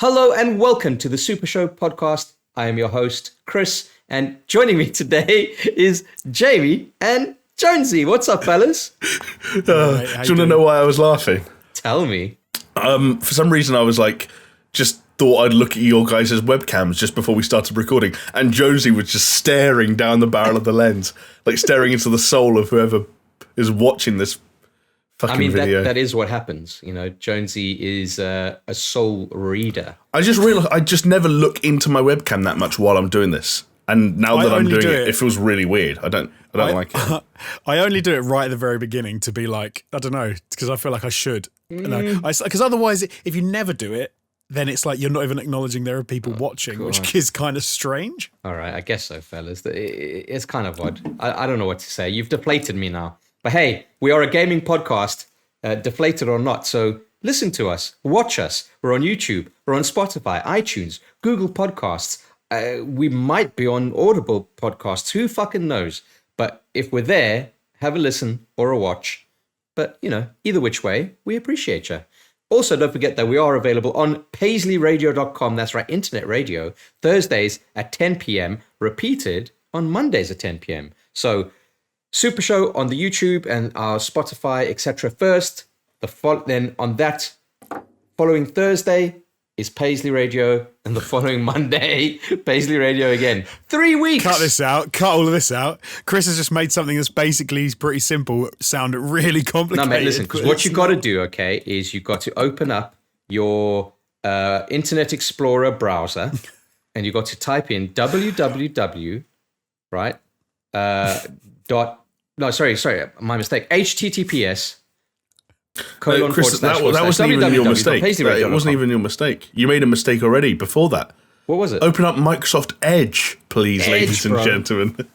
Hello and welcome to the SuperShow podcast. I am your host, Chris, and joining me today is Jamie and Jonesy. What's up, fellas? Do you want to know why I was laughing? Tell me. For some reason, I was like, just thought I'd look at your guys' webcams just before we started recording, and Jonesy was just staring down the barrel of the lens, like staring into the soul of whoever is watching this fucking video. That is what happens. You know, Jonesy is a soul reader. I just realized I just never look into my webcam that much while I'm doing this. And now that I'm doing it, it feels really weird. I don't like it. I only do it right at the very beginning to be like, I don't know, because I feel like I should. Because otherwise, if you never do it, then it's like you're not even acknowledging there are people watching, which is kind of strange. All right, I guess so, fellas. It's kind of odd. I don't know what to say. You've deflated me now. But hey, we are a gaming podcast, deflated or not. So listen to us, watch us. We're on YouTube, we're on Spotify, iTunes, Google Podcasts. We might be on Audible podcasts. Who fucking knows? But if we're there, have a listen or a watch. But, you know, either which way, we appreciate you. Also, don't forget that we are available on paisleyradio.com. That's right, internet radio. Thursdays at 10 p.m. Repeated on Mondays at 10 p.m. So, SuperShow on the YouTube and our Spotify, etc. first. Then on that following Thursday is Paisley Radio, and the following Monday, Paisley Radio again. 3 weeks. Cut this out. Cut all of this out. Chris has just made something that's basically pretty simple sound really complicated. No, mate, listen, because what you've got to do, okay, is you've got to open up your Internet Explorer browser, and you've got to type in www, right, my mistake, HTTPS. Chris, that wasn't even your mistake. It wasn't even your mistake. You made a mistake already before that. What was it? Open up Microsoft Edge, please, ladies and gentlemen.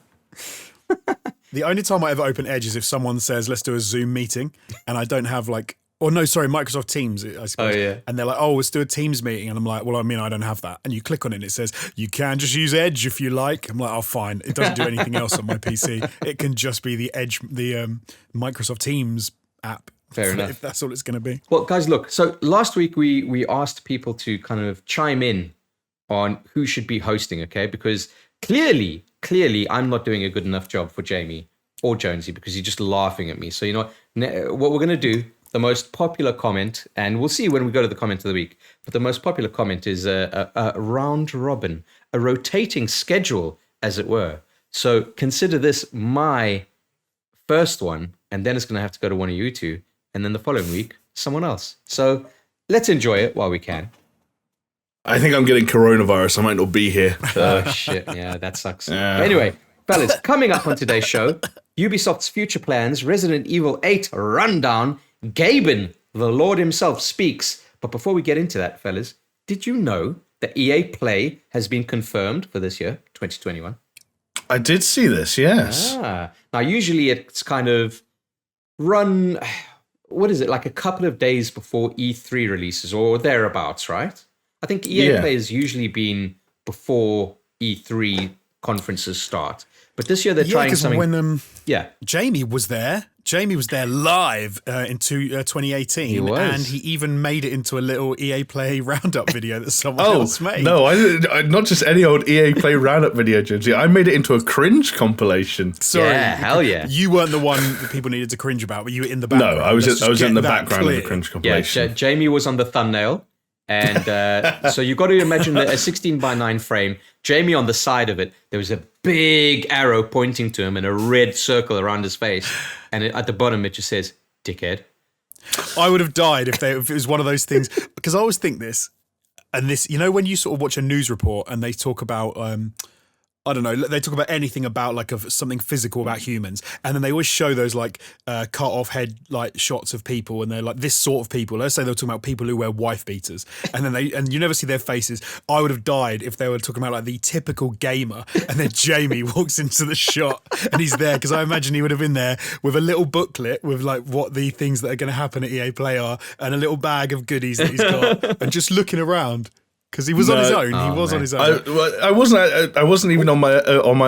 The only time I ever open Edge is if someone says, let's do a Zoom meeting, and I don't have Microsoft Teams, I suppose. Oh, yeah. And they're like, let's do a Teams meeting. And I'm like, I don't have that. And you click on it and it says, you can just use Edge if you like. I'm like, oh, fine. It doesn't do anything else on my PC. It can just be the Edge, the Microsoft Teams app. Fair enough. If that's all it's going to be. Well, guys, look. So last week we asked people to kind of chime in on who should be hosting, okay? Because clearly, I'm not doing a good enough job for Jamie or Jonesy because you're just laughing at me. So, you know what we're going to do, the most popular comment, and we'll see when we go to the comment of the week, but the most popular comment is a round robin, a rotating schedule, as it were. So consider this my first one, and then it's going to have to go to one of you two. And then the following week, someone else. So let's enjoy it while we can. I think I'm getting coronavirus. I might not be here. Oh, shit. Yeah, that sucks. Anyway, fellas, coming up on today's show, Ubisoft's future plans, Resident Evil 8 rundown, Gaben, the Lord himself, speaks. But before we get into that, fellas, did you know that EA Play has been confirmed for this year, 2021? I did see this, yes. Now, usually it's kind of run... What is it, like a couple of days before E3 releases or thereabouts, right? I think EA Play has usually been before E3 conferences start. But this year they're trying something... when Jamie was there live in 2018. He was. And he even made it into a little EA Play roundup video that someone else made. No, I not just any old EA Play roundup video, Jonesy. I made it into a cringe compilation. Sorry. Yeah, hell yeah. You weren't the one that people needed to cringe about, but you were in the background. No, I was in the background of the cringe compilation. Yeah, Jamie was on the thumbnail. And so you've got to imagine a 16:9 frame. Jamie on the side of it, there was a big arrow pointing to him and a red circle around his face. And at the bottom, it just says, dickhead. I would have died if it was one of those things. Because I always think this, and this, you know, when you sort of watch a news report and they talk about... I don't know, they talk about anything about like something physical about humans, and then they always show those like cut off head like shots of people, and they're like this sort of people. Let's say they were talking about people who wear wife beaters, and then and you never see their faces. I would have died if they were talking about like the typical gamer, and then Jamie walks into the shot and he's there, because I imagine he would have been there with a little booklet with like what the things that are going to happen at EA Play are, and a little bag of goodies that he's got, and just looking around. Because he was on his own. He was on his own. I wasn't even on my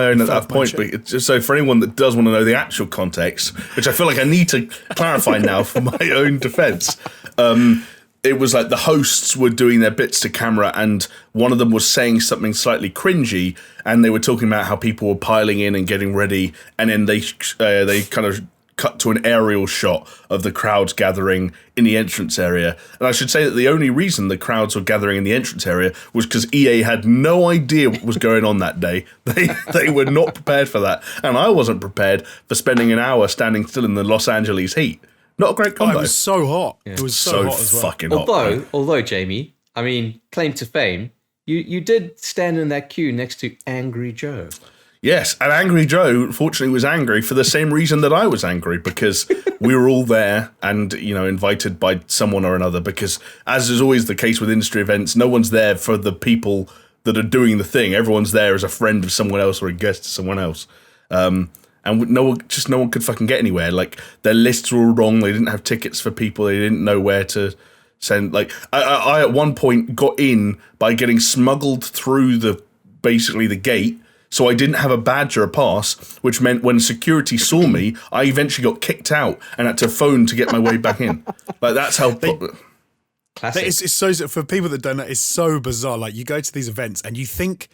own at that point. But it's just, so for anyone that does want to know the actual context, which I feel like I need to clarify now for my own defence, it was like the hosts were doing their bits to camera, and one of them was saying something slightly cringy, and they were talking about how people were piling in and getting ready, and then they kind of cut to an aerial shot of the crowds gathering in the entrance area. And I should say that the only reason the crowds were gathering in the entrance area was because EA had no idea what was going on that day. They were not prepared for that. And I wasn't prepared for spending an hour standing still in the Los Angeles heat. Not a great combo. It was so hot. Yeah. It was so hot as well. Fucking hot. Although, Jamie, I mean, claim to fame, you did stand in that queue next to Angry Joe. Yes, and Angry Joe, fortunately, was angry for the same reason that I was angry, because we were all there and, invited by someone or another, because, as is always the case with industry events, no one's there for the people that are doing the thing. Everyone's there as a friend of someone else or a guest of someone else. And no one could fucking get anywhere. Like, their lists were all wrong. They didn't have tickets for people. They didn't know where to send. Like, I at one point got in by getting smuggled through basically the gate. So I didn't have a badge or a pass, which meant when security saw me, I eventually got kicked out and had to phone to get my way back in. Like, that's how... Classic. It's so, for people that don't know, it's so bizarre. Like, you go to these events and you think,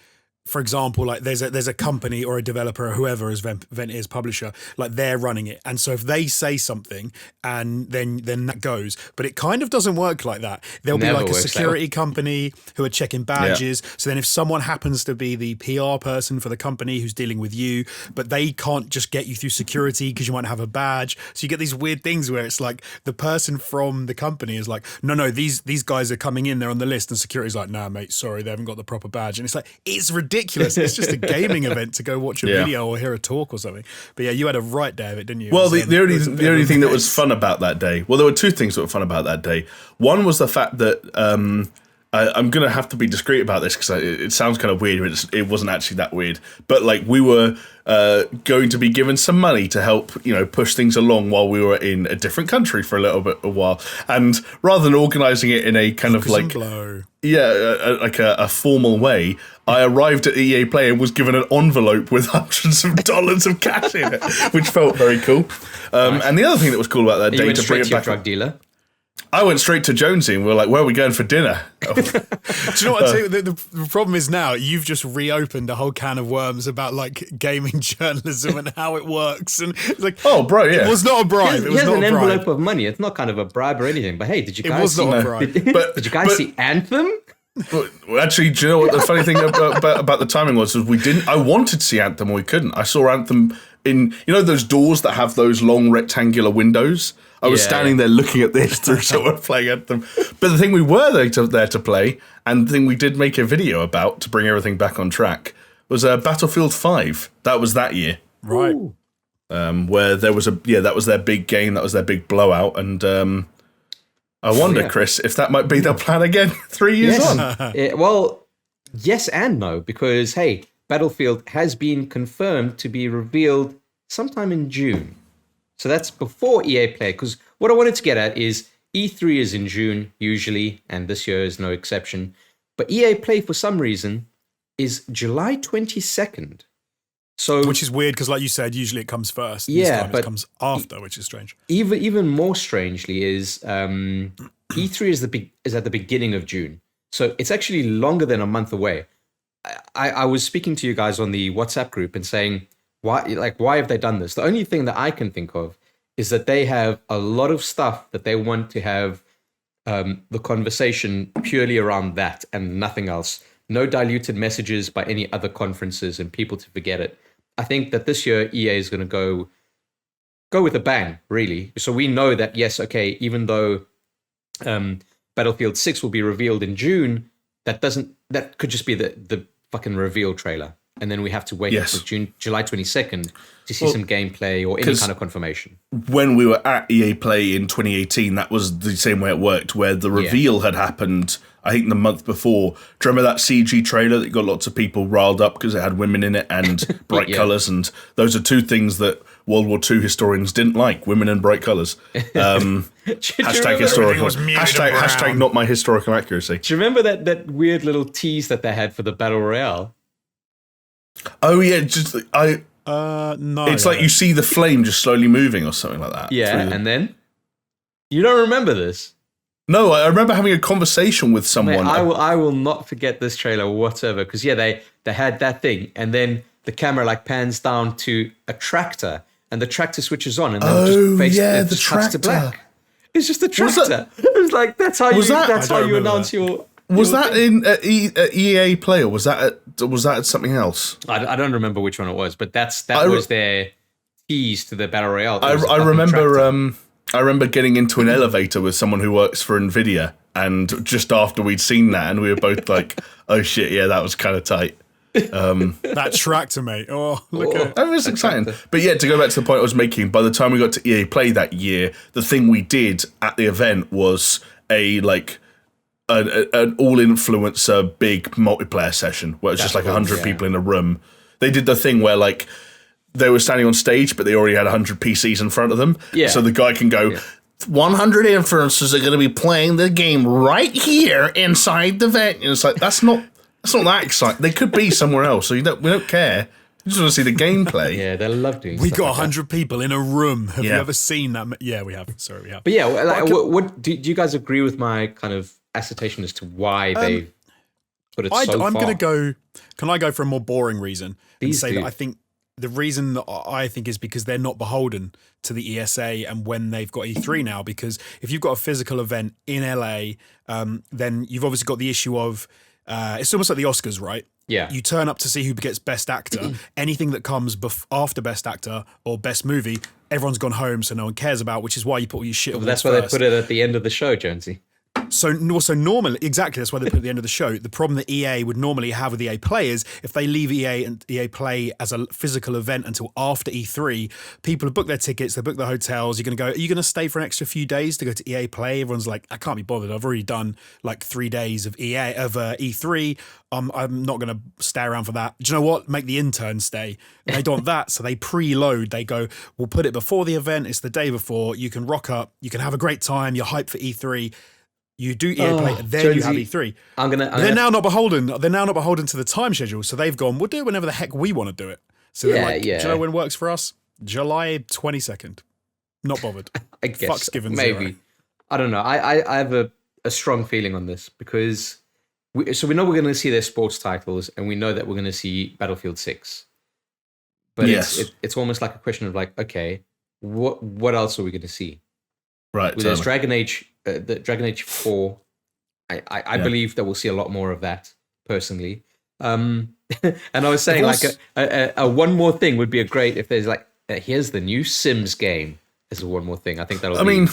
for example, like there's a company or a developer or whoever is event is publisher, like they're running it. And so if they say something and then that goes, but it kind of doesn't work like that. There'll be like a security company who are checking badges. Yeah. So then if someone happens to be the PR person for the company who's dealing with you, but they can't just get you through security because you might have a badge. So you get these weird things where it's like the person from the company is like, no, these guys are coming in, they're on the list, and security's like, nah, mate, sorry, they haven't got the proper badge. And it's like, it's ridiculous. It's just a gaming event to go watch a video or hear a talk or something. But yeah, you had a right day of it, didn't you? Well, the only thing that was fun about that day, well, there were two things that were fun about that day. One was the fact that I'm going to have to be discreet about this because it sounds kind of weird, but it wasn't actually that weird. But like, we were going to be given some money to help, push things along while we were in a different country for a while. And rather than organising it in a kind of like, a formal way, I arrived at EA Play and was given an envelope with hundreds of dollars of cash in it, which felt very cool. Nice. And the other thing that was cool about that day, to bring it back, drug dealer. I went straight to Jonesy and we were like, where are we going for dinner? Do you know what? The problem is now you've just reopened a whole can of worms about like gaming journalism and how it works. And it's like, oh, bro, yeah. It was not a bribe. It was not an a bribe. envelope of money. It's not kind of a bribe or anything. But hey, did you guys It was not a bribe. Did you guys see Anthem? Actually, do you know what the funny thing about the timing was I wanted to see Anthem, and we couldn't. I saw Anthem in, those doors that have those long rectangular windows. I was standing there looking at this through someone playing Anthem. But the thing we were there to play, and the thing we did make a video about to bring everything back on track, was Battlefield 5. That was that year. Right. Where there was that was their big game, that was their big blowout, and I wonder, Chris, if that might be their plan again 3 years on. Well, yes and no, because, hey, Battlefield has been confirmed to be revealed sometime in June. So that's before EA Play, because what I wanted to get at is E3 is in June, usually, and this year is no exception. But EA Play, for some reason, is July 22nd. So, which is weird, because like you said, usually it comes first. Yeah, this time but it comes after, which is strange. Even more strangely is E3 is at the beginning of June. So it's actually longer than a month away. I was speaking to you guys on the WhatsApp group and saying, why have they done this? The only thing that I can think of is that they have a lot of stuff that they want to have the conversation purely around that and nothing else. No diluted messages by any other conferences and people to forget it. I think that this year EA is going to go with a bang, really. So we know that, yes, okay, even though Battlefield 6 will be revealed in June, that could just be the fucking reveal trailer. And then we have to wait until July 22nd to see some gameplay or any kind of confirmation. When we were at EA Play in 2018, that was the same way it worked, where the reveal had happened, I think, the month before. Do you remember that CG trailer that got lots of people riled up because it had women in it and bright colours? And those are two things that World War II historians didn't like, women and bright colours. Hashtag historical. Hashtag not my historical accuracy. Do you remember that weird little tease that they had for the Battle Royale? Oh yeah, no. It's like you see the flame just slowly moving or something like that. Yeah, and then you don't remember this. No, I remember having a conversation with someone. Mate, I will not forget this trailer whatsoever, because they had that thing, and then the camera like pans down to a tractor, and the tractor switches on, and then the just tractor. cuts to black. It's just a tractor. It was like that's how you announce your. Was that in EA Play, or was that at something else? I don't remember which one it was, but that was their tease to the Battle Royale. I remember getting into an elevator with someone who works for Nvidia, and just after we'd seen that, and we were both like, "Oh shit, yeah, that was kind of tight." That tractor, mate. Oh, look at it. That was exciting. But yeah, to go back to the point I was making, by the time we got to EA Play that year, the thing we did at the event was an all-influencer big multiplayer session where it's just like 100 people in a room. They did the thing where like they were standing on stage, but they already had 100 PCs in front of them. Yeah. So the guy can go, 100 influencers are going to be playing the game right here inside the event. And it's like, that's not that exciting. They could be somewhere else, so we don't care. We just want to see the gameplay. Yeah, they love doing. We got 100 people in a room. Have you ever seen that? Yeah, we have. Sorry, we have. But yeah, like, what do you guys agree with my kind of assertion as to why they put it so far? I'm going to go. Can I go for a more boring reason and say do. that I think the reason that I think is because they're not beholden to the ESA and when they've got E3 now. Because if you've got a physical event in LA, then you've obviously got the issue of it's almost like the Oscars, right? Yeah. You turn up to see who gets Best Actor. Anything that comes after Best Actor or Best Movie, everyone's gone home, so no one cares about, which is why you put all your shit on that's why they put it at the end of the show, Jonesy. So normally, exactly, that's why they put it at the end of the show. The problem that EA would normally have with EA Play is if they leave EA and EA Play as a physical event until after E3, people have booked their tickets, they booked their hotels. You're going to go, are you going to stay for an extra few days to go to EA Play? Everyone's like, I can't be bothered. I've already done like 3 days of E3. I'm not going to stay around for that. Do you know what? Make the intern stay. And they don't want that, so they preload. They go, we'll put it before the event. It's the day before. You can rock up. You can have a great time. You're hyped for E3. You do EA Play, and then Jonesy, you have E3. They're now not beholden. They're now not beholden to the time schedule. So they've gone, we'll do it whenever the heck we want to do it. So they're like, do you know when works for us? July 22nd. Not bothered. I guess Fuck's given maybe. Zero. I don't know. I have a strong feeling on this because we know we're going to see their sports titles, and we know that we're going to see Battlefield 6. But it's almost like a question of like, okay, what else are we going to see? Right. There's Dragon Age. The Dragon Age 4, I believe that we'll see a lot more of that, personally. And I was saying, like, a one more thing would be a great, if there's like, here's the new Sims game as a one more thing. I think that'll be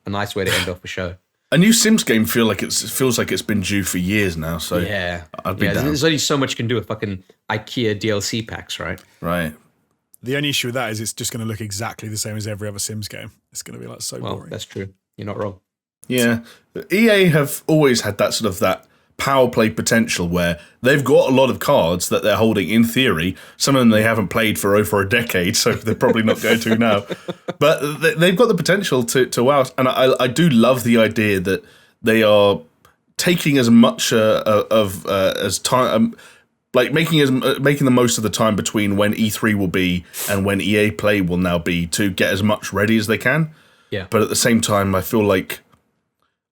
a nice way to end off the show. A new Sims game feels like it's been due for years now, so yeah. I'd be down. There's only so much you can do with fucking IKEA DLC packs, right? Right. The only issue with that is it's just going to look exactly the same as every other Sims game. It's going to be like so boring. That's true. You're not wrong. Yeah, EA have always had that sort of that power play potential where they've got a lot of cards that they're holding in theory. Some of them they haven't played for over a decade, so they're probably not going to now. But they've got the potential to wow. And I do love the idea that they are taking as much as time, like making the most of the time between when E3 will be and when EA Play will now be to get as much ready as they can. Yeah. But at the same time, I feel like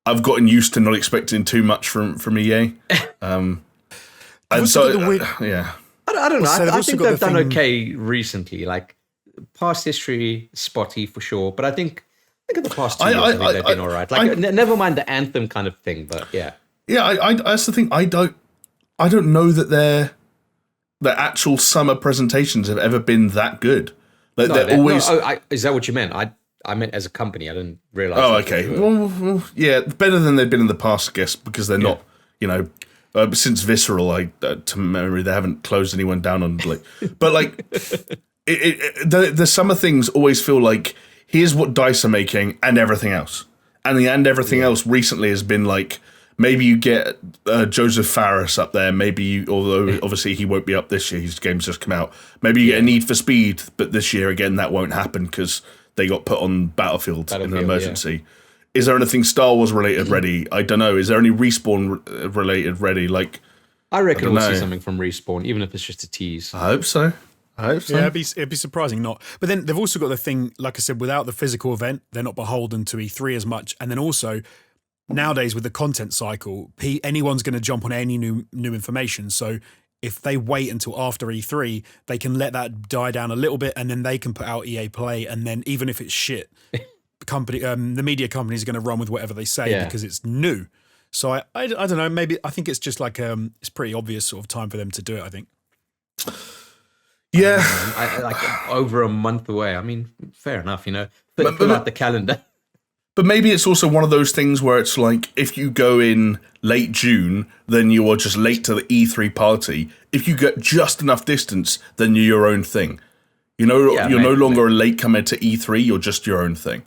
I've gotten used to not expecting too much from EA. And so, yeah. I don't know. I think they've done okay recently. Like, past history, spotty for sure. But I think in the past 2 years, I think they've been all right. Like, never mind the Anthem kind of thing, but yeah. Yeah, that's the thing. I don't know that the actual summer presentations have ever been that good. They're always. Is that what you meant? I meant as a company. I didn't realize. Oh, okay. Well, yeah, better than they've been in the past, I guess, because they're not, since Visceral, to memory, they haven't closed anyone down on, but the summer things always feel like, here's what DICE are making and everything else. And the everything else recently has been like, maybe you get Joseph Fares up there, although obviously he won't be up this year, his game's just come out. Maybe you get a Need for Speed, but this year, again, that won't happen because they got put on Battlefield in an emergency. Yeah. Is there anything Star Wars related ready? I don't know. Is there any Respawn related ready? I reckon we'll see something from Respawn, even if it's just a tease. I hope so. Yeah, it'd be surprising not. But then they've also got the thing, like I said, without the physical event, they're not beholden to E3 as much. And then also, nowadays with the content cycle, anyone's going to jump on any new information. So if they wait until after E3, they can let that die down a little bit, and then they can put out EA Play, and then even if it's shit, the media company is going to run with whatever they say because it's new. So I don't know. Maybe I think it's just like it's pretty obvious sort of time for them to do it. I think. Yeah, like over a month away. I mean, fair enough, But pull out the calendar. But maybe it's also one of those things where it's like, if you go in late June, then you are just late to the E3 party. If you get just enough distance, then you're your own thing. You're no longer a late comer to E3, you're just your own thing.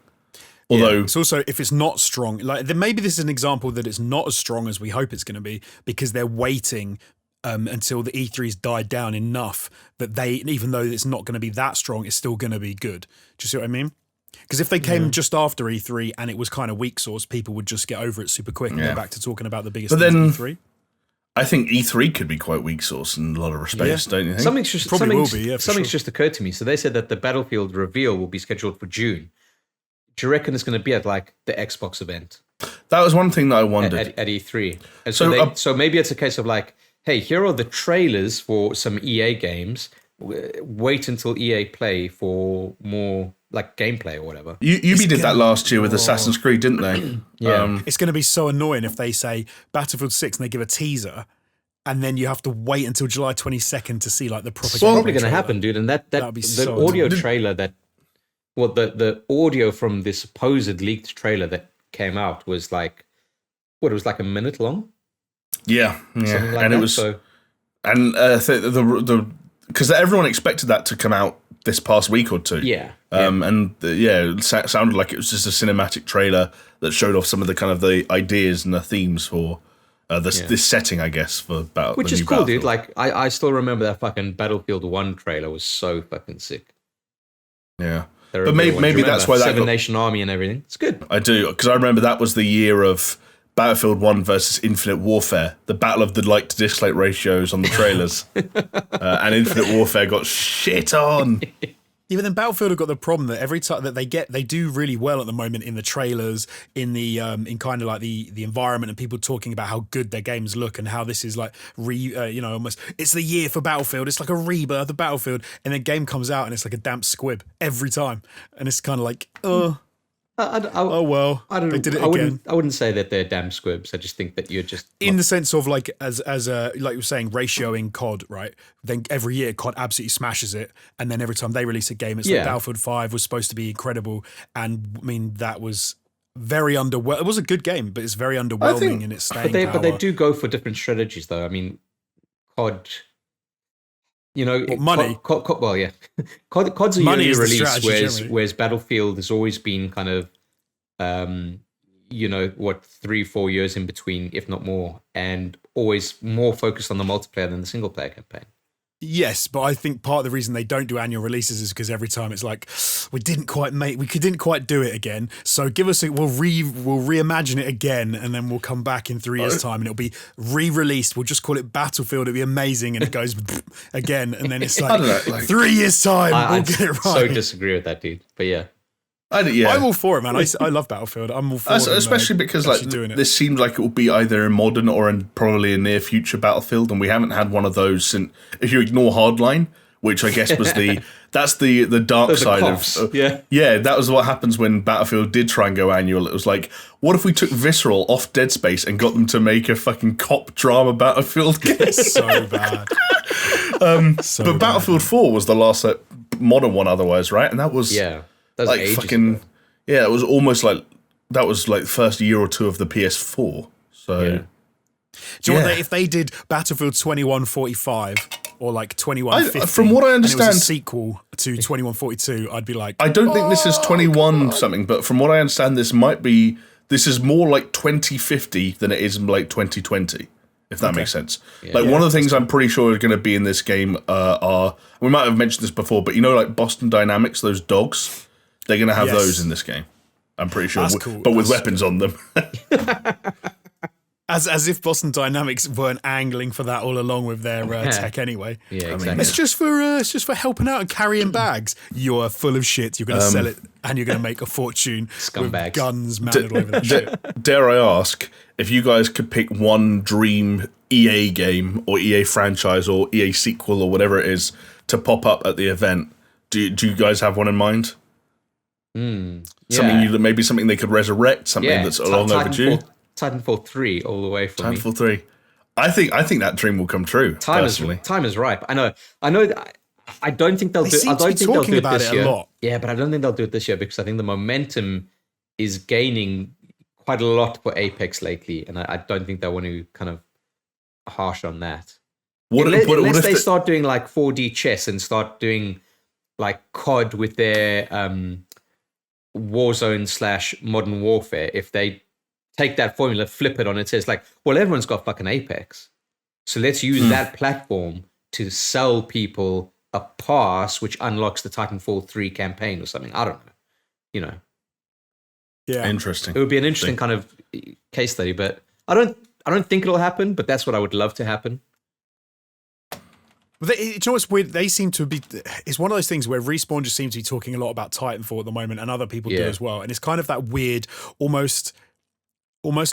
Although it's also, if it's not strong, like then maybe this is an example that it's not as strong as we hope it's going to be, because they're waiting until the E3's died down enough that even though it's not going to be that strong, it's still going to be good. Do you see what I mean? Because if they came just after E3 and it was kind of weak sauce, people would just get over it super quick and go back to talking about the biggest things at E3. I think E3 could be quite weak sauce in a lot of respects, don't you think? Something's just occurred to me. So they said that the Battlefield reveal will be scheduled for June. Do you reckon it's going to be at like the Xbox event? That was one thing that I wondered. At E3. And so maybe it's a case of like, hey, here are the trailers for some EA games. Wait until EA Play for more like gameplay or whatever. Ubi did that last year with Assassin's Creed, didn't they? It's going to be so annoying if they say Battlefield 6 and they give a teaser, and then you have to wait until July 22nd to see like the proper. It's probably going to happen, dude. And that'd be the so audio annoying. Trailer that, well, the audio from this supposed leaked trailer that came out was like, it was like a minute long. Yeah, like and that, it was, and because everyone expected that to come out this past week or two. It sounded like it was just a cinematic trailer that showed off some of the kind of the ideas and the themes for this setting, I guess, for Battlefield. Which is cool, dude. Like, I still remember that fucking Battlefield 1 trailer was so fucking sick. Yeah. But maybe that's why that Seven Nation Army and everything. It's good. I do, because I remember that was the year of Battlefield 1 versus Infinite Warfare, the battle of the like to dislike ratios on the trailers. And Infinite Warfare got shit on. Yeah, but then Battlefield have got the problem that every time that they do really well at the moment in the trailers, in the in kind of like the environment, and people talking about how good their games look and how this is like almost it's the year for Battlefield. It's like a rebirth of Battlefield, and then game comes out and it's like a damp squib every time, and it's kind of like I don't. They did it again. I wouldn't say that they're damn squibs. I just think that you're just in the sense of like as like you were saying, ratioing COD, right? Then every year COD absolutely smashes it, and then every time they release a game, it's like Battlefield 5 was supposed to be incredible, and I mean that was very underwhelming. It was a good game, but it's very underwhelming in its staying power. But they do go for different strategies, though. I mean, COD. Money. COD's a yearly release, whereas Battlefield has always been kind of, 3-4 years in between, if not more, and always more focused on the multiplayer than the single player campaign. Yes, but I think part of the reason they don't do annual releases is because every time it's like we didn't quite do it again. So we'll reimagine it again, and then we'll come back in 3 years' time, and it'll be re-released. We'll just call it Battlefield. It'll be amazing, and it goes again, and then it's like 3 years' time. We'll get it right. I so disagree with that, dude. But yeah. I'm all for it, man. I love Battlefield. I'm all for it. Especially because like this seems like it will be either in modern or in probably a near future Battlefield, and we haven't had one of those since, if you ignore Hardline, which I guess was that's the dark side of that was what happens when Battlefield did try and go annual. It was like, what if we took Visceral off Dead Space and got them to make a fucking cop drama Battlefield game? So bad. But Battlefield 4 was the last modern one otherwise, right? And that was That's like fucking it was almost like that was like the first year or two of the PS4. So do you know what if they did Battlefield 2145 or like 2150? From what I understand, and it was a sequel to 2142. I'd be like, I don't think this is 21 something, but from what I understand, this is more like 2050 than it is like 2020. If that makes sense. Yeah. One of the things I'm pretty sure are going to be in this game are, we might have mentioned this before, but like Boston Dynamics, those dogs. They're going to have those in this game. I'm pretty sure. That's cool. But with weapons on them. As if Boston Dynamics weren't angling for that all along with their tech anyway. Yeah, I exactly. mean, It's just for helping out and carrying bags. You're full of shit. You're going to sell it and you're going to make a fortune Scumbags. with guns mounted all over the shit. Dare I ask, if you guys could pick one dream EA game or EA franchise or EA sequel or whatever it is to pop up at the event, do you guys have one in mind? Maybe something they could resurrect, something that's long overdue. Titanfall 3 all the way from Titanfall 3. I think that dream will come true. Time is ripe. I know. I don't think they'll do. I don't think they'll do it this year. A lot. Yeah, but I don't think they'll do it this year because I think the momentum is gaining quite a lot for Apex lately, and I don't think they want to kind of harsh on that. Unless they start doing like 4D chess and start doing like COD with their Warzone / Modern Warfare, if they take that formula, flip it on it, says like, well, everyone's got fucking Apex. So let's use that platform to sell people a pass which unlocks the Titanfall 3 campaign or something. I don't know. Yeah. Interesting. It would be an interesting kind of case study, but I don't think it'll happen, but that's what I would love to happen. But you know what's weird? They seem to be. It's one of those things where Respawn just seems to be talking a lot about Titanfall at the moment, and other people do as well. And it's kind of that weird, almost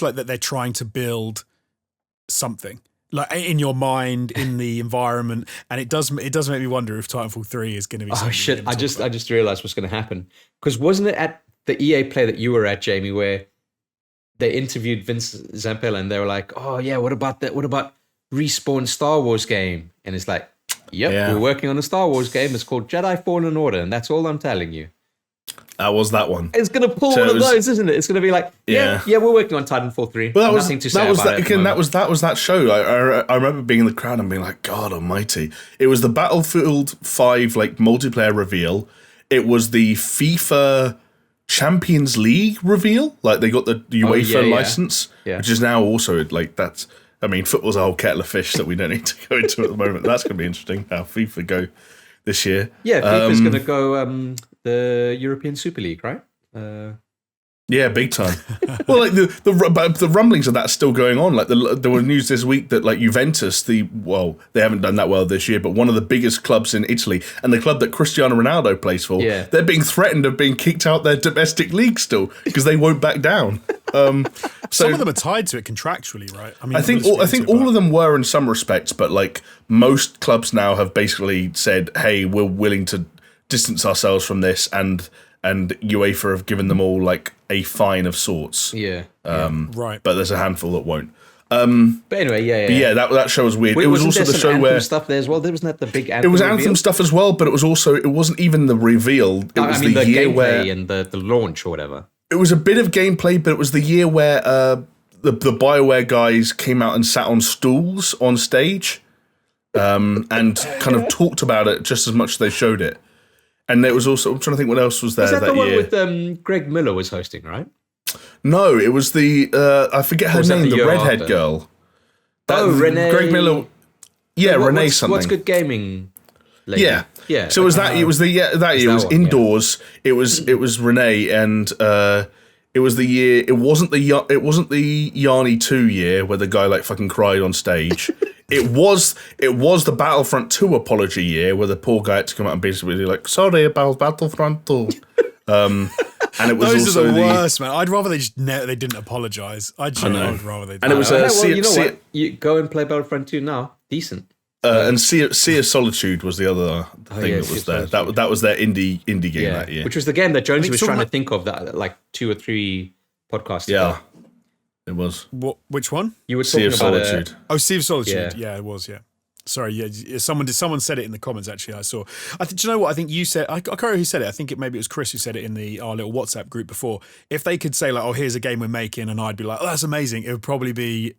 like that they're trying to build something like in your mind, in the environment, and it does make me wonder if Titanfall 3 is going to be. Oh shit! I just realized what's going to happen, because wasn't it at the EA Play that you were at, Jamie, where they interviewed Vince Zampella and they were like, "Oh yeah, what about that? What about Respawn Star Wars game?" And it's like, "Yep, we're working on a Star Wars game. It's called Jedi Fallen Order, and that's all I'm telling you." That was that one. It's going to pull one of those, isn't it? It's going to be like, yeah, we're working on Titanfall 3. Well, nothing to say about it. Again, that was that show. I remember being in the crowd and being like, God Almighty! It was the Battlefield 5 like multiplayer reveal. It was the FIFA Champions League reveal. Like they got the UEFA license, which is now also like that's. I mean, football's a whole kettle of fish that we don't need to go into at the moment. That's going to be interesting how FIFA go this year. Yeah, FIFA's going to go the European Super League, right? Yeah, big time. Well, like the rumblings of that still going on. Like there was news this week that like Juventus, they haven't done that well this year, but one of the biggest clubs in Italy and the club that Cristiano Ronaldo plays for, they're being threatened of being kicked out their domestic league still because they won't back down. Some of them are tied to it contractually, right? I think all of them were in some respects, but like most clubs now have basically said, "Hey, we're willing to distance ourselves from this," and UEFA have given them all like a fine of sorts. Right. But there's a handful that won't. But anyway, that show was weird. Wait, it was also the show Anthem where stuff there as well. Wasn't that the big Anthem? It was reveal? Anthem stuff as well, but it wasn't even the reveal. It was the year gameplay where and the launch or whatever. it was a bit of gameplay, but it was the year where the BioWare guys came out and sat on stools on stage, and kind of talked about it just as much as they showed it. And there was also, I'm trying to think what else was there Was that that the one year. with Greg Miller was hosting, right? No, it was the I forget her name, the redhead after? girl. Renee. Greg Miller. Yeah, Renee something. What's Good Gaming? Lady? Yeah. So it was that? It was that year. It was indoors. Yeah. It was Renee, and it was the year. It wasn't the Yarny 2 year where the guy like fucking cried on stage. It was the Battlefront 2 apology year where the poor guy had to come out and basically be like, sorry about Battlefront 2. And it was those also are the worst, man. I'd rather they didn't apologise. I'd rather they didn't. And it was what? You go and play Battlefront 2 now. Decent. And Sea of Solitude was the other thing that was there. That was their indie game that year. Which was the game that Jonesy was trying to think of that like 2 or 3 podcasts ago. It was. Which one? You were talking about Solitude. Sea of Solitude. Yeah, it was. Yeah. Sorry. Yeah. Someone said it in the comments. Actually, I saw. Do you know what? I think you said. I can't remember who said it. I think maybe it was Chris who said it in our little WhatsApp group before. If they could say like, "Oh, here's a game we're making," and I'd be like, "Oh, that's amazing," it would probably be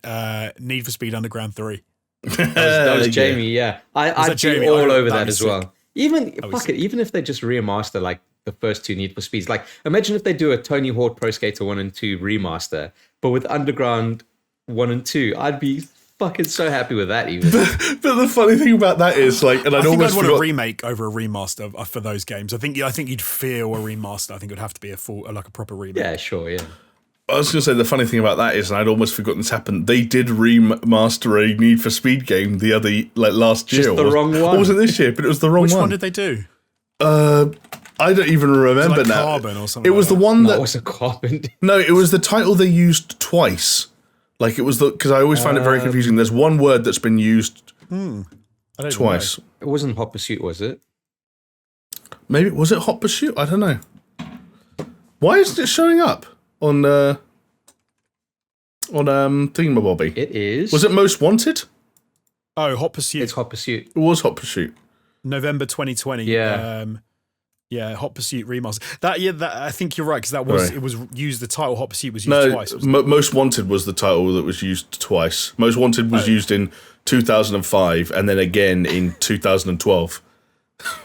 Need for Speed Underground 3. That was Jamie. Yeah, I'd be all over that as well. Even even if they just remaster like the first 2 Need for Speeds. Like, imagine if they do a Tony Hawk Pro Skater 1 and 2 remaster, but with Underground 1 and 2, I'd be fucking so happy with that. Even. But the funny thing about that is like, and I think I'd want a remake over a remaster for those games. I think you'd feel a remaster. I think it would have to be a proper remake. Yeah, sure, yeah. I was going to say the funny thing about that is, and I'd almost forgotten this happened. They did remaster a Need for Speed game last year. Just the wrong one. Or was it this year? But it was the wrong one. Which one did they do? I don't even remember now. Carbon or something. It was the one that it wasn't Carbon. No, it was the title they used twice. Like it was because I always find it very confusing. There's one word that's been used twice. It wasn't Hot Pursuit, was it? Maybe was it Hot Pursuit? I don't know. Why isn't it showing up on Thingamabobby? It is. Was it Most Wanted? Oh, Hot Pursuit. It's Hot Pursuit. It was Hot Pursuit. November 2020. Yeah. Hot Pursuit remaster. That I think you're right because that was Right. it was used. The title Hot Pursuit was used twice. Most Wanted was the title that was used twice. Most Wanted was used in 2005 and then again in 2012.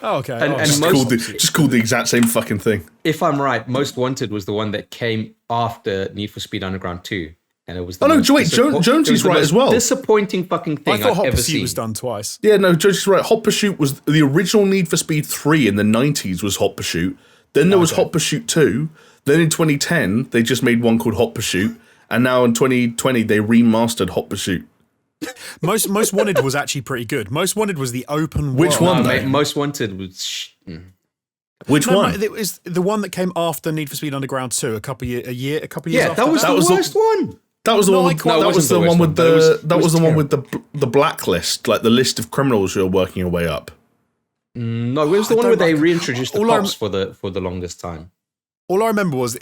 Oh, okay. And Just called the exact same fucking thing. If I'm right, Most Wanted was the one that came after Need for Speed Underground 2. And it was Jonesy's right as well. Disappointing fucking thing I thought I've Hot ever Pursuit seen. was done twice. Yeah, no, Jonesy's right. Hot Pursuit was the original Need for Speed 3 in the 90s was Hot Pursuit. Then there was Hot Pursuit 2. Then in 2010, they just made one called Hot Pursuit. And now in 2020, they remastered Hot Pursuit. Most Wanted was actually pretty good. Most Wanted was the open Which world. one? No, mate, Most Wanted was... Which one? It was the one that came after Need for Speed Underground 2, a couple years after that was that. the worst one. That was the one. That was the one with the blacklist, like the list of criminals who are working your way up. No, it was the one where they reintroduced the cops for the longest time. All I remember was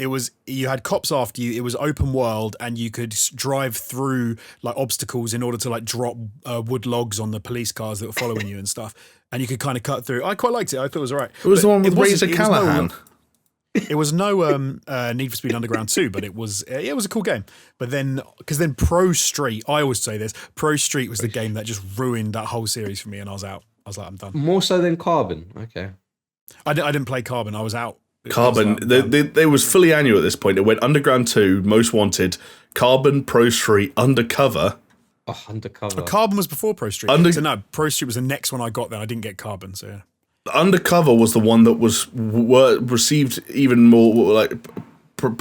you had cops after you. It was open world, and you could drive through like obstacles in order to like drop wood logs on the police cars that were following you and stuff. And you could kind of cut through. I quite liked it. I thought it was alright. It was the one with Razor Callahan. It was no Need for Speed Underground 2, but it was a cool game. But then, because then Pro Street, I always say this, Pro Street was the game that just ruined that whole series for me, and I was out. I was like, I'm done. More so than Carbon. Okay. I didn't play Carbon. I was out. Carbon, they was fully annual at this point. It went Underground 2, Most Wanted, Carbon, Pro Street, Undercover. Oh, Undercover. Carbon was before Pro Street. So no, Pro Street was the next one I got. Then I didn't get Carbon. So yeah. Undercover was the one that was received even more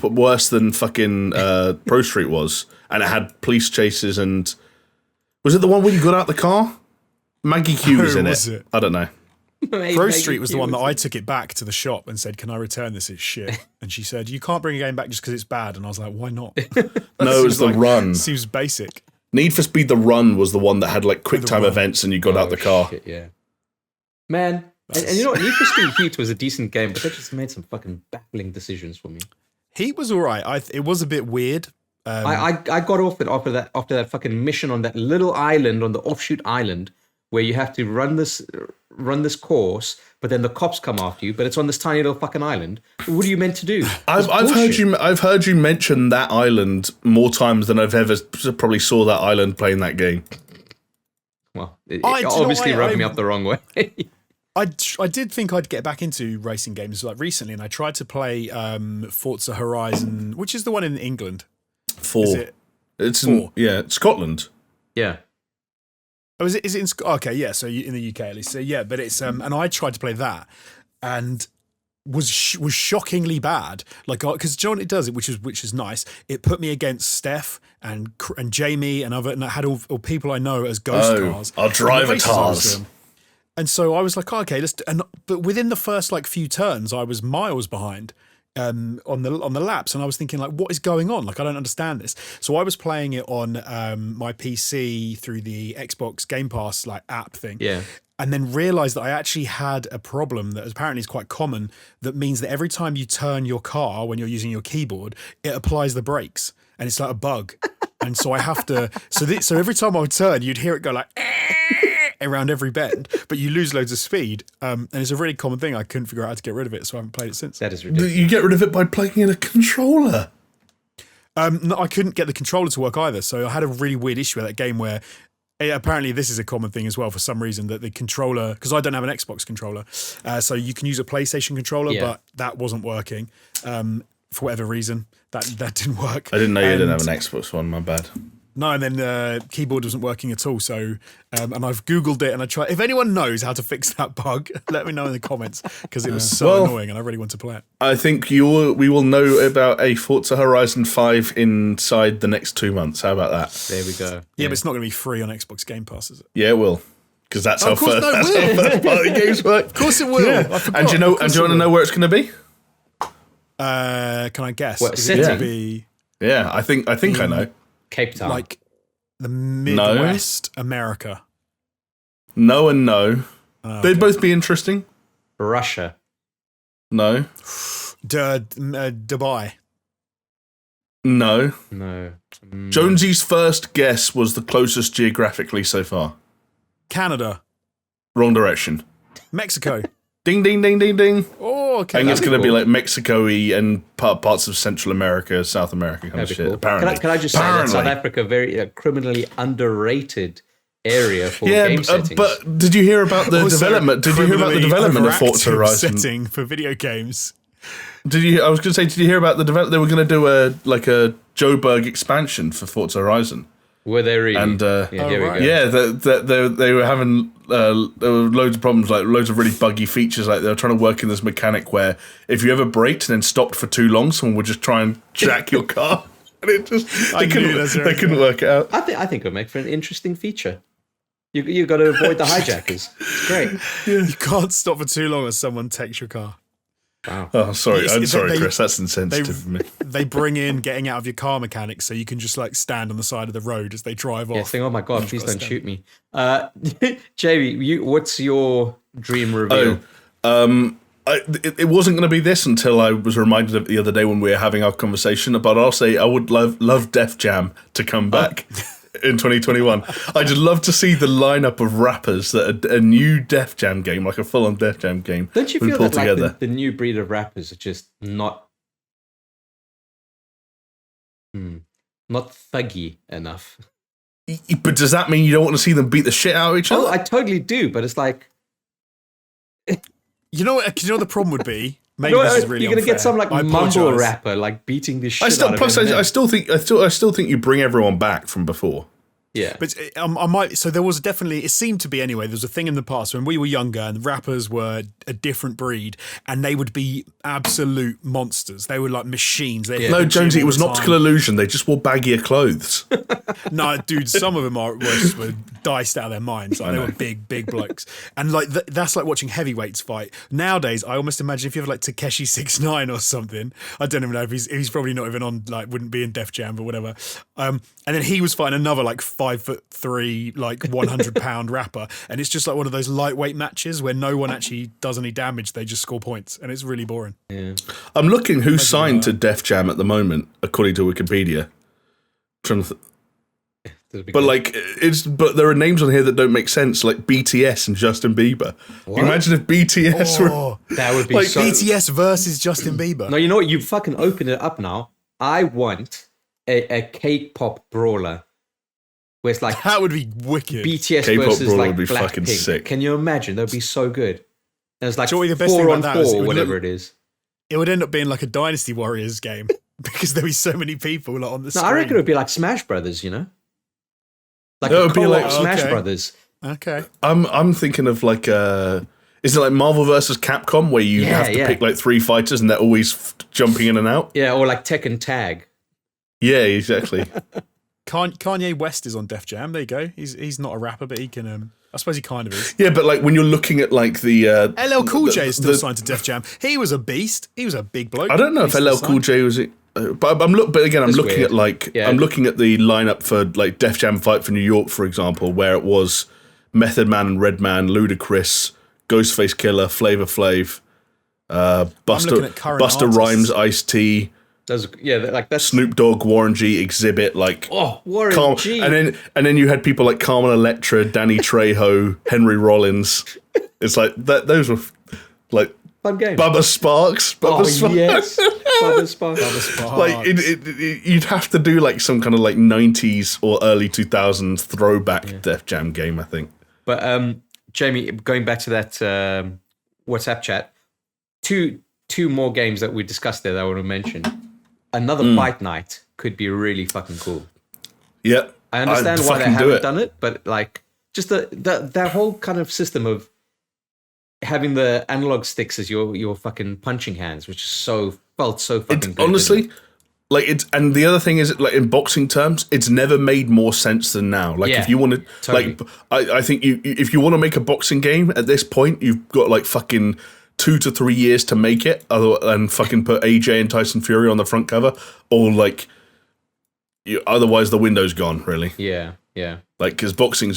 worse than fucking Pro Street was, and it had police chases. And was it the one where you got out the car? Maggie Q was in it. I don't know. Pro Street was the one that I took it back to the shop and said, "Can I return this? It's shit." And she said, "You can't bring a game back just because it's bad." And I was like, "Why not?" No, it was the Run. Seems basic. Need for Speed: The Run was the one that had like quick time events, and you got out the car. Shit, yeah, man. And you know what? Need for Speed Heat was a decent game, but they just made some fucking baffling decisions for me. Heat was all right. It was a bit weird. I got off it after that fucking mission on that little island, on the offshoot island, where you have to run this course, but then the cops come after you, but it's on this tiny little fucking island. What are you meant to do? I've heard you mention that island more times than I've ever probably saw that island playing that game. Well, it obviously rubbed me up the wrong way. I did think I'd get back into racing games like recently, and I tried to play Forza Horizon, which is the one in England. 4. It's 4. It's Scotland. Yeah. Oh, is it in okay, yeah, so in the UK at least. So yeah, but it's and I tried to play that and was shockingly bad. Like, because do you know what it does, which is nice. It put me against Steph and Jamie and I had all people I know as ghost cars. I'll drive a cars. And so I was like, okay, but within the first like few turns, I was miles behind on the laps, and I was thinking like, what is going on? Like, I don't understand this. So I was playing it on my PC through the Xbox Game Pass like app thing. Yeah. And then realized that I actually had a problem that apparently is quite common. That means that every time you turn your car when you're using your keyboard, it applies the brakes, and it's like a bug. And so I have to. So every time I would turn, you'd hear it go like around every bend, but you lose loads of speed. And it's a really common thing. I couldn't figure out how to get rid of it, so I haven't played it since. That is ridiculous. You get rid of it by plugging in a controller. No, I couldn't get the controller to work either. So I had a really weird issue with that game where apparently this is a common thing as well for some reason, that the controller, because I don't have an Xbox controller, so you can use a PlayStation controller, but that wasn't working for whatever reason. That didn't work. I didn't know you didn't have an Xbox One, my bad. No, and then keyboard wasn't working at all. So, and I've Googled it and I tried. If anyone knows how to fix that bug, let me know in the comments because it was so annoying and I really want to play it. I think we will know about a Forza Horizon 5 inside the next 2 months. How about that? There we go. Yeah, but it's not going to be free on Xbox Game Pass, is it? Yeah, it will. Because that's how of course, first party games work. Of course it will. Yeah. And do you want to know where it's going to be? Can I guess? What, Is it city? to be Yeah, I think I know. Cape Town. like the Midwest America? No and no. Oh, They'd okay. both be interesting. Russia. No. Dubai. No. No. Jonesy's first guess was the closest geographically so far. Canada. Wrong direction. Mexico. Ding, ding, ding, ding, ding. Oh, okay. I think it's That'd going to be be cool. like Mexico-y and parts of Central America, South America kind of That'd be shit. cool. Apparently. Can I just say that South Apparently. Africa very criminally underrated area for Yeah, game settings. but did you hear about the Also, development? Did you hear about the criminally development of Forza overactive Horizon? setting for video games? I was going to say, did you hear about the develop? They were going to do a Joburg expansion for Forza Horizon. Were they really? And yeah, here right. we go. Yeah, they were having there were loads of problems, like loads of really buggy features. Like they were trying to work in this mechanic where if you ever braked and then stopped for too long, someone would just try and jack your car, and it just they couldn't work it out. I think it would make for an interesting feature. You got to avoid the hijackers. It's great. You can't stop for too long as someone takes your car. Wow. Oh, sorry, It's- I'm it's- sorry, they- Chris. That's insensitive of me. They bring in getting out of your car mechanics so you can just like stand on the side of the road as they drive Yeah, off. saying, oh my God, please gotta don't stand. shoot me. Jamie, what's your dream reveal? It wasn't going to be this until I was reminded of it the other day when we were having our conversation. But I'll say I would love Def Jam to come back in 2021. I just love to see the lineup of rappers that a new Def Jam game, like a full-on Def Jam game, Don't you would feel pull that like together. the new breed of rappers are just not thuggy enough? But does that mean you don't want to see them beat the shit out of each Oh, other? I totally do, but it's like You know what the problem would be? Maybe this is really you're gonna unfair. get some like I mumble apologise. rapper like beating the shit I still, out of plus, Eminem. I still think you bring everyone back from before. Yeah. But I might. So there was definitely. It seemed to be anyway. There was a thing in the past when we were younger, and rappers were a different breed, and they would be absolute monsters. They were like machines. They No, Jonesy, it was an optical illusion. They just wore baggier clothes. No, dude, some of them were diced out of their minds. Like, they were big blokes, and like that's like watching heavyweights fight. Nowadays, I almost imagine if you have like Takeshi 6ix9ine or something. I don't even know if he's probably not even on, like, wouldn't be in Def Jam, but whatever. And then he was fighting another like 5'3", like 100-pound rapper, and it's just like one of those lightweight matches where no one actually does any damage. They just score points, and it's really boring. Yeah. I'm looking who's signed to Def Jam at the moment, according to Wikipedia. But there are names on here that don't make sense, like BTS and Justin Bieber. Can you imagine if BTS were Oh, That would be Like, so. BTS versus Justin Bieber. No, you know what? You fucking opened it up now. I want a K-pop brawler where it's like That would be wicked. BTS K-pop versus brawler like would be fucking Blackpink. sick. Can you imagine? That would be so good. And it's like Do you know what the best thing 4 about on that is? 4, It would whatever look- it is. It would end up being like a Dynasty Warriors game because there'd be so many people like, on the No, screen. I reckon it would be like Smash Brothers, you know? Like It a would be co-op like- Smash Okay. Brothers. Okay. I'm thinking of like is it like Marvel versus Capcom where you Yeah, have to yeah. pick like 3 fighters and they're always jumping in and out? Yeah, or like Tekken Tag. Yeah, exactly. Kanye West is on Def Jam. There you go. He's not a rapper, but he can. I suppose he kind of is. Yeah, but like when you're looking at like the LL Cool J is still the- signed to Def Jam. He was a beast. He was a big bloke. I don't know if He's LL still Cool signed. J was it. But I'm That's looking weird. at like Yeah. I'm looking at the lineup for like Def Jam Fight for New York, for example, where it was Method Man and Redman, Ludacris, Ghostface Killer, Flavor Flav, looking Busta at current Busta artists. Rhymes, Ice-T, That's Snoop Dogg, Warren G, Exhibit, like Oh, Warren G. and then you had people like Carmen Electra, Danny Trejo, Henry Rollins. It's like that. Those were like Fun game. Bubba Sparks. Oh, Bubba Sparks. yes. Bubba Sparks. Like you'd have to do like some kind of like 90s or early 2000s throwback Def Jam game, I think. But Jamie, going back to that WhatsApp chat, two more games that we discussed there that I want to mention. Another fight night could be really fucking cool. Yep. I understand why they fucking do haven't it. done it, but like just that whole kind of system of having the analog sticks as your fucking punching hands, which is felt so fucking good. Honestly, like it's, and the other thing is, like in boxing terms, it's never made more sense than now. Like Yeah, if you want to, totally. like I think if you want to make a boxing game at this point, you've got like fucking 2 to 3 years to make it, and fucking put AJ and Tyson Fury on the front cover, or like, otherwise the window's gone. Really, Yeah. like because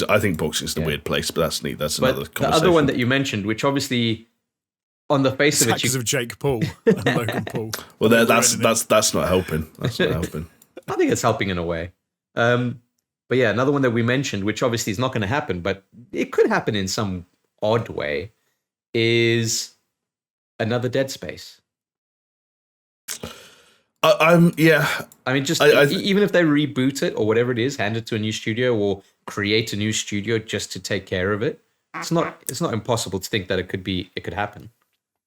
I think boxing's the weird place, but that's neat. That's another But conversation. the other one that you mentioned, which obviously on the face of it, Because of Jake Paul and Logan Paul. Well, that's not helping. That's not helping. I think it's helping in a way. But yeah, another one that we mentioned, which obviously is not going to happen, but it could happen in some odd way, is another Dead Space. I mean, even if they reboot it or whatever it is, hand it to a new studio or create a new studio just to take care of it, it's not impossible to think that it could happen.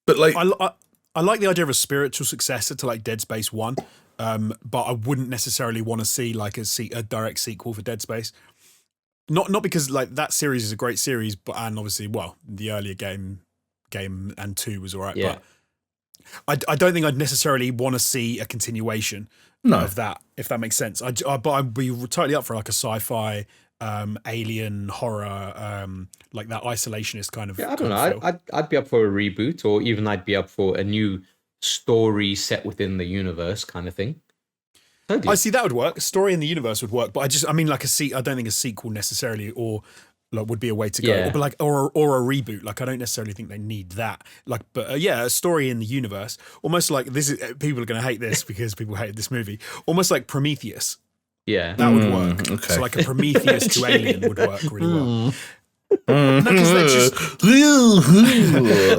But like, I like the idea of a spiritual successor to like Dead Space 1, but I wouldn't necessarily want to see like a direct sequel for Dead Space. Not because like that series is a great series, but and obviously, well, the earlier game and 2 was all right, Yeah. but I don't think I'd necessarily want to see a continuation of that, if that makes sense. But I'd be totally up for like a sci-fi, alien horror, like that isolationist kind of. Yeah, I don't know. I'd be up for a reboot, or even I'd be up for a new story set within the universe kind of thing. Totally. I see that would work. A story in the universe would work, but I mean, like I don't think a sequel necessarily, or like would be a way to go. Yeah. But like, or a reboot. Like, I don't necessarily think they need that. Like, but yeah, a story in the universe, almost like this is. People are going to hate this because people hated this movie. Almost like Prometheus. Yeah, That would work. okay. So like a Prometheus to Alien would work really well. No, 'cause they're just,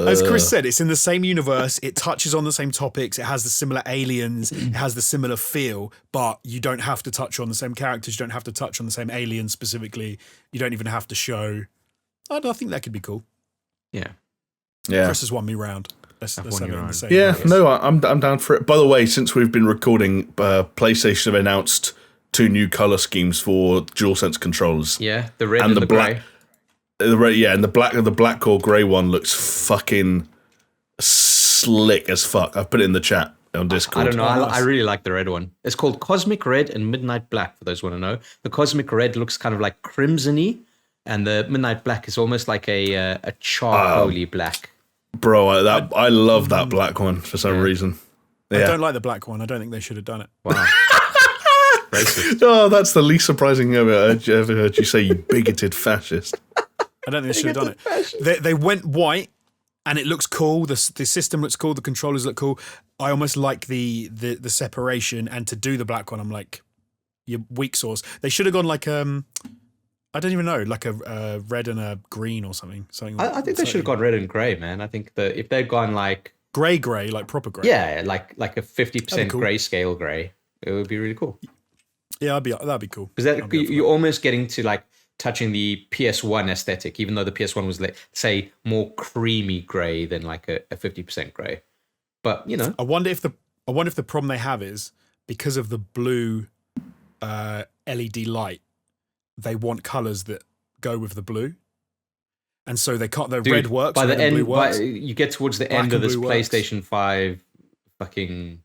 as Chris said, it's in the same universe. It touches on the same topics. It has the similar aliens. It has the similar feel. But you don't have to touch on the same characters. You don't have to touch on the same aliens specifically. You don't even have to show. I think that could be cool. yeah. Chris has won me round. Let's won have you it in the round. same. Yeah, way. no, I'm down for it. By the way, since we've been recording, PlayStation have announced 2 new color schemes for DualSense controllers. Yeah, the red and the black. grey. The red, yeah, and the black or grey one looks fucking slick as fuck. I've put it in the chat on Discord. I don't know. I really like the red one. It's called Cosmic Red and Midnight Black, for those who want to know. The Cosmic Red looks kind of like crimson-y, and the Midnight Black is almost like a charcoaly black. Bro, I love that black one for some reason. I Yeah. don't like the black one. I don't think they should have done it. Wow. Racist. Oh, that's the least surprising thing I've ever heard you say, you bigoted fascist. I don't think they should have done it. They went white, and it looks cool. The system looks cool. The controllers look cool. I almost like the separation. And to do the black one, I'm like, your weak sauce. They should have gone like I don't even know, like a red and a green or something. I think they should have gone red and grey, man. I think that if they'd gone like grey, like proper grey. yeah, like a 50% cool. grayscale grey, it would be really cool. Yeah, that'd be cool. Because you're almost getting to like touching the PS1 aesthetic, even though the PS1 was, say, more creamy grey than like a 50% grey. But you know, I wonder if the problem they have is because of the blue LED light, they want colours that go with the blue, and so they can't. The red works. By the red and blue end, works. you get towards the Black end of and this blue works. PlayStation 5 fucking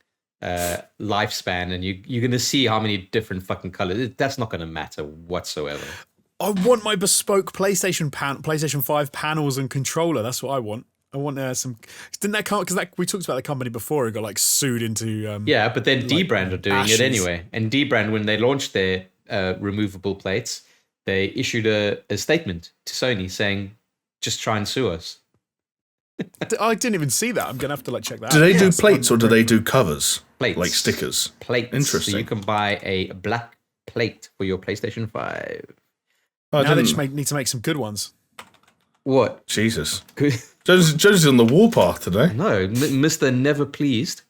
lifespan, and you're going to see how many different fucking colors. That's not going to matter whatsoever. I want my bespoke PlayStation 5 panels and controller. That's what I want. I want some. Didn't that come? Because we talked about the company before who got like sued into. Yeah, but then D-Brand are doing ashes. it anyway. And D-Brand, when they launched their removable plates, they issued a statement to Sony saying, "Just try and sue us." I didn't even see that. I'm gonna have to like check that. Do out. they do Yes, plates I'm or do they do covers? Plates. Like stickers? Plates. Interesting. So you can buy a black plate for your PlayStation 5. Oh, Now they just need to make some good ones. What? Jesus. Joe's on the warpath today. No, Mr. Never Pleased.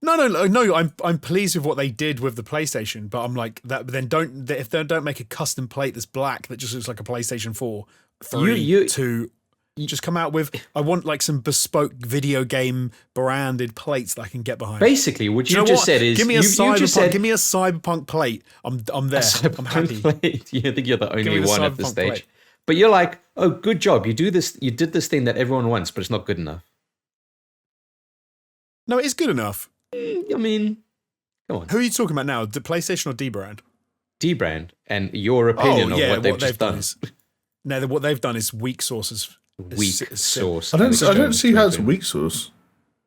No. I'm pleased with what they did with the PlayStation, but I'm like that. But then if they don't make a custom plate that's black that just looks like a PlayStation 4, 3, You- 2. Just come out with, I want like some bespoke video game branded plates that I can get behind. Basically, what you just said is, give me a cyberpunk. Give me a cyberpunk plate. I'm there. I'm happy. Plate. You think you're the only one at this stage, plate. but you're like, oh, good job. You did this thing that everyone wants, but it's not good enough. No, it is good enough. I mean, come on. Who are you talking about now? The PlayStation or D-Brand? D-Brand, and your opinion of what they've just done. What they've done is weak sources. Weak source. I don't see how it's weak source.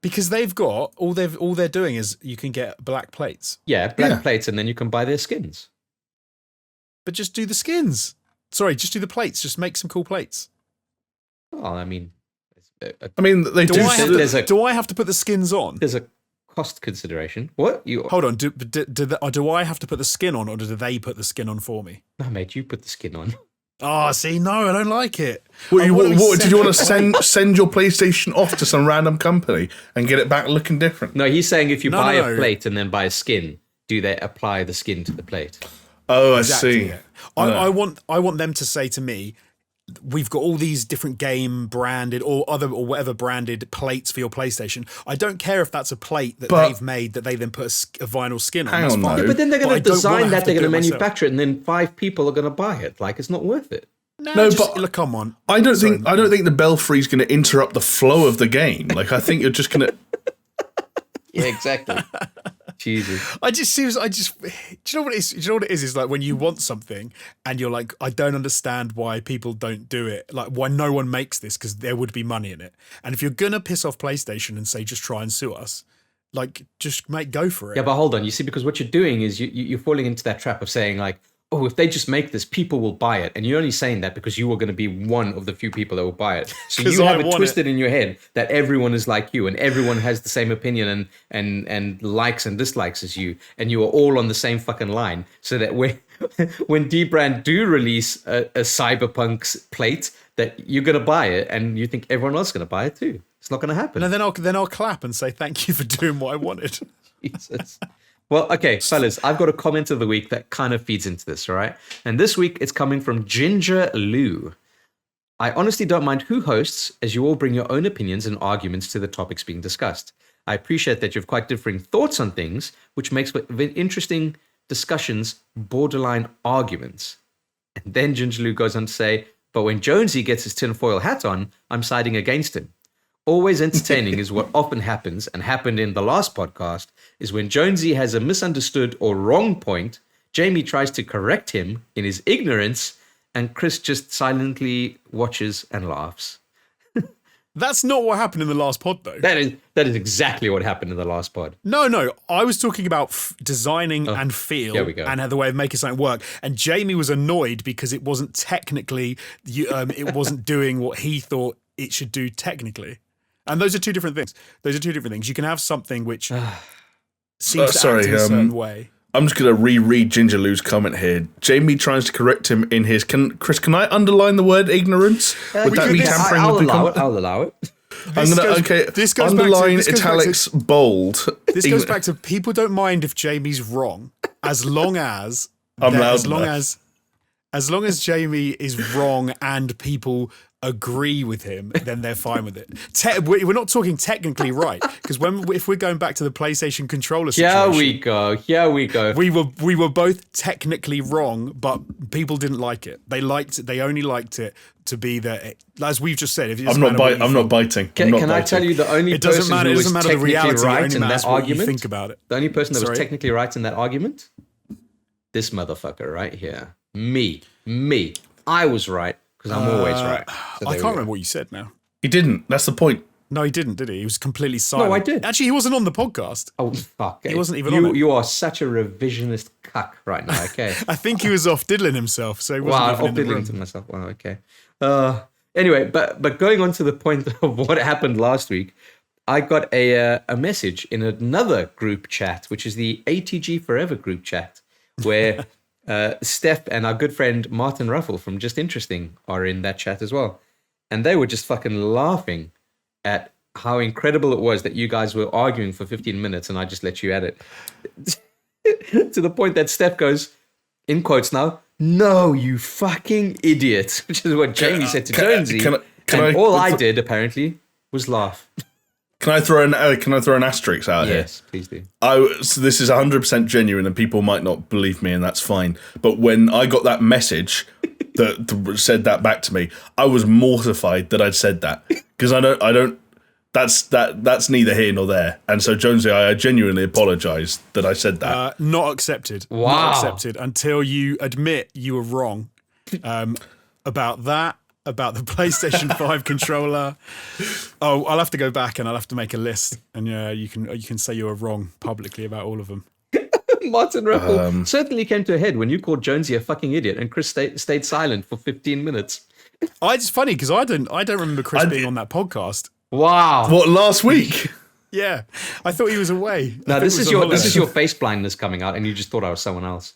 Because they've got all they're doing is you can get black plates. Yeah, black plates, and then you can buy their skins. But just do the skins. Sorry, just do the plates. Just make some cool plates. Well, I mean, they do I have to put the skins on? There's a cost consideration. What? Hold on. Do I have to put the skin on, or do they put the skin on for me? No, mate, you put the skin on. Oh, see, no, I don't like it. What did you want to send your PlayStation off to some random company and get it back looking different? No, he's saying if you buy a plate and then buy a skin, do they apply the skin to the plate? Oh, exactly. I see. I want them to say to me, we've got all these different game branded or whatever branded plates for your PlayStation. I don't care if that's a plate that they've made that they then put a vinyl skin on. Hang on, yeah, but then they're going to design that, they're going to manufacture it, and then 5 people are going to buy it. Like, it's not worth it. But look, come on. I don't think the belfry's going to interrupt the flow of the game. Like, I think you're just going to. Yeah, exactly. Jesus. Do you know what it is? Do you know what it is? It's like when you want something and you're like, I don't understand why people don't do it. Like, why no one makes this, because there would be money in it. And if you're gonna piss off PlayStation and say just try and sue us, like, just go for it. Yeah, but hold on. You see, because what you're doing is you're falling into that trap of saying like, oh, if they just make this, people will buy it. And you're only saying that because you are going to be one of the few people that will buy it. So you have it twisted in your head that everyone is like you and everyone has the same opinion and likes and dislikes as you. And you are all on the same fucking line. So that when D-Brand do release a Cyberpunk's plate, that you're going to buy it and you think everyone else is going to buy it too. It's not going to happen. And then I'll clap and say, thank you for doing what I wanted. Jesus. Well, okay, fellas, I've got a comment of the week that kind of feeds into this, all right? And this week, it's coming from Ginger Lou. I honestly don't mind who hosts, as you all bring your own opinions and arguments to the topics being discussed. I appreciate that you have quite differing thoughts on things, which makes for interesting discussions, borderline arguments. And then Ginger Lou goes on to say, but when Jonesy gets his tinfoil hat on, I'm siding against him. Always entertaining is what often happens, and happened in the last podcast, is when Jonesy has a misunderstood or wrong point, Jamie tries to correct him in his ignorance, and Chris just silently watches and laughs. That's not what happened in the last pod, though. That is exactly what happened in the last pod. No, I was talking about designing and feel and the way of making something work. And Jamie was annoyed because it wasn't technically, it wasn't doing what he thought it should do technically. And those are two different things. You can have something which seems to act in a certain way. I'm just going to reread Ginger Lou's comment here. Jamie tries to correct him in his... Chris, can I underline the word ignorance? Would that be tampering with the comment? I'll allow it. Underline, italics, bold. This goes back to people don't mind if Jamie's wrong, as long as... As long as Jamie is wrong and people agree with him, then they're fine with it. We're not talking technically right, because if we're going back to the PlayStation controller situation, here we go. We were both technically wrong, but people didn't like it. They only liked it to be that, as we've just said. I'm not biting. Can I tell you the only person who was technically right in that argument? Think about it. The only person that was technically right in that argument, this motherfucker right here. Me. I was right, because I'm always right. So I can't remember what you said now. He didn't. That's the point. No, he didn't, did he? He was completely silent. No, I did. Actually, he wasn't on the podcast. Oh, fuck. He wasn't even on it. You are such a revisionist cuck right now, okay? I think he was off diddling himself, so he wasn't even in the room. Off diddling to myself. Wow, okay. Anyway, but going on to the point of what happened last week, I got a message in another group chat, which is the ATG Forever group chat, where... Steph and our good friend Martin Ruffle from Just Interesting are in that chat as well. And they were just fucking laughing at how incredible it was that you guys were arguing for 15 minutes and I just let you at it. To the point that Steph goes, in quotes now, no, you fucking idiot, which is what Jamie said to Jonesy. All I did apparently was laugh. Can I throw an asterisk out here? Yes, please do. So this is 100% genuine, and people might not believe me, and that's fine. But when I got that message that said that back to me, I was mortified that I'd said that, because I don't. That's neither here nor there. And so, Jonesy, I genuinely apologise that I said that. Not accepted. Wow. Not accepted until you admit you were wrong about that. About the PlayStation 5 controller. Oh, I'll have to go back and I'll have to make a list. And yeah, you can say you were wrong publicly about all of them. Martin Ruffle certainly came to a head when you called Jonesy a fucking idiot and Chris stayed silent for 15 minutes. It's funny because I don't remember Chris being on that podcast. Wow. What, last week? Yeah, I thought he was away. No, this is your face blindness coming out, and you just thought I was someone else.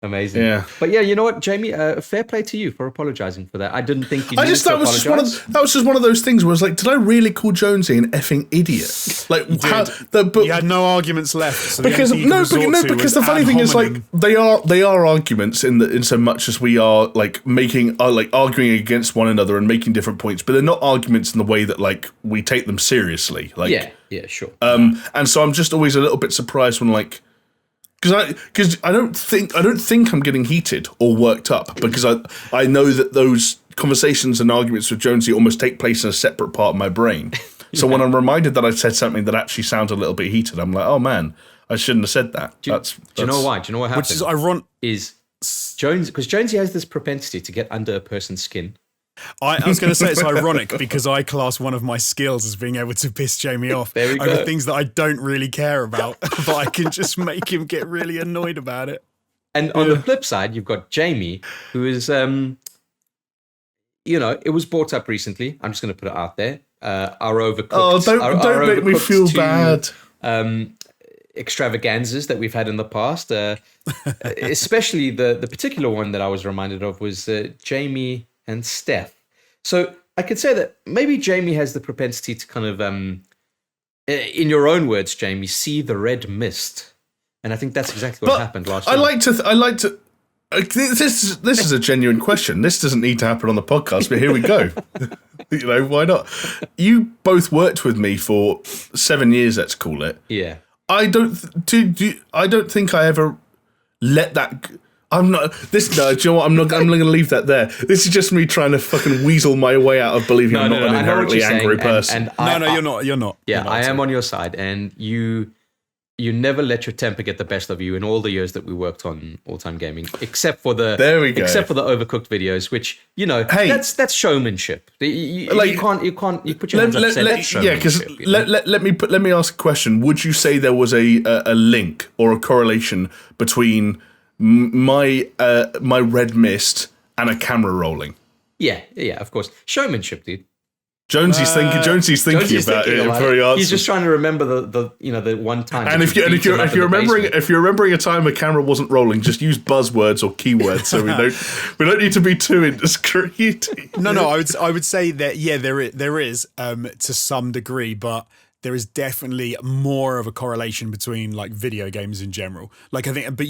Amazing. Yeah. But yeah, you know what, Jamie? Fair play to you for apologizing for that. I didn't think you needed to that was just one of those things where I was like, did I really call Jonesy an effing idiot? Like, you had no arguments left. So because the funny thing is, like, they are arguments in so much as we are like arguing against one another and making different points, but they're not arguments in the way that like we take them seriously. Like, yeah, sure. And so I'm just always a little bit surprised when like. Because I don't think I'm getting heated or worked up, because I know that those conversations and arguments with Jonesy almost take place in a separate part of my brain. So when I'm reminded that I said something that actually sounds a little bit heated, I'm like, oh man, I shouldn't have said that. Do you know why? Do you know what happened? Which is ironic. Because Jonesy has this propensity to get under a person's skin. I was going to say it's ironic because I class one of my skills as being able to piss Jamie off over things that I don't really care about, but I can just make him get really annoyed about it. And on the flip side, you've got Jamie, who is, it was brought up recently. I'm just going to put it out there. Our overcooked. Oh, don't make me feel bad. Extravaganzas that we've had in the past, especially the particular one that I was reminded of was Jamie and Steph. So I could say that maybe Jamie has the propensity to kind of, in your own words, Jamie, see the red mist. And I think that's exactly what happened last year. I like to. This is a genuine question. This doesn't need to happen on the podcast, but here we go. Why not? You both worked with me for 7 years. Let's call it. Yeah. I don't think I ever let that. I'm not. Do you know what? I'm not going to leave that there. This is just me trying to fucking weasel my way out of believing I'm not an inherently angry person. You're not. You're not. Yeah, you're not I am on your side, and you never let your temper get the best of you in all the years that we worked on All-Time Gaming, except for the except for the Overcooked videos, which that's showmanship. You put your hands up and say that's showmanship. Yeah, because let me ask a question. Would you say there was a link or a correlation between my red mist and a camera rolling? Yeah, of course. Showmanship, dude. Jonesy's thinking about it before he answers. He's just trying to remember the one time. And if you're remembering a time a camera wasn't rolling, just use buzzwords or keywords so we don't need to be too indiscreet. No, I would say that there is to some degree, but there is definitely more of a correlation between like video games in general. Like I think,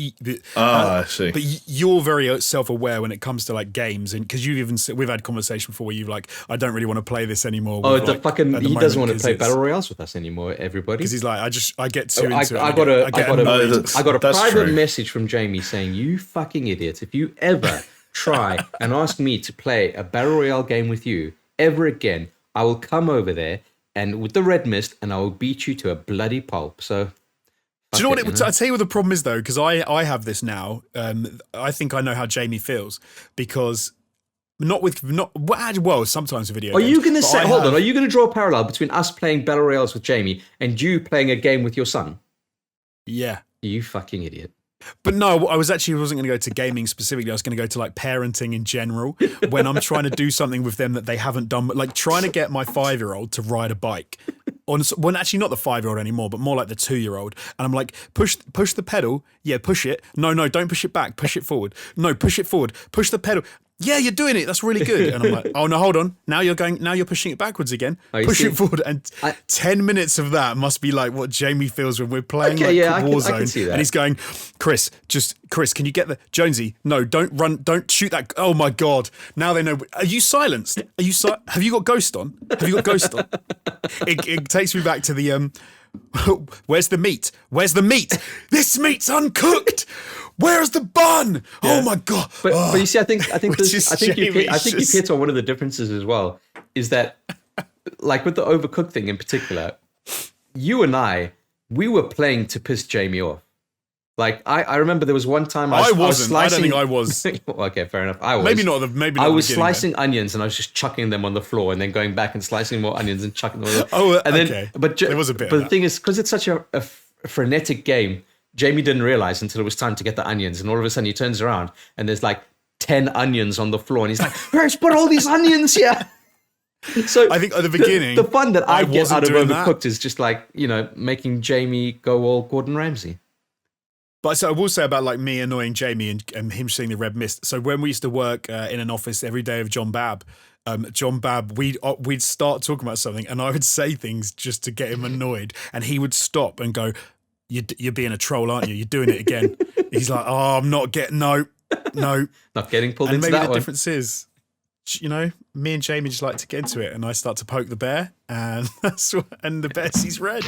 I see. But you're very self-aware when it comes to like games, and because we've had conversation before where you like, I don't really want to play this anymore. He doesn't want to play battle royales with us anymore. Everybody, because he's like, I get too into it. I got a private message from Jamie saying, "You fucking idiot! If you ever try and ask me to play a battle royale game with you ever again, I will come over there." And with the red mist, and I will beat you to a bloody pulp. So, do you know what? I'll tell you what the problem is, though, because I have this now. I think I know how Jamie feels, because sometimes with video games. Are you going to say? Hold on. Are you going to draw a parallel between us playing battle royales with Jamie and you playing a game with your son? Yeah. You fucking idiot. But no, I wasn't going to go to gaming specifically. I was going to go to like parenting in general when I'm trying to do something with them that they haven't done, like trying to get my 5-year-old to ride a bike. Well, actually not the 5-year-old anymore, but more like the 2-year-old. And I'm like, push the pedal. Yeah, push it. No, don't push it back. Push it forward. No, push it forward. Push the pedal. yeah, you're doing it. That's really good. And I'm like, oh no, hold on. Now you're pushing it backwards again. Push it forward. And 10 minutes of that must be like what Jamie feels when we're playing Warzone. I can see that. And he's going, Chris, can you get the Jonesy? No, don't shoot that. Oh my God. Now they know. Are you silenced? Have you got Ghost on? It takes me back to the, where's the meat? This meat's uncooked. Where's the bun? Yeah. Oh my God! But you see, I think you hit on one of the differences as well. Is that like with the overcooked thing in particular? You and we were playing to piss Jamie off. Like I remember there was one time I wasn't. Was slicing, I don't think I was. Okay, fair enough. I was. Maybe not. I was slicing onions and I was just chucking them on the floor and then going back and slicing more onions and chucking them on the floor. Okay. But there was a bit. But the thing is, because it's such a frenetic game, Jamie didn't realize until it was time to get the onions, and all of a sudden he turns around and there's like 10 onions on the floor, and he's like, "Where's put all these onions here?" So I think at the beginning, the fun that I get out of Overcooked is just like, making Jamie go all Gordon Ramsay. But so I will say about like me annoying Jamie and him seeing the red mist. So when we used to work in an office every day of John Babb, we'd start talking about something, and I would say things just to get him annoyed, and he would stop and go, You're being a troll, aren't you? You're doing it again. He's like, oh, I'm not getting, no. Not getting pulled and into that one. And maybe the difference is, me and Jamie just like to get into it, and I start to poke the bear, and the bear sees red.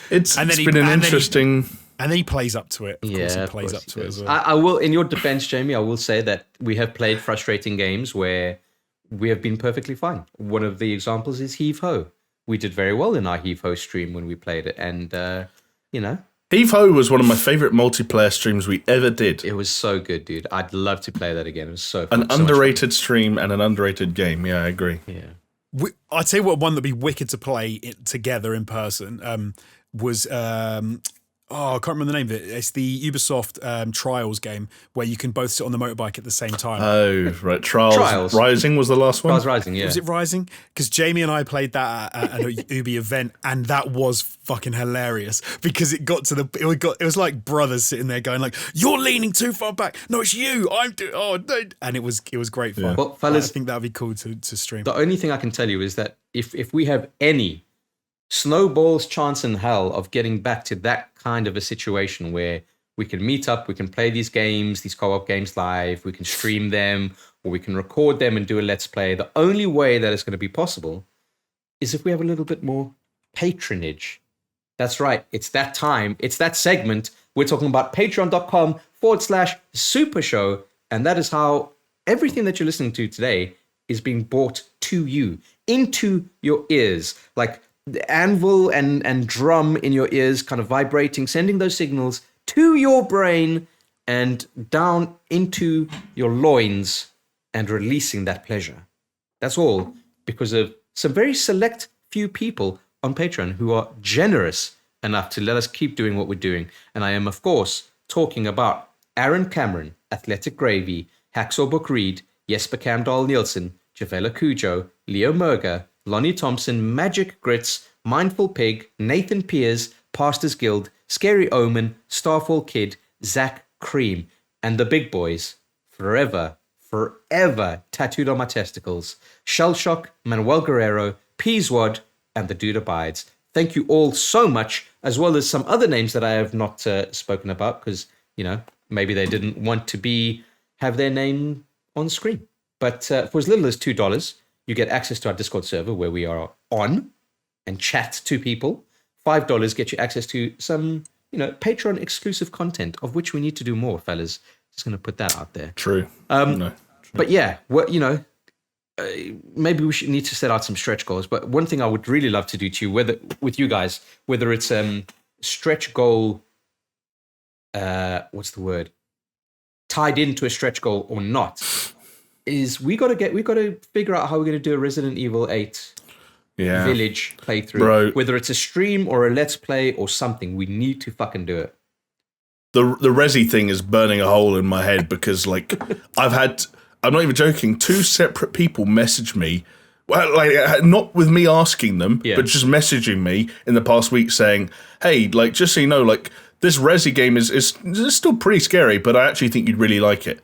It's been an interesting... And then he plays up to it. Of course he plays up to it as well. I will, in your defense, Jamie, I will say that we have played frustrating games where we have been perfectly fine. One of the examples is Heave Ho. We did very well in our Heave Ho stream when we played it, and Heave Ho was one of my favorite multiplayer streams we ever did. It was so good, dude. I'd love to play that again. It was so fun. An underrated stream and an underrated game. Yeah, I agree. Yeah. I'd tell you what, one that'd be wicked to play together in person was I can't remember the name of it. It's the Ubisoft Trials game where you can both sit on the motorbike at the same time. Oh, right. Trials. Rising was the last one? Trials Rising, yeah. Was it Rising? Because Jamie and I played that at an Ubi event, and that was fucking hilarious because it got to it was like brothers sitting there going like, "You're leaning too far back. No, it's you. I'm doing. Oh, no." And it was great fun. Yeah. Well, fellas, I think that'd be cool to stream. The only thing I can tell you is that if we have any snowball's chance in hell of getting back to that kind of a situation where we can meet up, we can play these games, these co-op games live, we can stream them, or we can record them and do a let's play. The only way that it's going to be possible is if we have a little bit more patronage. That's right. It's that time. It's that segment. We're talking about patreon.com/SuperShow. And that is how everything that you're listening to today is being brought to you, into your ears. Like the anvil and drum in your ears kind of vibrating, sending those signals to your brain and down into your loins and releasing that pleasure. That's all because of some very select few people on Patreon who are generous enough to let us keep doing what we're doing. And I am, of course, talking about Aaron Cameron, Athletic Gravy, Hacksaw Book Reed, Jesper Camdahl Nielsen, Javela Cujo, Leo Merger, Lonnie Thompson, Magic Grits, Mindful Pig, Nathan Piers, Pastors Guild, Scary Omen, Starfall Kid, Zach Cream, and the big boys, forever tattooed on my testicles, Shellshock, Manuel Guerrero, Peaswad, and the Dude Abides. Thank you all so much, as well as some other names that I have not spoken about because, maybe they didn't want to have their name on screen. But for as little as $2, you get access to our Discord server where we are on and chat to people. $5 gets you access to some, Patreon exclusive content, of which we need to do more, fellas. Just going to put that out there. True. True. But yeah, maybe we should need to set out some stretch goals. But one thing I would really love to do to you, whether it's stretch goal, what's the word? Tied into a stretch goal or not, is we got to figure out how we're going to do a Resident Evil 8 Village playthrough. Bro. Whether it's a stream or a let's play or something, we need to fucking do it. The Resi thing is burning a hole in my head because I'm not even joking, 2 separate people messaged me, not with me asking them, but just messaging me in the past week saying, hey, just so you know, this Resi game is still pretty scary, but I actually think you'd really like it.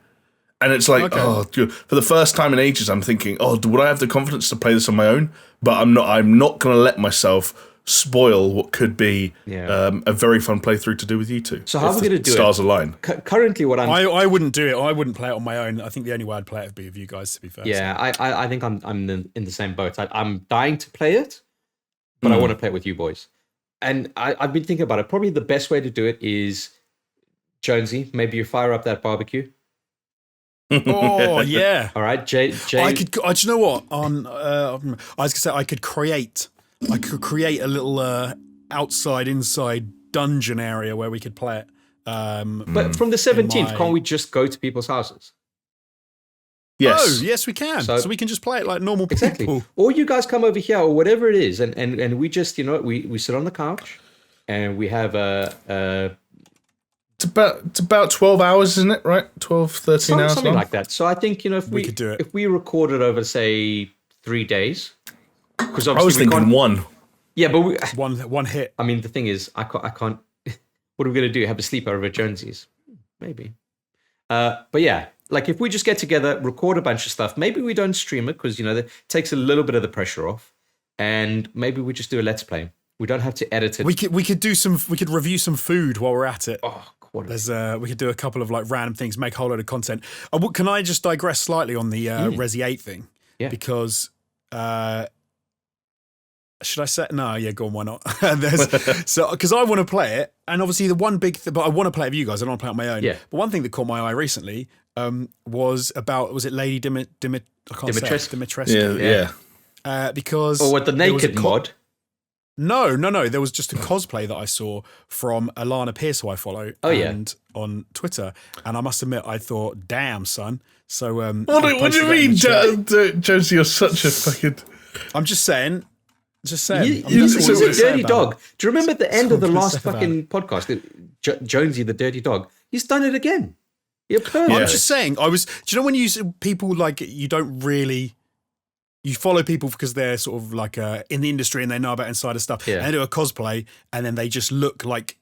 And it's like, Okay. oh, dude, for the first time in ages, I'm thinking, oh, would I have the confidence to play this on my own? But I'm not. I'm not going to let myself spoil what could be a very fun playthrough to do with you two. So how are we going to do stars it? align. Currently, what I wouldn't do it. I wouldn't play it on my own. I think the only way I'd play it would be with you guys, to be fair. Yeah, I think I'm in the same boat. I'm dying to play it, but I want to play it with you boys. And I've been thinking about it. Probably the best way to do it is, Jonesy, maybe you fire up that barbecue. Oh yeah. All right, Jay. I could. Do you know what? I was gonna say I could create a little outside inside dungeon area where we could play it. But from the 17th, can't we just go to people's houses? Yes. Oh, yes, we can. So we can just play it like normal people. Exactly. Or you guys come over here, or whatever it is, and we just, we sit on the couch, and we have It's about 12 hours, isn't it? Right, 12, 13 hours something long? like that. So I think if we could do it. If we record it over, say, 3 days, because I was thinking one. Yeah, but one hit. I mean, the thing is, I can't. What are we gonna do? Have a sleepover at Jonesy's? Maybe. But yeah, like if we just get together, record a bunch of stuff. Maybe we don't stream it because that takes a little bit of the pressure off, and maybe we just do a let's play. We don't have to edit it. We could review some food while we're at it. Oh, quality. We could do a couple of like random things, make a whole load of content. Can I just digress slightly on the Resi 8 thing? Yeah. Because should I say no? Yeah, go on. Why not? Because I want to play it, and obviously the one big thing, but I want to play it with you guys. I don't want to play it on my own. Yeah. But one thing that caught my eye recently was it Lady Dimitrescu? Yeah. Because or what, the naked mod? No. There was just a cosplay that I saw from Alana Pierce, who I follow, on Twitter, and I must admit, I thought, "Damn, son." So, what do you mean, Jonesy? You're such a fucking. I'm just saying. He's a dirty dog. Do you remember at the end of the last fucking podcast, Jonesy the dirty dog? He's done it again. You're perfect. I'm just saying. Do you know when you people like you don't really. You follow people because they're sort of like in the industry and they know about insider stuff. Yeah. And they do a cosplay and then they just look like,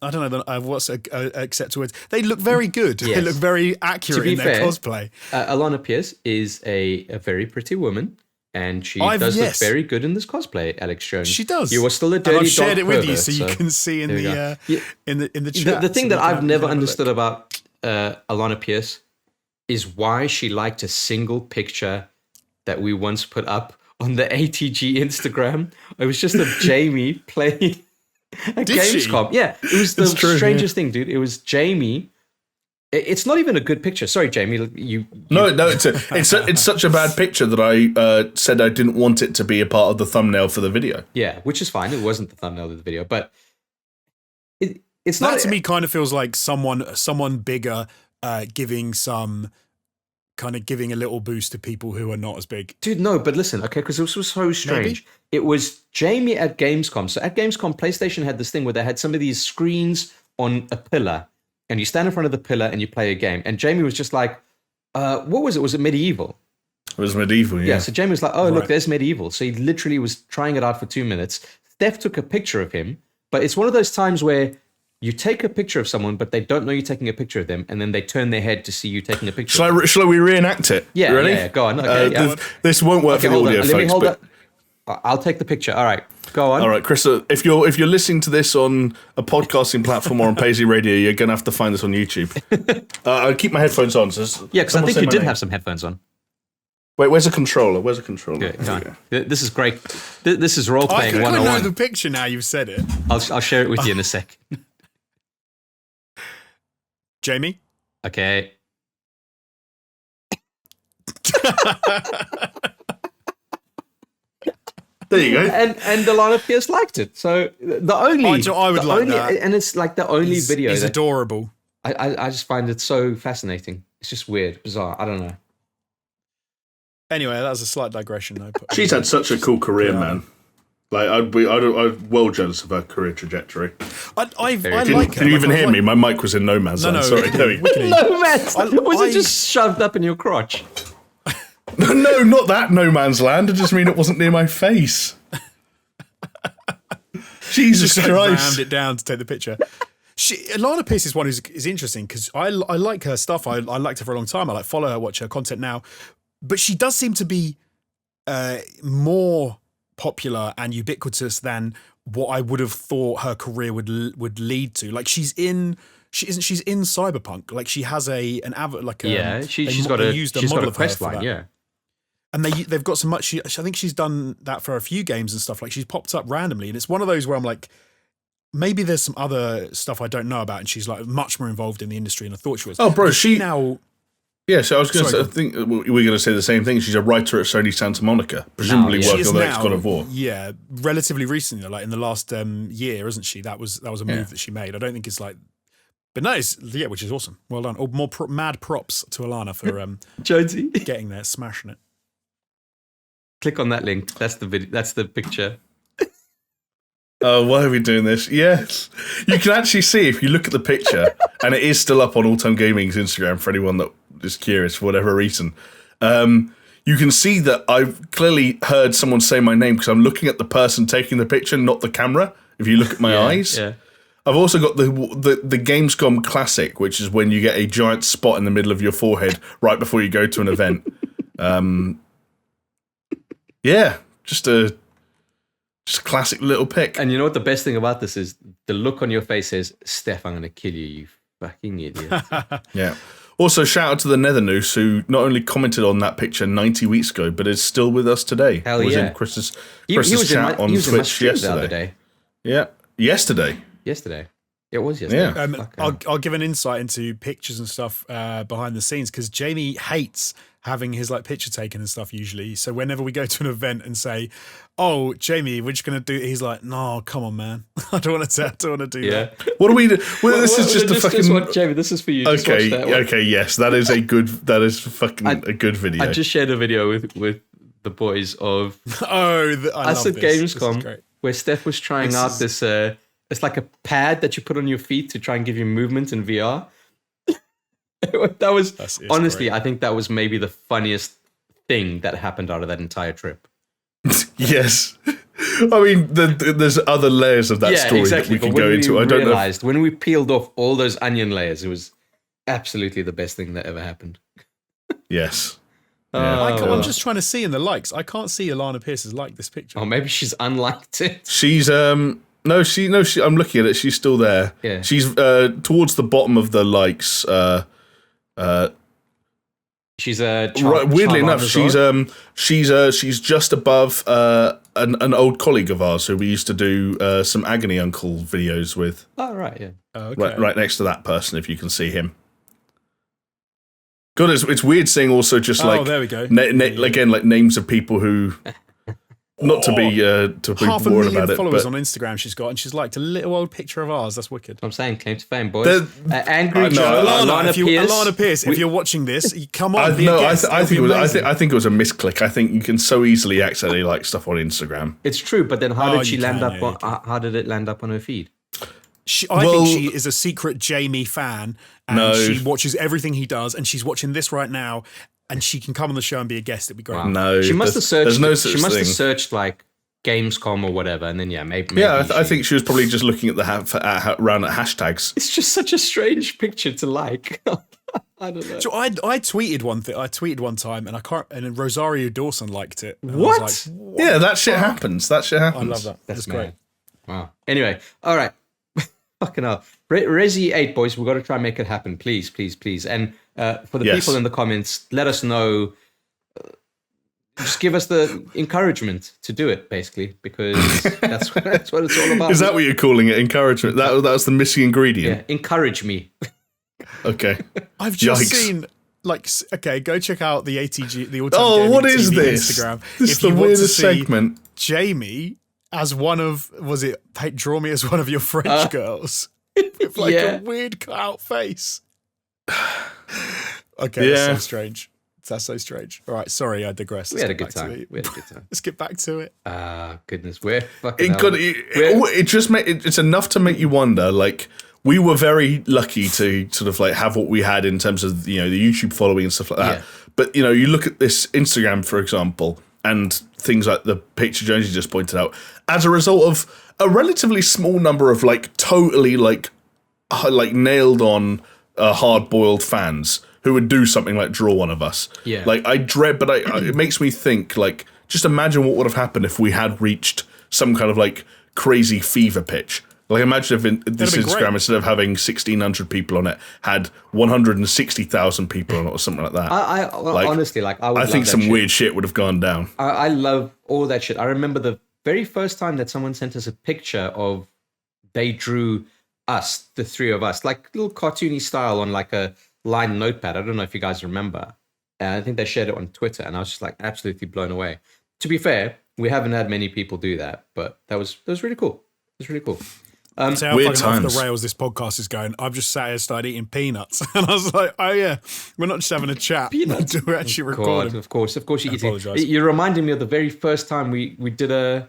I don't know what's acceptable words. They look very good. Yes. They look very accurate in their cosplay. Alana Pierce is a very pretty woman, and she does look very good in this cosplay, Alex Jones. She does. You are still a dirty dog. I've shared it with pervert, you so you can see in the chat. The thing that I've never understood about Alana Pierce is why she liked a single picture that we once put up on the ATG Instagram. It was just of Jamie playing at Gamescom. Yeah, it was the strangest thing, dude. It was Jamie. It's not even a good picture. Sorry, Jamie. No. It's such a bad picture that I said I didn't want it to be a part of the thumbnail for the video. Yeah, which is fine. It wasn't the thumbnail of the video, but it's not. That to me kind of feels like someone bigger giving a little boost to people who are not as big. Dude, no, but listen, okay, because this was so strange. Maybe? It was Jamie at Gamescom. So at Gamescom, PlayStation had this thing where they had some of these screens on a pillar, and you stand in front of the pillar and you play a game. And Jamie was just like, what was it? Was it Medieval? It was Medieval, yeah. Yeah, so Jamie was like, look, there's Medieval. So he literally was trying it out for 2 minutes. Steph took a picture of him, but it's one of those times where you take a picture of someone, but they don't know you're taking a picture of them, and then they turn their head to see you taking a picture. Shall we reenact it? Yeah, ready? Yeah, go on. Okay, this won't work in audio, folks. Let me hold but I'll take the picture. All right, go on. All right, Chris. If you're listening to this on a podcasting platform or on Paisley Radio, you're gonna have to find this on YouTube. I'll keep my headphones on. Yeah, because I think you did have some headphones on. Wait, where's the controller? This is great. This is role playing 101. I know the picture now. You've said it. I'll share it with you in a sec. Jamie? Okay. There you go. And Alana Pierce liked it. So the only I would like that. And it's like the only video. It's adorable. I just find it so fascinating. It's just weird, bizarre. I don't know. Anyway, that was a slight digression. She's had such a cool career, man. Like I'm well jealous of her career trajectory. I like her. Can you even hear me? My mic was in no man's land. Sorry, there we go. No man's land. Was it just shoved up in your crotch? No, not that no man's land. I just mean it wasn't near my face. Jesus Christ! Rammed it down to take the picture. Alana Pierce is one is interesting because I like her stuff. I liked her for a long time. I follow her, watch her content now, but she does seem to be more popular and ubiquitous than what I would have thought her career would lead to. Like she's in Cyberpunk. Like she has she's got a quest line. Yeah. And they've got so much. I think she's done that for a few games and stuff. Like she's popped up randomly, and it's one of those where I'm like, maybe there's some other stuff I don't know about, and she's like much more involved in the industry than I thought she was. Oh, bro, she now. Yeah, so I was going to say, I think we're going to say the same thing. She's a writer at Sony Santa Monica, presumably working on the next God of War. Yeah, relatively recently, like in the last year, isn't she? That was a move that she made. I don't think it's like. But no, which is awesome. Well done. Or more mad props to Alana for Jonesy getting there, smashing it. Click on that link. That's the video. That's the picture. Oh, why are we doing this? Yes. You can actually see if you look at the picture, and it is still up on All Time Gaming's Instagram for anyone that is curious for whatever reason. You can see that I've clearly heard someone say my name because I'm looking at the person taking the picture, not the camera. If you look at my eyes. Yeah. I've also got the Gamescom Classic, which is when you get a giant spot in the middle of your forehead right before you go to an event. Yeah, just a classic little pic. And you know what the best thing about this is? The look on your face says, Steph, I'm going to kill you, you fucking idiot. Yeah. Also, shout out to the Nethernoose, who not only commented on that picture 90 weeks ago, but is still with us today. Hell yeah. In Chris's chat on Twitch yesterday. The other day. Yeah, yesterday. It was yesterday. Yeah. I'll give an insight into pictures and stuff behind the scenes because Jamie hates having his like picture taken and stuff usually. So whenever we go to an event and say, "Oh, Jamie, we're just gonna do," he's like, "No, come on, man, I don't want to do that." What do we do? Well, this is just a fucking. Jamie, this is for you. Okay, yes, that is a good. That is fucking a good video. I just shared a video with the boys of us at Gamescom where Steph was trying out this. It's like a pad that you put on your feet to try and give you movement in VR. That was honestly, great. I think that was maybe the funniest thing that happened out of that entire trip. Yes, I mean, there's other layers of that story that we can go into. I don't know. When we peeled off all those onion layers, it was absolutely the best thing that ever happened. Yes. I'm just trying to see in the likes. I can't see Alana Pierce's like this picture. Oh, maybe she's unliked it. She's No, she. I'm looking at it. She's still there. Yeah. She's towards the bottom of the likes. She's weirdly enough, she's just above an old colleague of ours who we used to do some Agony Uncle videos with. Oh right, yeah. Okay. Right next to that person, if you can see him. God, it's weird seeing also just like there we go. Again, like names of people who. Not to be to be bored about it. 500,000 followers on Instagram she's got, and she's liked a little old picture of ours. That's wicked. I'm saying claim to fame, boys. Angry Joe, Alana Pierce. If you're watching this, come on. I think it was a misclick. I think you can so easily accidentally like stuff on Instagram. It's true, but then how did how did it land up on her feed? I think she is a secret Jamie fan, and she watches everything he does, and she's watching this right now. And she can come on the show and be a guest. It'd be great. Wow. No, she must have searched. She must have searched like Gamescom or whatever, and then maybe. Yeah, I think she was probably just looking at around at hashtags. It's just such a strange picture to like. I don't know. So I tweeted one thing. I tweeted one time, and and Rosario Dawson liked it. What? I was like, what? Yeah, that shit happens. I love that. That's great. Wow. Anyway, all right. Fucking hell. Resi 8, boys, we've got to try and make it happen. Please, please, please. And for the people in the comments, let us know. Just give us the encouragement to do it, basically, because that's what it's all about. Is that what you're calling it? Encouragement? That's the missing ingredient? Yeah, encourage me. Okay. I've just seen... go check out the ATG, the All-Time Gaming what is TV this? Instagram. This is the weirdest segment. Jamie as one of, draw me as one of your French girls with a weird cut out face. Okay, that's so strange. That's so strange. All right, sorry, I digress. We had a good time. Let's get back to it. Goodness, we're fucking. It's enough to make you wonder. Like, we were very lucky to sort of like have what we had in terms of the YouTube following and stuff like that. Yeah. But you look at this Instagram, for example, and things like the picture Jonesy just pointed out, as a result of a relatively small number of like totally like like nailed on hard-boiled fans who would do something like draw one of us. Yeah. Like I dread, but it makes me think. Like, just imagine what would have happened if we had reached some kind of like crazy fever pitch. Like, imagine if this Instagram, great. Instead of having 1,600 people on it, had 160,000 people on it or something like that. Honestly, I think some weird shit would have gone down. I love all that shit. I remember the very first time that someone sent us a picture of, they drew us, the three of us, like little cartoony style on like a lined notepad. I don't know if you guys remember. And I think they shared it on Twitter, and I was just like absolutely blown away. To be fair, we haven't had many people do that, but that was really cool. It was really cool. See how fucking off the rails this podcast is going. I've just sat here, started eating peanuts, and I was like, "Oh yeah, we're not just having a chat. Peanuts. We're actually recording." Of course, you're eating. You're reminding me of the very first time we did the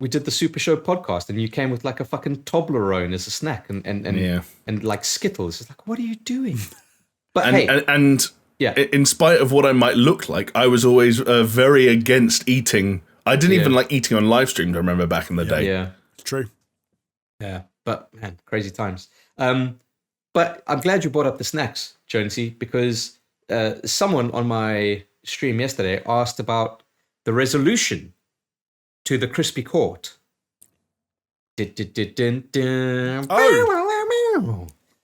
SuperShow podcast, and you came with like a fucking Toblerone as a snack, and like Skittles. It's like, what are you doing? But yeah, in spite of what I might look like, I was always very against eating. I didn't even like eating on live streams. I remember back in the day. Yeah, it's true. Yeah, but man, crazy times. But I'm glad you brought up the snacks, Jonesy, because someone on my stream yesterday asked about the resolution to the crispy court. Oh.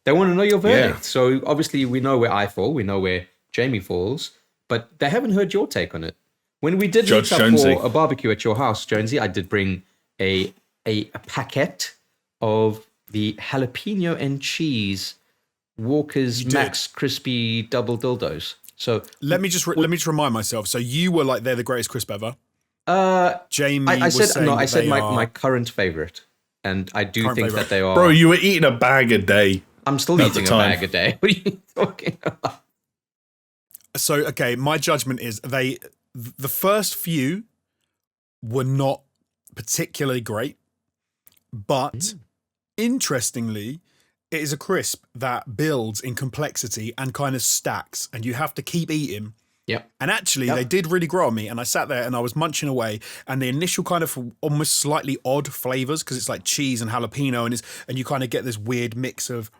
They want to know your verdict. Yeah. So obviously we know where I fall, we know where Jamie falls, but they haven't heard your take on it. When we did meet up for a barbecue at your house, Jonesy, I did bring a packet of the jalapeno and cheese Walker's Max Crispy Double Dildos. So let me just remind myself. So you were like, they're the greatest crisp ever. Jamie, I said my current favorite, and I do think that they are. Bro, you were eating a bag a day. I'm still eating a bag a day. What are you talking about? So okay, my judgment is the first few were not particularly great, but interestingly, it is a crisp that builds in complexity and kind of stacks, and you have to keep eating. Yep. And actually, they did really grow on me, and I sat there and I was munching away, and the initial kind of almost slightly odd flavors, because it's like cheese and jalapeno, and you kind of get this weird mix of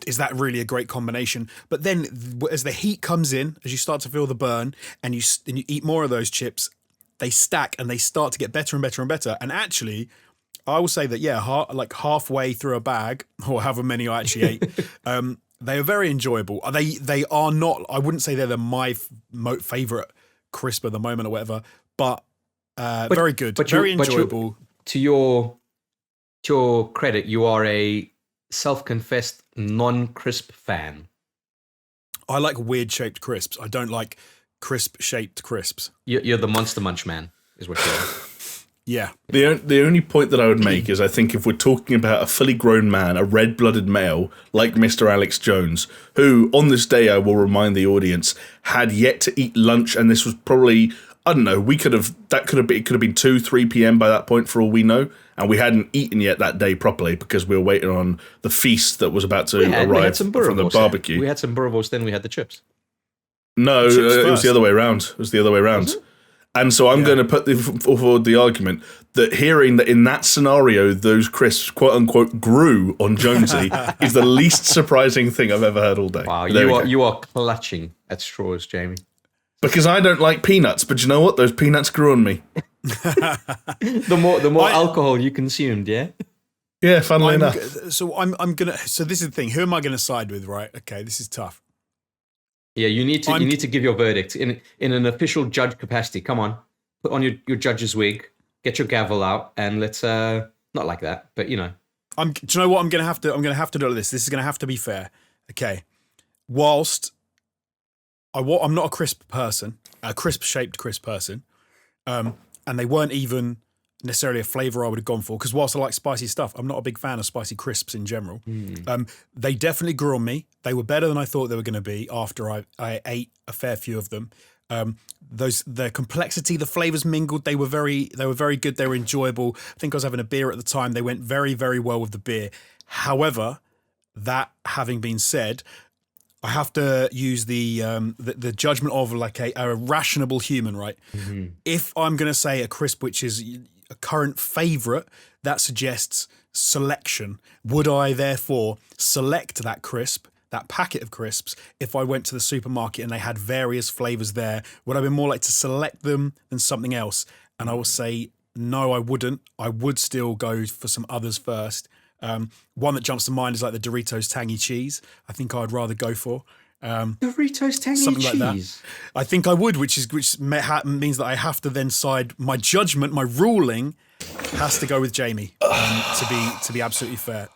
is that really a great combination? But then as the heat comes in, as you start to feel the burn, and you eat more of those chips, they stack and they start to get better and better and better. And actually, I will say that, halfway through a bag, or however many I actually ate, they are very enjoyable. They are not, I wouldn't say they're my favorite crisp at the moment or whatever, but very good, very enjoyable. To your credit, you are a self-confessed non-crisp fan. I like weird-shaped crisps. I don't like crisp-shaped crisps. You're the Monster Munch man, is what you are. Yeah. The only point that I would make is I think if we're talking about a fully grown man, a red-blooded male like Mr. Alex Jones, who on this day, I will remind the audience, had yet to eat lunch, and this was probably, I don't know, it could have been 2, 3 p.m. by that point for all we know, and we hadn't eaten yet that day properly because we were waiting on the feast that was about to arrive from the barbecue. We had some burritos, then we had the chips. No, it was the other way around. And so I'm going to put forward the argument that hearing that in that scenario, those crisps, quote unquote, grew on Jonesy is the least surprising thing I've ever heard all day. Wow, you are clutching at straws, Jamie. Because I don't like peanuts, but you know what? Those peanuts grew on me. the more alcohol you consumed, yeah? Yeah, funnily enough. So so this is the thing. Who am I going to side with, right? Okay, this is tough. Yeah, you need to give your verdict in an official judge capacity. Come on, put on your judge's wig, get your gavel out, and let's not like that, but you know. Do you know what I'm gonna have to do this. This is gonna have to be fair. Okay, whilst I'm not a crisp person, a crisp-shaped crisp person, and they weren't even necessarily a flavour I would have gone for, because whilst I like spicy stuff, I'm not a big fan of spicy crisps in general. They definitely grew on me. They were better than I thought they were going to be after I ate a fair few of them. The complexity, the flavours mingled, they were very good. They were enjoyable. I think I was having a beer at the time. They went very, very well with the beer. However, that having been said, I have to use the judgment of like a rational human, right? Mm-hmm. If I'm going to say a crisp which is a current favourite, that suggests selection. Would I therefore select that crisp, that packet of crisps, if I went to the supermarket and they had various flavors there? Would I be more likely to select them than something else? And I will say, no, I wouldn't. I would still go for some others first. One that jumps to mind is like the Doritos tangy cheese. I think I'd rather go for. Doritos tangy something cheese. Like that. I think I would, which means that I have to then side. My judgment, my ruling, has to go with Jamie to be absolutely fair.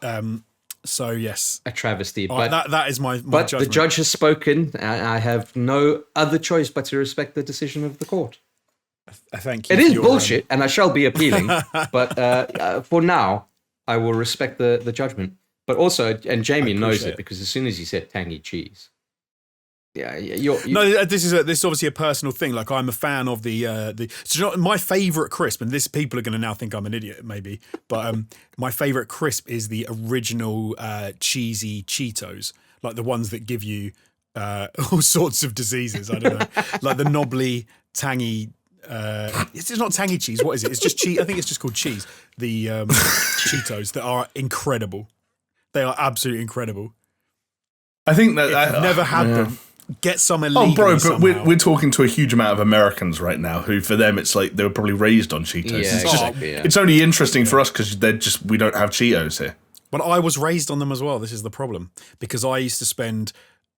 So yes, A travesty, but that is my but judgment. the judge has spoken. And I have no other choice but to respect the decision of the court. I thank you. It is bullshit, and I shall be appealing. But for now, I will respect the judgment. But also, and Jamie knows it because as soon as he said tangy cheese, no, this is obviously a personal thing. Like, I'm a fan of the. So my favorite crisp, and this people are going to now think I'm an idiot, maybe, but my favorite crisp is the original cheesy Cheetos, like the ones that give you all sorts of diseases. I don't know, like the knobbly, tangy. It's not tangy cheese. What is it? It's just cheese. I think it's just called cheese. The Cheetos that are incredible. They are absolutely incredible. I think that I've never had them. Get some illegally. Oh, bro, somehow. but we're talking to a huge amount of Americans right now who, for them, it's like they were probably raised on Cheetos. Yeah, It's exactly, it's only interesting for us because we don't have Cheetos here. But I was raised on them as well. This is the problem, because I used to spend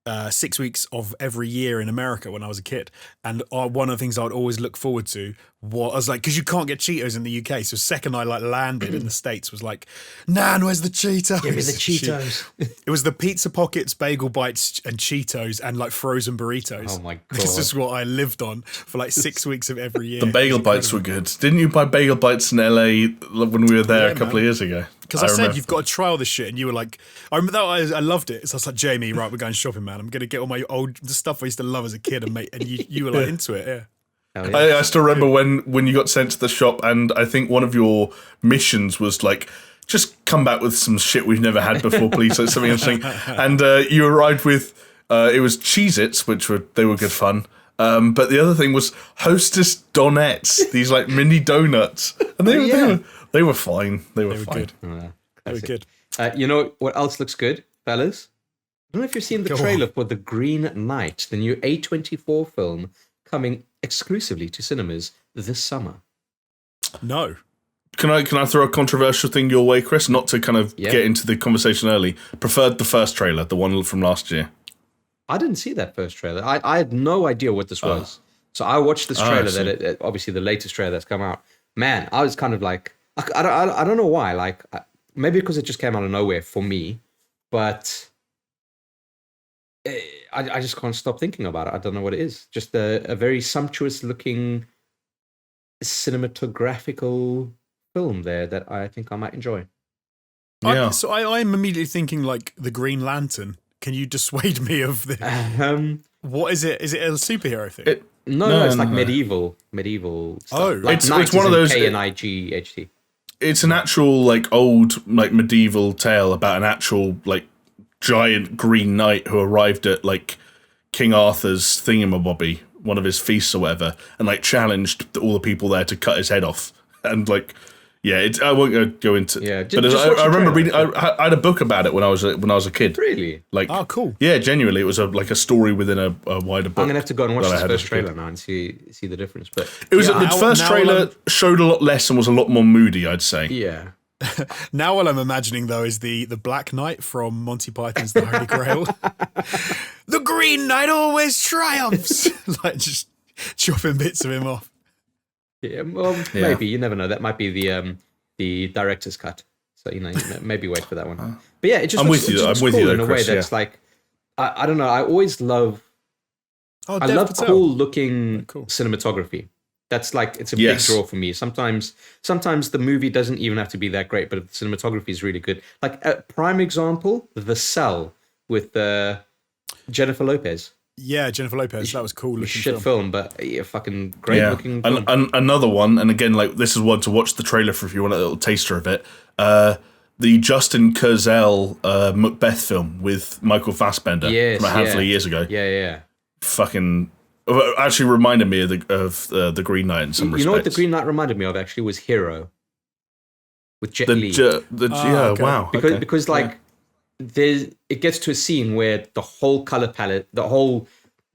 6 weeks of every year in America when I was a kid, and one of the things I would always look forward to was like, because you can't get Cheetos in the UK, so second I landed in the States was like, Nan, where's the Cheetos? Give me the Cheetos. It was the Pizza Pockets, Bagel Bites, and Cheetos, and like frozen burritos. Oh my God. This is what I lived on for like 6 weeks of every year. The bagel bites were good. Didn't you buy bagel bites in LA when we were there a couple of years ago? Because I said, you've got to try all this shit, and you were like, I remember that I loved it. So I was like, Jamie, right, we're going shopping, man. I'm going to get all my the stuff I used to love as a kid, and you were like into it, yeah. Yeah. I still remember when you got sent to the shop, and I think one of your missions was like, just come back with some shit we've never had before, please. So something interesting. And you arrived with it was Cheez-Its, they were good fun. But the other thing was Hostess Donettes, these like mini donuts, and they were fine. They were fine. Good. They were good. You know what else looks good, fellas? I don't know if you've seen the trailer for The Green Knight, the new A24 film coming exclusively to cinemas this summer. No. Can I throw a controversial thing your way, Chris? Not to kind of get into the conversation early. Preferred the first trailer, the one from last year. I didn't see that first trailer. I had no idea what this was. So I watched this trailer obviously the latest trailer that's come out. Man, I was kind of like, I don't know why. Like, maybe because it just came out of nowhere for me, but I just can't stop thinking about it. I don't know what it is. Just a very sumptuous looking cinematographical film there that I think I might enjoy. Yeah. So I'm immediately thinking like the Green Lantern. Can you dissuade me of this? What is it? Is it a superhero thing? No, it's like medieval stuff. Oh, like it's one of those KNIGHT. It's an actual like old like medieval tale about an actual like giant green knight who arrived at like King Arthur's thingamabobby, one of his feasts or whatever, and like challenged all the people there to cut his head off. And like, yeah, I won't go into. Yeah, but I remember reading. I had a book about it when I was a kid. Really? Like, oh, cool. Yeah, genuinely, it was a story within a wider book. I'm gonna have to go and watch this first trailer now and see the difference. But it was the first trailer showed a lot less and was a lot more moody, I'd say. Yeah. Now what I'm imagining though is the Black Knight from Monty Python's The Holy Grail. The Green Knight always triumphs. Like just chopping bits of him off. Yeah, well, maybe you never know. That might be the director's cut. So maybe wait for that one. But yeah, it just looks cool in a way that's like I don't know. I always love. I love cool looking cinematography. That's like it's a big draw for me. Sometimes the movie doesn't even have to be that great, but if the cinematography is really good. Like a prime example, The Cell with Jennifer Lopez. Yeah, Jennifer Lopez. That was cool looking. Shit film, but fucking great looking film. Another one, and again, like this is one to watch the trailer for if you want a little taster of it. The Justin Kurzel Macbeth film with Michael Fassbender from a handful of years ago. Yeah. Fucking actually reminded me of the Green Knight in some respects. You know what the Green Knight reminded me of actually was Hero. with Jet Li. Okay. Wow. Because like it gets to a scene where the whole color palette, the whole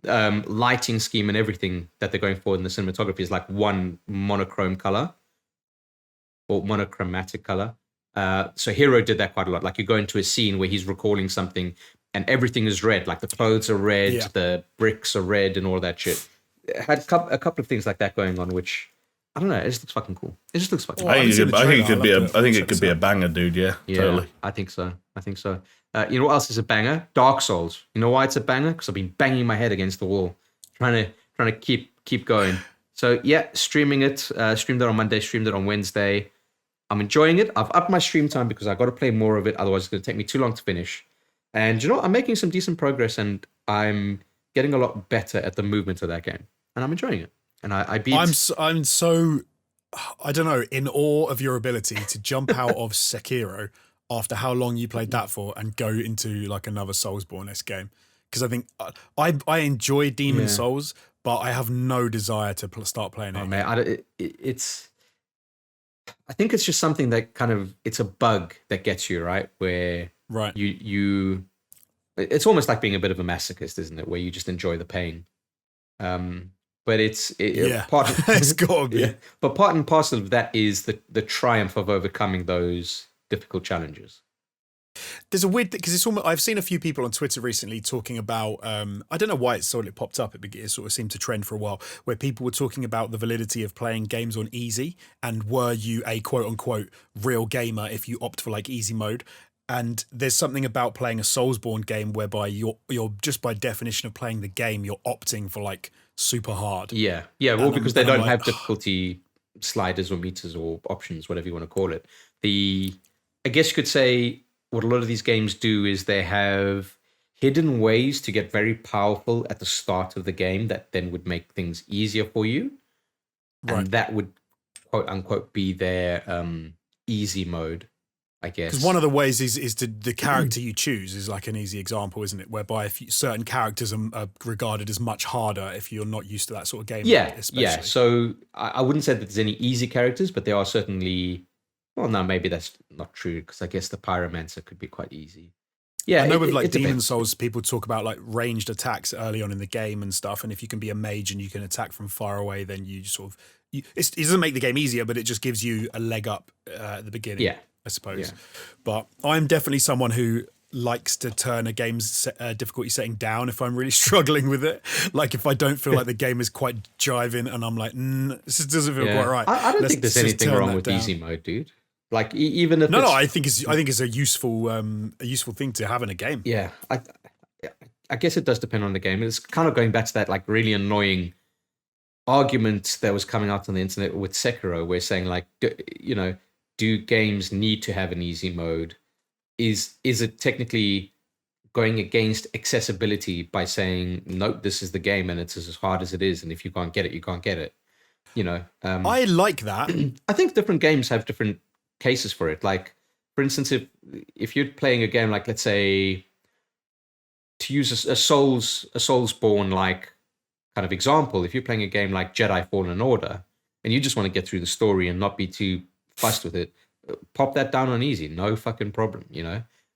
lighting scheme and everything that they're going for in the cinematography is like one monochrome color or monochromatic color. So Hero did that quite a lot. Like you go into a scene where he's recalling something and everything is red, like the clothes are red, the bricks are red and all that shit. It had a couple of things like that going on, which I don't know. It just looks fucking cool. It just looks fucking cool. I think it could be a banger, dude. Yeah, totally. I think so. You know what else is a banger? Dark Souls. You know why it's a banger? Because I've been banging my head against the wall, trying to keep going. So yeah, streaming it. Streamed it on Monday. Streamed it on Wednesday. I'm enjoying it. I've upped my stream time because I got to play more of it. Otherwise, it's going to take me too long to finish. And you know, I'm making some decent progress, and I'm getting a lot better at the movement of that game, and I'm enjoying it. And I beat. I'm so, I don't know, in awe of your ability to jump out of Sekiro after how long you played that for and go into like another Soulsborne-esque game. Because I think I enjoy Demon Souls, but I have no desire to start playing it. Oh man, I think it's just something that kind of, it's a bug that gets you, right? Where you it's almost like being a bit of a masochist, isn't it? Where you just enjoy the pain. But it's gotta be. Yeah. But part and parcel of that is the triumph of overcoming those difficult challenges. There's a weird thing because it's almost, I've seen a few people on Twitter recently talking about I don't know why it sort of popped up. It sort of seemed to trend for a while, where people were talking about the validity of playing games on easy, and were you a quote unquote real gamer if you opt for like easy mode. And there's something about playing a Soulsborne game whereby you're just by definition of playing the game, you're opting for like super hard. Yeah. Well, because they don't have difficulty sliders or meters or options, whatever you want to call it. I guess you could say what a lot of these games do is they have hidden ways to get very powerful at the start of the game that then would make things easier for you. Right. And that would, quote unquote, be their easy mode, I guess. Because one of the ways is the character you choose is like an easy example, isn't it? Whereby certain characters are regarded as much harder if you're not used to that sort of game. Yeah. So I wouldn't say that there's any easy characters, but there are certainly... Well, no, maybe that's not true, because I guess the Pyromancer could be quite easy. Yeah, I know with like Demon Souls, people talk about like ranged attacks early on in the game and stuff, and if you can be a mage and you can attack from far away, then you sort of... it doesn't make the game easier, but it just gives you a leg up at the beginning, I suppose. Yeah. But I'm definitely someone who likes to turn a game's difficulty setting down if I'm really struggling with it. Like if I don't feel like the game is quite jiving and I'm like, this doesn't feel quite right. I don't think there's anything wrong with easy mode, dude. Like even if I think it's a useful thing to have in a game. Yeah, I guess it does depend on the game. It's kind of going back to that like really annoying argument that was coming out on the internet with Sekiro, where saying like, do games need to have an easy mode? Is it technically going against accessibility by saying no, this is the game and it's as hard as it is, and if you can't get it, you can't get it. I like that. I think different games have different cases for it. Like, for instance, if you're playing a game like, let's say, to use a Soulsborne like kind of example, if you're playing a game like Jedi Fallen Order and you just want to get through the story and not be too fussed with it, pop that down on easy, no fucking problem,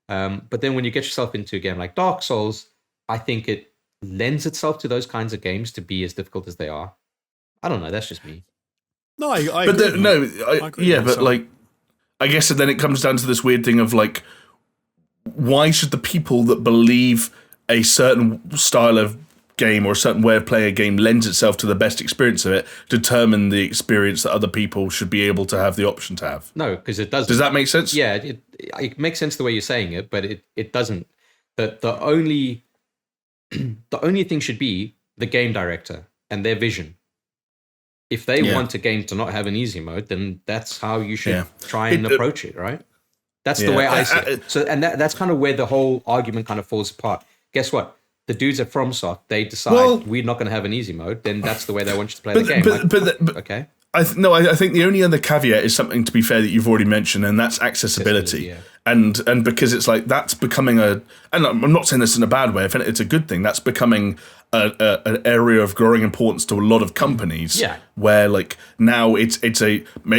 But then when you get yourself into a game like Dark Souls, I think it lends itself to those kinds of games to be as difficult as they are. I don't know, that's just me. No, I but agree. Like, I guess then it comes down to this weird thing of like, why should the people that believe a certain style of game or a certain way of playing a game lends itself to the best experience of it determine the experience that other people should be able to have the option to have? No, because it doesn't. Does that make sense? Yeah, it makes sense the way you're saying it, but it doesn't. The only thing should be the game director and their vision. If they want a game to not have an easy mode, then that's how you should try and approach it, right? That's the way I see it. So, and that's kind of where the whole argument kind of falls apart. Guess what? The dudes at FromSoft, they decide we're not going to have an easy mode, then that's the way they want you to play the game. Okay. I think the only other caveat is something, to be fair, that you've already mentioned, and that's accessibility. And because it's like that's becoming and I'm not saying this in a bad way, it's a good thing. That's becoming an area of growing importance to a lot of companies. Yeah. Where like now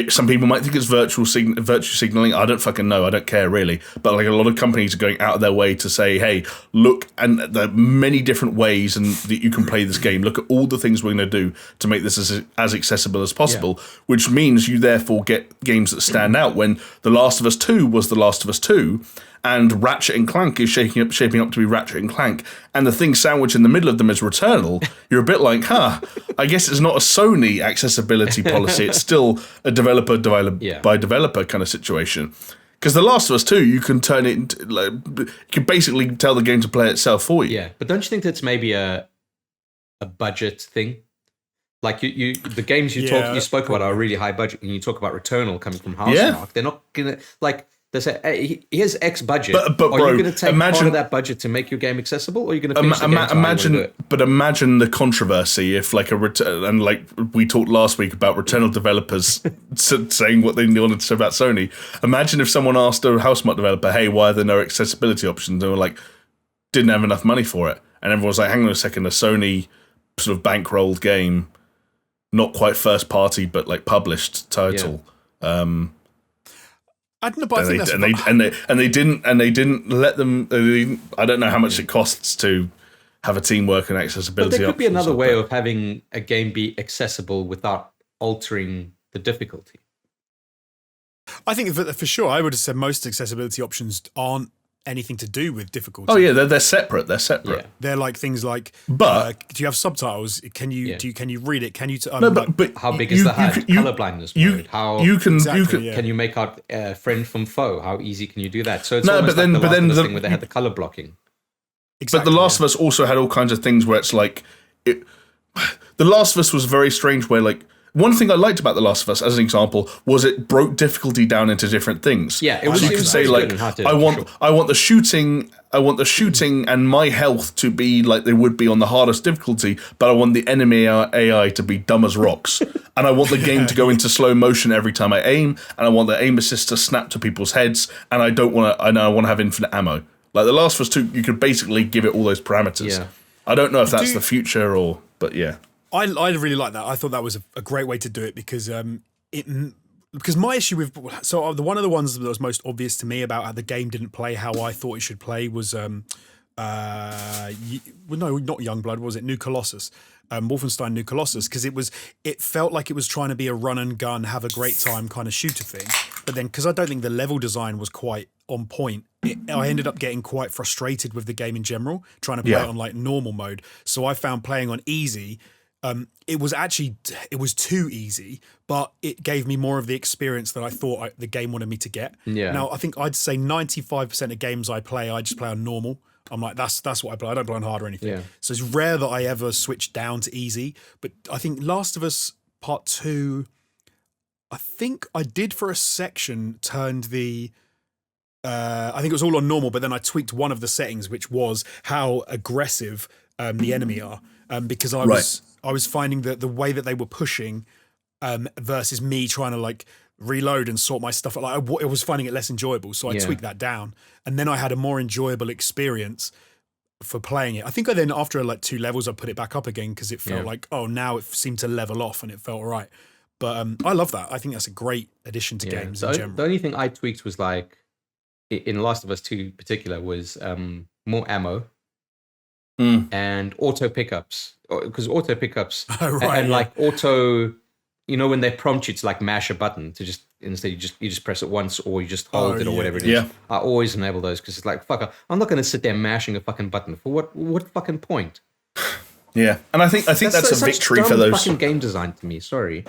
some people might think it's virtue signaling. I don't fucking know. I don't care really. But like a lot of companies are going out of their way to say, hey, look, and there are many different ways and that you can play this game. Look at all the things we're going to do to make this as accessible as possible. Which means you therefore get games that stand out. When The Last of Us 2 was The Last of Us 2. And Ratchet and Clank is shaping up to be Ratchet and Clank, and the thing sandwiched in the middle of them is Returnal. You're a bit like, I guess it's not a Sony accessibility policy. It's still a developer by developer kind of situation. Because The Last of Us 2, you can turn it into, you can basically tell the game to play itself for you. Yeah, but don't you think that's maybe a budget thing? Like you the games you spoke about are really high budget, and you talk about Returnal coming from Housemarque. They're not gonna like. They say, hey, here's X budget. But bro, are you going to take part of that budget to make your game accessible, or are you going to finish the game? But imagine the controversy if, like, and like we talked last week about Returnal developers saying what they wanted to say about Sony. Imagine if someone asked a Housemarque developer, hey, why are there no accessibility options? They were like, didn't have enough money for it. And everyone was like, hang on a second, a Sony sort of bankrolled game, not quite first party, but like published title. Yeah. I don't know, but I think that's they didn't let them. I don't know how much it costs to have a team work and accessibility. But there could be another way of having a game be accessible without altering the difficulty. I think for sure, I would have said most accessibility options aren't anything to do with difficolty. Oh yeah, they're separate. They're separate. Yeah. They're like things like, but do you have subtitles? Can you can you read it? Can you? But how big is the color blindness mode? How can you make out friend from foe? How easy can you do that? So it's almost like the Last of Us thing where they had the color blocking. Exactly, but The Last of Us also had all kinds of things where it's like, The Last of Us was very strange. Where like. One thing I liked about The Last of Us, as an example, was it broke difficulty down into different things. Yeah, it was. So you could say like, I want the shooting and my health to be like they would be on the hardest difficulty, but I want the enemy AI to be dumb as rocks, and I want the game to go into slow motion every time I aim, and I want the aim assist to snap to people's heads, and I want to have infinite ammo. Like The Last of Us 2, you could basically give it all those parameters. Yeah. I don't know if that's the future but yeah. I really like that. I thought that was a great way to do it because because my issue with one of the ones that was most obvious to me about how the game didn't play how I thought it should play was no, not Youngblood, was it New Colossus? Wolfenstein New Colossus, because it felt like it was trying to be a run and gun, have a great time kind of shooter thing. But then, because I don't think the level design was quite on point, I ended up getting quite frustrated with the game in general, trying to play it on like normal mode. So I found playing on easy. It was too easy, but it gave me more of the experience that I thought the game wanted me to get. Yeah. Now, I think I'd say 95% of games I play, I just play on normal. I'm like, that's what I play. I don't play on hard or anything. Yeah. So it's rare that I ever switch down to easy. But I think Last of Us Part 2, I think I did for a section turned the... I think it was all on normal, but then I tweaked one of the settings, which was how aggressive the enemy are. Because I was finding that the way that they were pushing versus me trying to like reload and sort my stuff out, I was finding it less enjoyable. So I tweaked that down. And then I had a more enjoyable experience for playing it. I think then after like 2 levels, I put it back up again because it felt like, now it seemed to level off and it felt all right. But I love that. I think that's a great addition to games in general. The only thing I tweaked was like, in Last of Us 2 in particular, was more ammo and auto pickups. Because auto pickups like auto, when they prompt you to like mash a button to just instead you just press it once or you just hold it or whatever it is. Yeah. I always enable those because it's like fuck. I'm not going to sit there mashing a fucking button for what fucking point? Yeah, and I think that's a victory for those fucking game design to me. Sorry.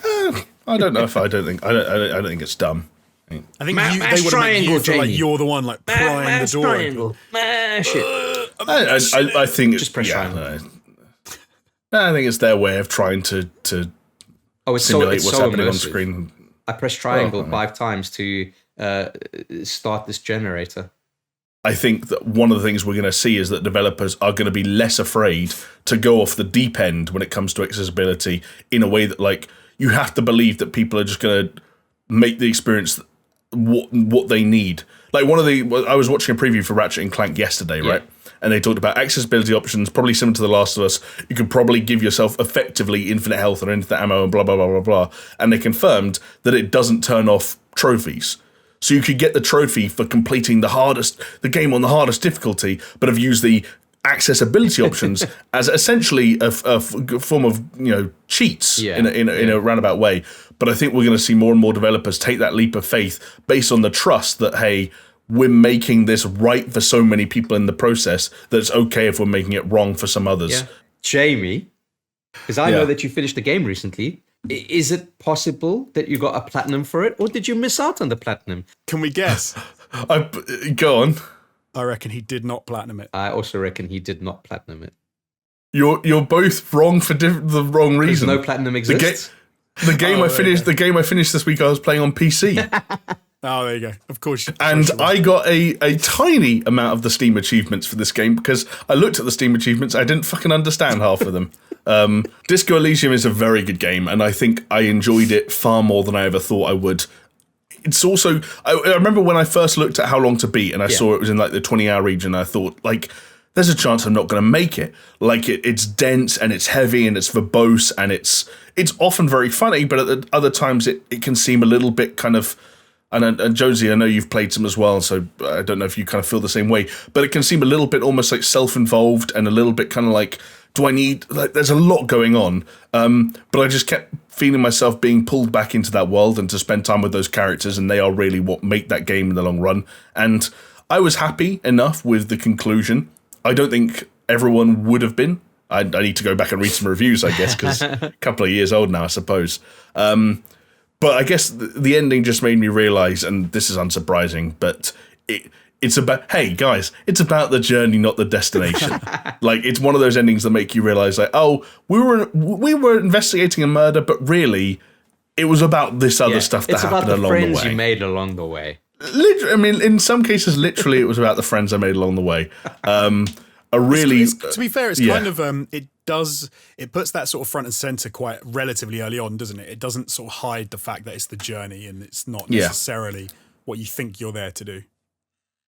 I don't know if I don't think it's dumb. I think they would make you feel like you're the one like prying the door. Triangle. Mash it. I think just press triangle. I think it's their way of trying to simulate what's happening on screen. I pressed triangle 5 times to start this generator. I think that one of the things we're going to see is that developers are going to be less afraid to go off the deep end when it comes to accessibility in a way that, like, you have to believe that people are just going to make the experience what they need. Like I was watching a preview for Ratchet and Clank yesterday, right? And they talked about accessibility options, probably similar to The Last of Us. You could probably give yourself effectively infinite health or infinite ammo and blah, blah, blah, blah, blah. And they confirmed that it doesn't turn off trophies. So you could get the trophy for completing the game on the hardest difficulty, but have used the accessibility options as essentially a form of cheats in a roundabout way. But I think we're going to see more and more developers take that leap of faith based on the trust that, hey, we're making this right for so many people in the process that it's okay if we're making it wrong for some others. Yeah. Jamie, because I know that you finished the game recently. Is it possible that you got a platinum for it, or did you miss out on the platinum? Can we guess? Go on. I reckon he did not platinum it. I also reckon he did not platinum it. You're both wrong for the wrong reason. No platinum exists. The game I finished this week, I was playing on PC. Oh, there you go. Of course. And I got a tiny amount of the Steam achievements for this game because I looked at the Steam achievements. I didn't fucking understand half of them. Disco Elysium is a very good game, and I think I enjoyed it far more than I ever thought I would. It's also, I remember when I first looked at how long to beat, and I saw it was in like the 20-hour region, I thought, like, there's a chance I'm not going to make it. Like, it's dense, and it's heavy, and it's verbose, and it's often very funny, but at other times it can seem a little bit kind of, and Josie, I know you've played some as well, so I don't know if you kind of feel the same way, but it can seem a little bit almost like self-involved and a little bit kind of like, there's a lot going on, but I just kept feeling myself being pulled back into that world and to spend time with those characters, and they are really what make that game in the long run. And I was happy enough with the conclusion. I don't think everyone would have been. I need to go back and read some reviews, I guess, because a couple of years old now, I suppose. But I guess the ending just made me realise, and this is unsurprising, but it's about, hey, guys, it's about the journey, not the destination. Like, it's one of those endings that make you realise, like, oh, we were investigating a murder, but really, it was about this other stuff that happened along the way. It's about the friends you made along the way. Literally, I mean, in some cases, literally, it was about the friends I made along the way. To be fair, it's kind of it puts that sort of front and center quite relatively early on, doesn't it? It doesn't sort of hide the fact that it's the journey and it's not necessarily what you think you're there to do.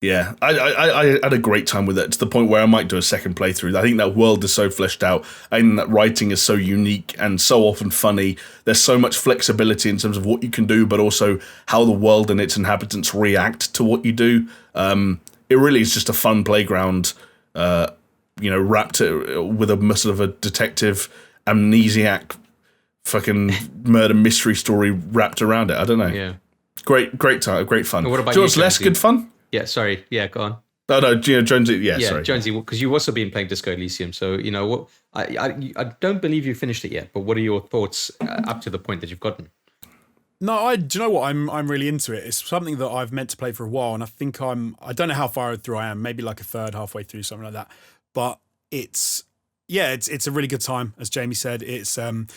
Yeah, I had a great time with it, to the point where I might do a second playthrough. I think that world is so fleshed out. I think that writing is so unique and so often funny. There's so much flexibility in terms of what you can do, but also how the world and its inhabitants react to what you do. It really is just a fun playground, wrapped with a sort of a detective amnesiac fucking murder mystery story wrapped around it. I don't know. Yeah. Great time, great fun. And what about George, you, less good fun? Yeah, sorry. Yeah, go on. No, Jonesy. Sorry. Jonesy, because you've also been playing Disco Elysium, so I don't believe you finished it yet. But what are your thoughts up to the point that you've gotten? No, do you know what? I'm really into it. It's something that I've meant to play for a while, and I think I don't know how far through I am. Maybe like a third, halfway through, something like that. But it's a really good time, as Jamie said. It's an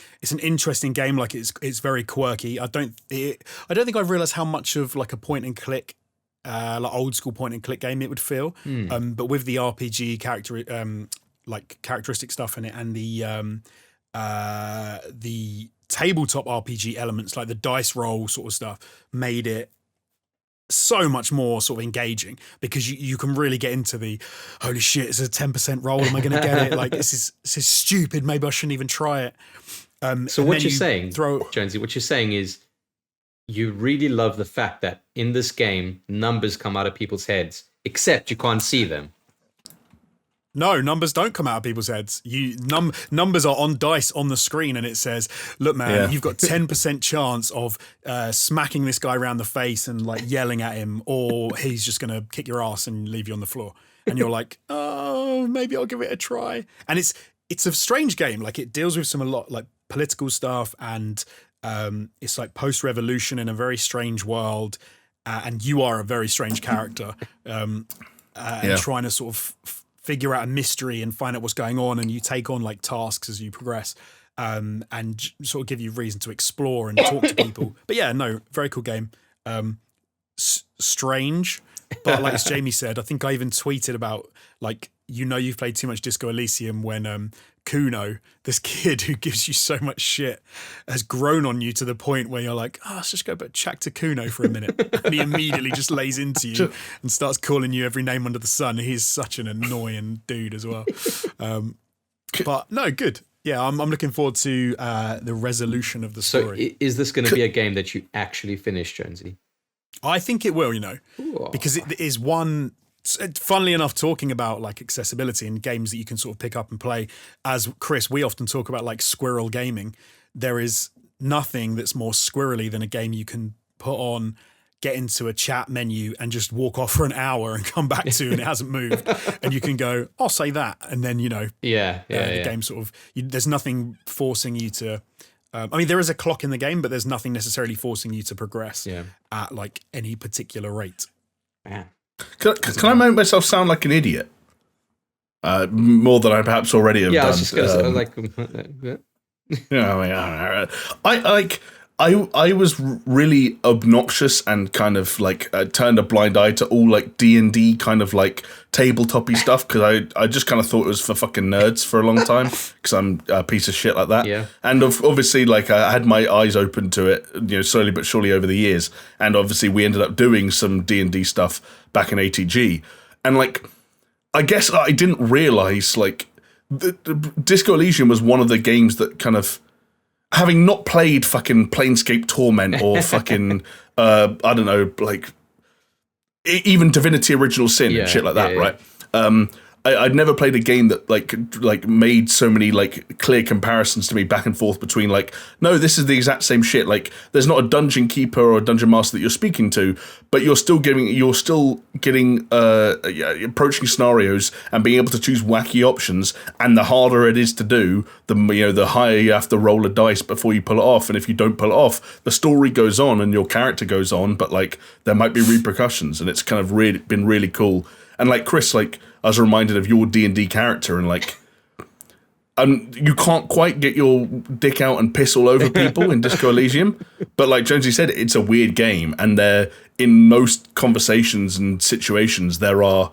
interesting game. Like it's very quirky. I don't think I've realised how much of like a point and click. Like old school point and click game it would feel, but with the RPG characteristic stuff in it and the tabletop RPG elements, like the dice roll sort of stuff, made it so much more sort of engaging, because you can really get into the holy shit, it's a 10% roll, am I going to get it? Like this is stupid. Maybe I shouldn't even try it. So what you're saying, Jonesy, what you're saying is, you really love the fact that in this game, numbers come out of people's heads, except you can't see them. No, numbers don't come out of people's heads. Numbers are on dice on the screen, and it says, look, man, you've got 10% chance of smacking this guy around the face and like yelling at him, or he's just going to kick your ass and leave you on the floor. And you're like, oh, maybe I'll give it a try. And it's a strange game. Like, it deals with a lot like political stuff, and it's like post-revolution in a very strange world, and you are a very strange character, and trying to sort of figure out a mystery and find out what's going on, and you take on like tasks as you progress, and sort of give you reason to explore and talk to people. But yeah, no, very cool game. Strange, but like as Jamie said, I think I even tweeted about like you know you've played too much Disco Elysium when Kuno, this kid who gives you so much shit, has grown on you to the point where you're like, let's just go chat to Kuno for a minute. And he immediately just lays into you and starts calling you every name under the sun. He's such an annoying dude as well. But no, good. Yeah, I'm looking forward to the resolution of the story. So is this going to be a game that you actually finish, Jonesy? I think it will, because it is one. Funnily enough, talking about like accessibility and games that you can sort of pick up and play, as Chris, we often talk about like squirrel gaming. There is nothing that's more squirrely than a game you can put on, get into a chat menu and just walk off for an hour and come back to, and it hasn't moved. And you can go, I'll say that. And then, the game sort of, there's nothing forcing you to, there is a clock in the game, but there's nothing necessarily forcing you to progress at like any particular rate. Yeah. Can I make myself sound like an idiot? More than I perhaps already have done. I was just going to say, I was really obnoxious and kind of like turned a blind eye to all like D&D kind of like tabletop-y stuff, because I just kind of thought it was for fucking nerds for a long time, because I'm a piece of shit like that. Yeah. And obviously, like, I had my eyes open to it, slowly but surely over the years. And obviously we ended up doing some D&D stuff back in ATG. And like, I guess I didn't realize like Disco Elysium was one of the games that kind of, having not played fucking Planescape Torment or fucking, I don't know, like, even Divinity Original Sin and shit like that, right? I'd never played a game that like made so many like clear comparisons to me back and forth between like, no, this is the exact same shit. Like, there's not a dungeon keeper or a dungeon master that you're speaking to, but you're still getting approaching scenarios and being able to choose wacky options. And the harder it is to do, the higher you have to roll a dice before you pull it off. And if you don't pull it off, the story goes on and your character goes on, but like there might be repercussions, and it's kind of been really cool. And like Chris, like, I was reminded of your D&D character, and like, you can't quite get your dick out and piss all over people in Disco Elysium, but like Jonesy said, it's a weird game, and in most conversations and situations, there are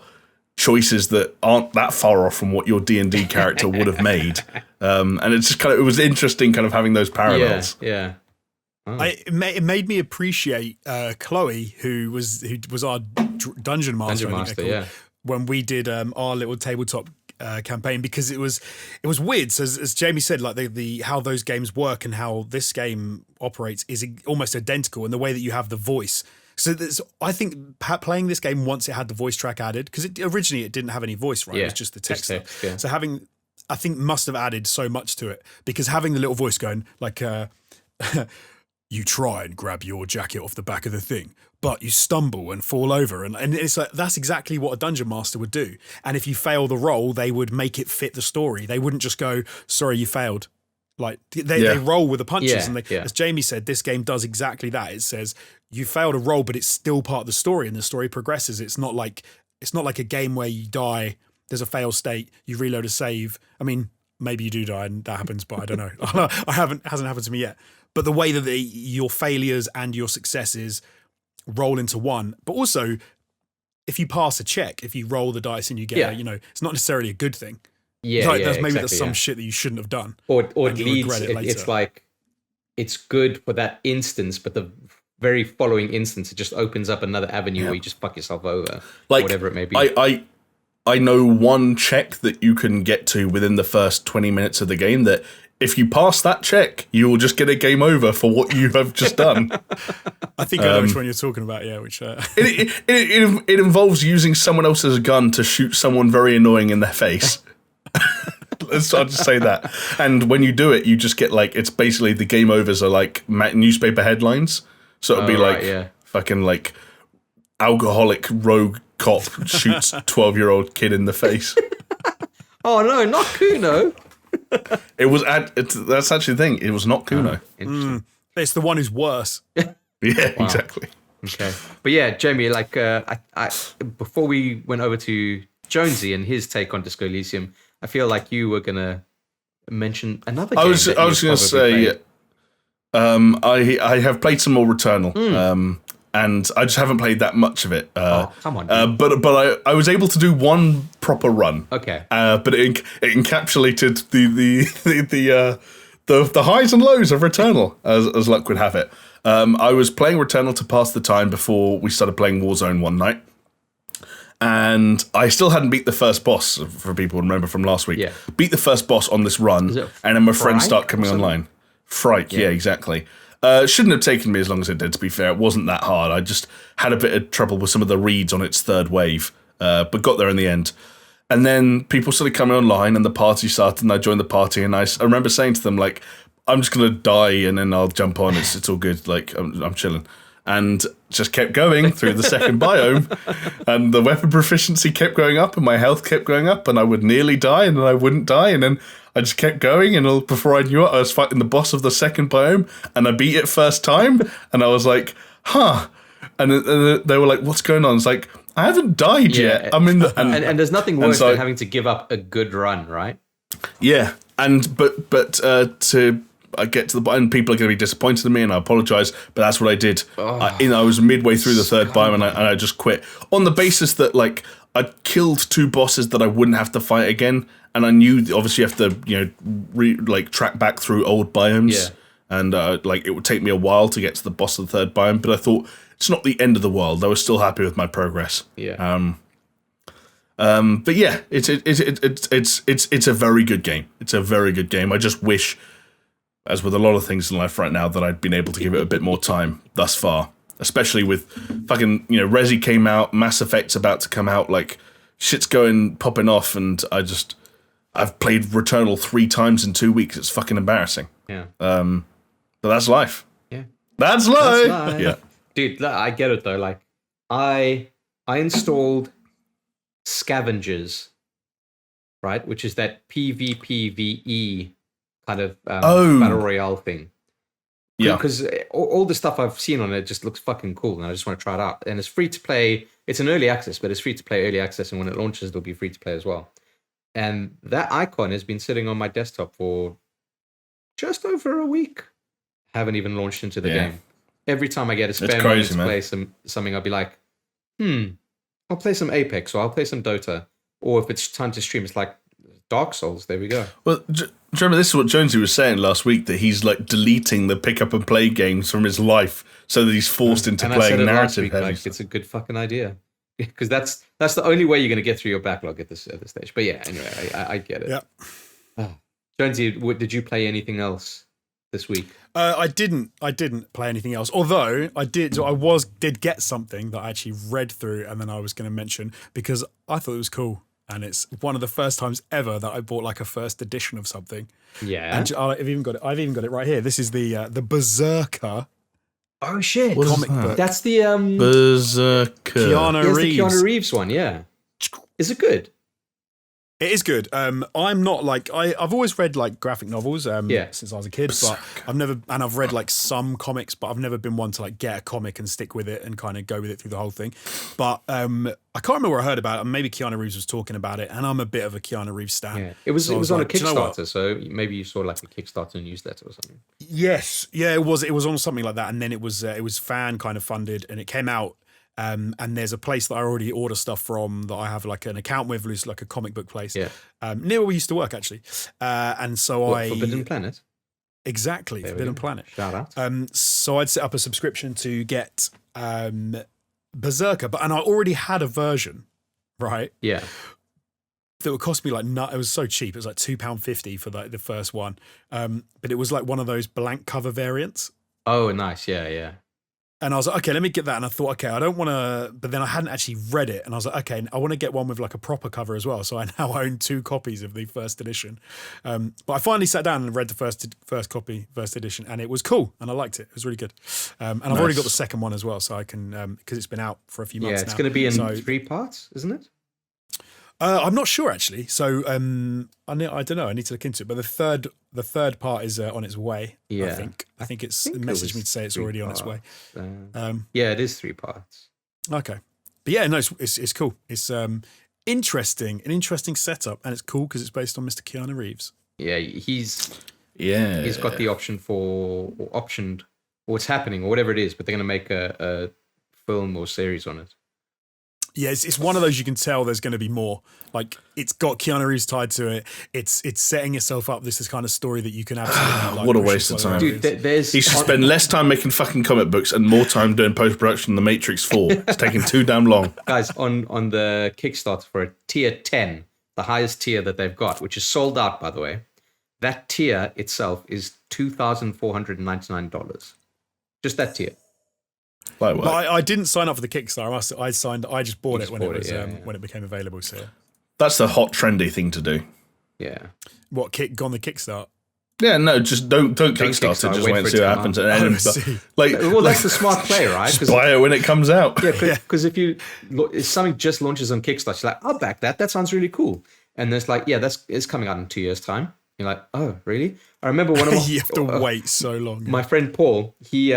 choices that aren't that far off from what your D&D character would have made, and it's just it was interesting, kind of having those parallels. Yeah. Oh. It made me appreciate Chloe, who was our dungeon master, when we did our little tabletop campaign, because it was weird. So as Jamie said, like the how those games work and how this game operates is almost identical in the way that you have the voice. So I think playing this game once it had the voice track added, because originally it didn't have any voice, right? It was just the text. So I think must have added so much to it, because having the little voice going like. You try and grab your jacket off the back of the thing, but you stumble and fall over. And it's like, that's exactly what a dungeon master would do. And if you fail the roll, they would make it fit the story. They wouldn't just go, sorry, you failed. Like they roll with the punches. And as Jamie said, this game does exactly that. It says you failed a roll, but it's still part of the story, and the story progresses. It's not like a game where you die, there's a fail state, you reload a save. I mean, maybe you do die and that happens, but I don't know. Hasn't happened to me yet. But the way that your failures and your successes roll into one, but also if you pass a check, if you roll the dice and you get, it's not necessarily a good thing. That's some shit that you shouldn't have done. Or it leads. It's like it's good for that instance, but the very following instance, it just opens up another avenue where you just fuck yourself over, like whatever it may be. I know one check that you can get to within the first 20 minutes of the game that, if you pass that check, you will just get a game over for what you have just done. I think I know which one you're talking about, yeah. Which it involves using someone else's gun to shoot someone very annoying in their face. I'll just say that. And when you do it, you just get like, it's basically the game overs are like newspaper headlines. So it'll be fucking like alcoholic rogue cop shoots 12-year-old kid in the face. Oh no, not Kuno. That's actually the thing. It was not Kuno. It's the one who's worse. Yeah, exactly. Okay, but yeah, Jamie, like before we went over to Jonesy and his take on Disco Elysium, I feel like you were gonna mention another game. I was gonna say, I have played some more Returnal. and I just haven't played that much of it. Come on, dude. But I was able to do one proper run. Okay. But it encapsulated the highs and lows of Returnal, as luck would have it. I was playing Returnal to pass the time before we started playing Warzone one night. And I still hadn't beat the first boss, for people who remember from last week. Yeah. Beat the first boss on this run, and then my friends start coming online. Frike, yeah, exactly. Shouldn't have taken me as long as it did, to be fair. It wasn't that hard. I just had a bit of trouble with some of the reads on its third wave, but got there in the end. And then people started coming online, and the party started, and I joined the party, and I remember saying to them, like, I'm just going to die, and then I'll jump on. It's all good. Like, I'm chilling. And just kept going through the second biome, and the weapon proficiency kept going up, and my health kept going up, and I would nearly die, and then I wouldn't die, and then I just kept going, and before I knew it, I was fighting the boss of the second biome, and I beat it first time, and I was like, huh. And they were like, what's going on? It's like, I haven't died yet. I'm in the... And there's nothing worse than having to give up a good run, right? Yeah, and but to... I get to the bottom, people are going to be disappointed in me, and I apologise, but that's what I did. I was midway through the third biome, and I just quit on the basis that, like, I'd killed two bosses that I wouldn't have to fight again, and I knew obviously you have to track back through old biomes, and like it would take me a while to get to the boss of the third biome, but I thought it's not the end of the world. I was still happy with my progress. Yeah. But yeah, it's a very good game. It's a very good game. I just wish, as with a lot of things in life right now, that I'd been able to give it a bit more time thus far. Especially with fucking, Resi came out, Mass Effect's about to come out, like, shit's popping off, and I've played Returnal 3 times in 2 weeks. It's fucking embarrassing. Yeah. But that's life. Yeah. That's life. Yeah. Dude, I get it though. Like, I installed Scavengers, right? Which is that PvPvE kind of battle royale thing. Yeah. Because all the stuff I've seen on it just looks fucking cool, and I just want to try it out. And it's free to play. It's an early access, but it's free to play early access, and when it launches, it'll be free to play as well. And that icon has been sitting on my desktop for just over a week. Haven't even launched into the game. Every time I get a spare moment to play something, I'll be like, I'll play some Apex, or I'll play some Dota. Or if it's time to stream, it's like Dark Souls. There we go. Well, do you remember this is what Jonesy was saying last week, that he's like deleting the pick up and play games from his life so that he's forced into playing narrative heavy. Like, it's a good fucking idea, because that's the only way you're going to get through your backlog at this stage. But yeah, anyway, I get it. Yeah. Jonesy, did you play anything else this week? I didn't play anything else. Although I did get something that I actually read through, and then I was going to mention because I thought it was cool. And it's one of the first times ever that I bought like a first edition of something. Yeah. And I've even got it right here. This is the Berserker. Oh shit! Comic book. That's the Berserker. Keanu Reeves. The Keanu Reeves one. Yeah. Is it good? It is good. I'm not like I've always read like graphic novels since I was a kid, but I've read like some comics, but I've never been one to like get a comic and stick with it and kind of go with it through the whole thing. But I can't remember where I heard about it, and maybe Keanu Reeves was talking about it, and I'm a bit of a Keanu Reeves stan. Yeah. It was on a Kickstarter, so maybe you saw like a Kickstarter newsletter or something. Yes, yeah, it was on something like that, and then it was fan kind of funded, and it came out. And there's a place that I already order stuff from that I have like an account with, it's like a comic book place, near where we used to work actually. And so Forbidden Planet. Exactly, Forbidden Planet. Shout out. So I'd set up a subscription to get Berserker, and I already had a version, right? Yeah. That would cost me like it was so cheap. It was like £2.50 for the first one, but it was like one of those blank cover variants. Oh, nice. Yeah. And I was like, okay, let me get that. And I thought, okay, I don't want to, but then I hadn't actually read it. And I was like, okay, I want to get one with like a proper cover as well. So I now own 2 copies of the first edition. But I finally sat down and read the first copy, first edition, and it was cool. And I liked it. It was really good. And I've already got the second one as well. So I can, because it's been out for a few months now. Yeah, it's going to be in 3 parts, isn't it? I'm not sure actually. So I don't know. I need to look into it. But the third part is on its way. Yeah, I think it's messaged me to say it's already on its way. Yeah, it is 3 parts. Okay, but yeah, no, it's cool. It's an interesting setup, and it's cool because it's based on Mr. Keanu Reeves. Yeah, he's got the optioned, or it's happening, or whatever it is. But they're going to make a film or series on it. Yeah, it's one of those you can tell there's going to be more. Like, it's got Keanu Reeves tied to it. It's setting itself up. This is kind of story that you can absolutely like. What a waste of time. Dude, he should spend less time making fucking comic books and more time doing post-production on The Matrix 4. It's taking too damn long. Guys, on the Kickstarter for a tier 10, the highest tier that they've got, which is sold out, by the way, that tier itself is $2,499. Just that tier. But I didn't sign up for the Kickstarter. I just bought it when when it became available. So that's the hot trendy thing to do. Yeah. What gone the Kickstart? Yeah, no, just don't Kickstart it. Just wait and see what happens. And well, that's the smart play, right? Just buy it when it comes out. Yeah, because if something just launches on Kickstarter, you're like, I'll back that. That sounds really cool. And there's like, yeah, it's coming out in 2 years' time. You're like, oh, really? I remember one of my you have to wait so long. My friend Paul, he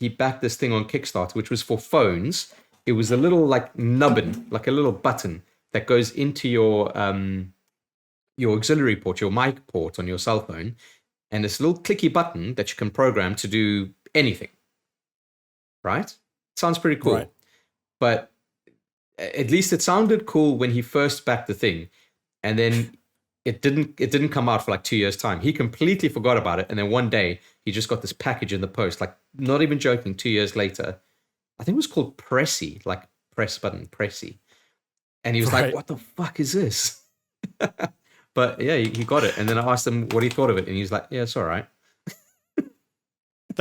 backed this thing on Kickstarter, which was for phones. It was a little like nubbin, like a little button that goes into your auxiliary port, your mic port on your cell phone, and this little clicky button that you can program to do anything. Right? Sounds pretty cool. Right. But at least it sounded cool when he first backed the thing, and then it didn't come out for like 2 years' time. He completely forgot about it, and then one day he just got this package in the post, like not even joking, 2 years later. I think it was called Pressy, like press button, Pressy. And he was like, what the fuck is this? But yeah, he got it. And then I asked him what he thought of it, and he was like, yeah, it's all right.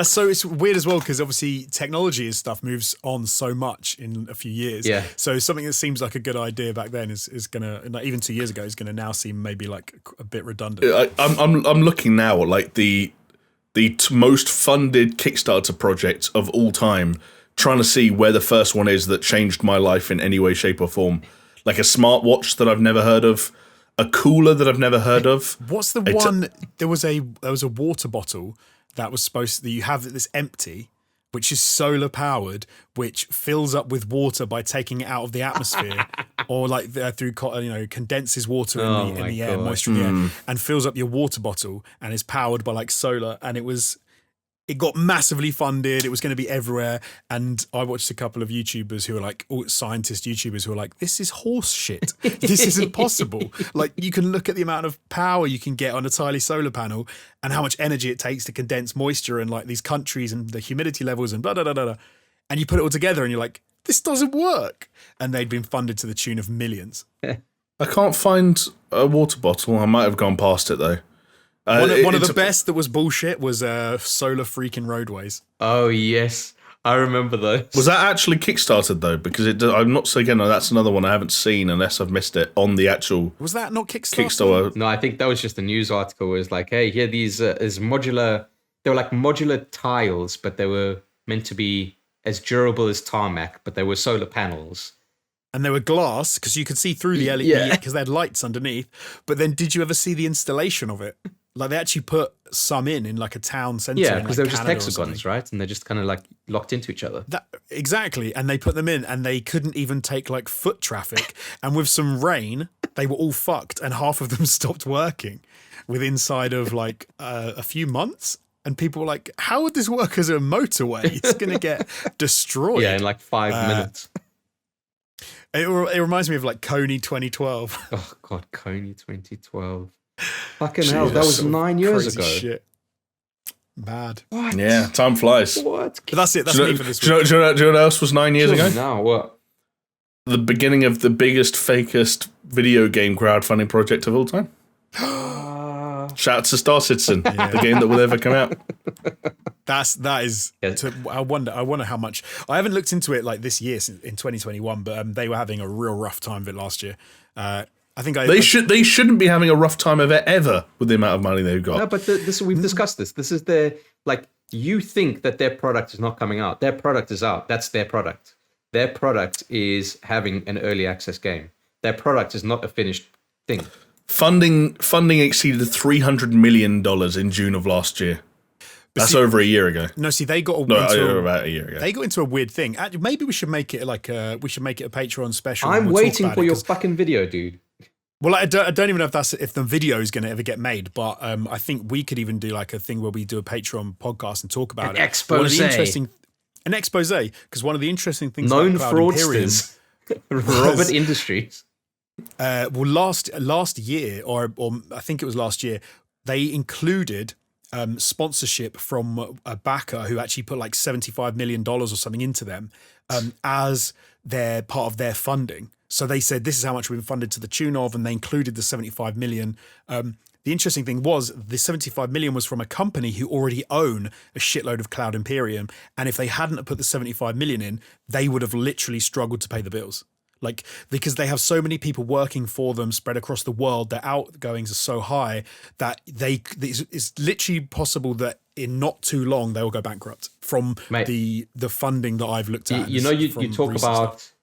It's weird as well, because obviously technology and stuff moves on so much in a few years. Yeah. So something that seems like a good idea back then is gonna, like, even 2 years ago, is gonna now seem maybe like a bit redundant. I'm looking now at like the most funded Kickstarter project of all time, trying to see where the first one is that changed my life in any way, shape, or form. Like a smartwatch that I've never heard of, a cooler that I've never heard of. What's the one? There was a water bottle that was supposed to, you have this empty, which is solar powered, which fills up with water by taking it out of the atmosphere, or like through condenses water in the air, moisture in the air, and fills up your water bottle, and is powered by like solar. And it got massively funded. It was going to be everywhere. And I watched a couple of YouTubers who are like, scientist YouTubers who are like, this is horse shit. This isn't possible. Like, you can look at the amount of power you can get on a tiny solar panel and how much energy it takes to condense moisture and like these countries and the humidity levels and blah, blah, blah, blah. And you put it all together and you're like, this doesn't work. And they'd been funded to the tune of millions. I can't find a water bottle. I might have gone past it though. One of the best that was bullshit was solar freaking roadways. Oh yes, I remember those. Was that actually kickstarted though? Because I'm not so again. That's another one I haven't seen unless I've missed it on the actual. Was that not Kickstarter? No, I think that was just a news article. It was like, hey, here these is modular. They were like modular tiles, but they were meant to be as durable as tarmac, but they were solar panels. And they were glass because you could see through the LED because they had lights underneath. But then, did you ever see the installation of it? Like, they actually put some in like a town centre. Yeah, because they were just hexagons, right? And they're just kind of like locked into each other. Exactly. And they put them in and they couldn't even take like foot traffic. And with some rain, they were all fucked and half of them stopped working inside of like a few months. And people were like, how would this work as a motorway? It's going to get destroyed. Yeah, in like 5 minutes. It reminds me of like Coney 2012. Oh, God, Coney 2012. Fucking hell, that was 9 years ago. Shit. Mad. What? Yeah, time flies. What? But that's it. That's me for this week. Do you know what else was 9 years ago? Now, what? The beginning of the biggest, fakest video game crowdfunding project of all time. Shout out to Star Citizen, the game that will ever come out. That is. I wonder how much. I haven't looked into it like this year in 2021, but they were having a real rough time of it last year. I think they shouldn't be having a rough time of it ever with the amount of money they've got. No, but we've discussed this. This is you think that their product is not coming out. Their product is out. That's their product. Their product is having an early access game. Their product is not a finished thing. Funding exceeded $300 million in June of last year. That's over a year ago. No, see, they got about a year ago. They got into a weird thing. Maybe we should make it a Patreon special. I'm waiting for your fucking video, dude. Well, I don't even know if the video is going to ever get made, but I think we could even do like a thing where we do a Patreon podcast and talk about it. Expose. an expose, because one of the interesting things known about Cloud Imperium fraudsters, Robert Industries. Last year, or I think it was last year, they included sponsorship from a backer who actually put like $75 million or something into them as their part of their funding. So they said, this is how much we've been funded to the tune of, and they included the 75 million. The interesting thing was the 75 million was from a company who already own a shitload of Cloud Imperium. And if they hadn't put the 75 million in, they would have literally struggled to pay the bills. Like, because they have so many people working for them spread across the world, their outgoings are so high that it's literally possible that in not too long they will go bankrupt from the funding that I've looked at. You talk about stuff.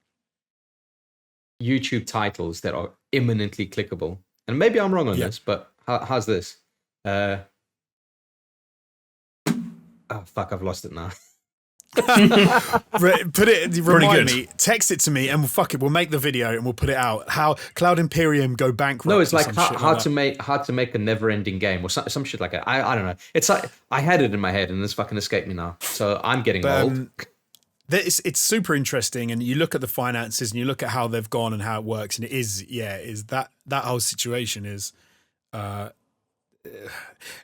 YouTube titles that are imminently clickable, and maybe I'm wrong on this, but how's this? Oh fuck, I've lost it now. Remind me, text it to me, and we'll make the video and we'll put it out. How Cloud Imperium go bankrupt? No, it's like how to make a never-ending game or some shit like that. I don't know. It's like I had it in my head and it's fucking escaped me now. So I'm getting old. It's super interesting, and you look at the finances and you look at how they've gone and how it works, and is that whole situation is,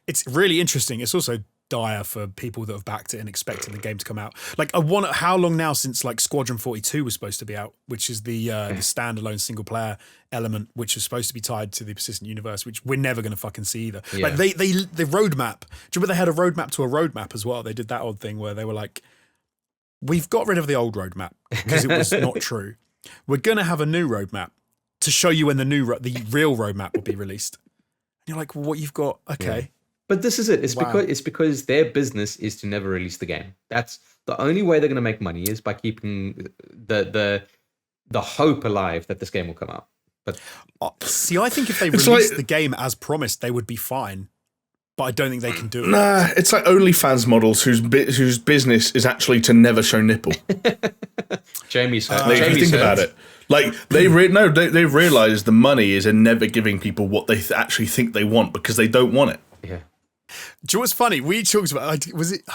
it's really interesting. It's also dire for people that have backed it and expecting the game to come out. Like, how long now since like Squadron 42 was supposed to be out, which is the standalone single player element, which is supposed to be tied to the persistent universe, which we're never going to fucking see either. Yeah. Like the roadmap. Do you remember they had a roadmap to a roadmap as well? They did that odd thing where they were like, we've got rid of the old roadmap because it was not true. We're going to have a new roadmap to show you when the real roadmap will be released. And you're like, well, what you've got? Okay. Yeah. But this is it. It's because their business is to never release the game. That's the only way they're going to make money, is by keeping the hope alive that this game will come out. But see, I think if they released the game as promised, they would be fine. But I don't think they can do it. Nah, it's like OnlyFans models whose business is actually to never show nipple. Jamie's think about it. Like they've realised the money is in never giving people what they actually think they want because they don't want it. Yeah. Do you know what's funny? We talked about, was it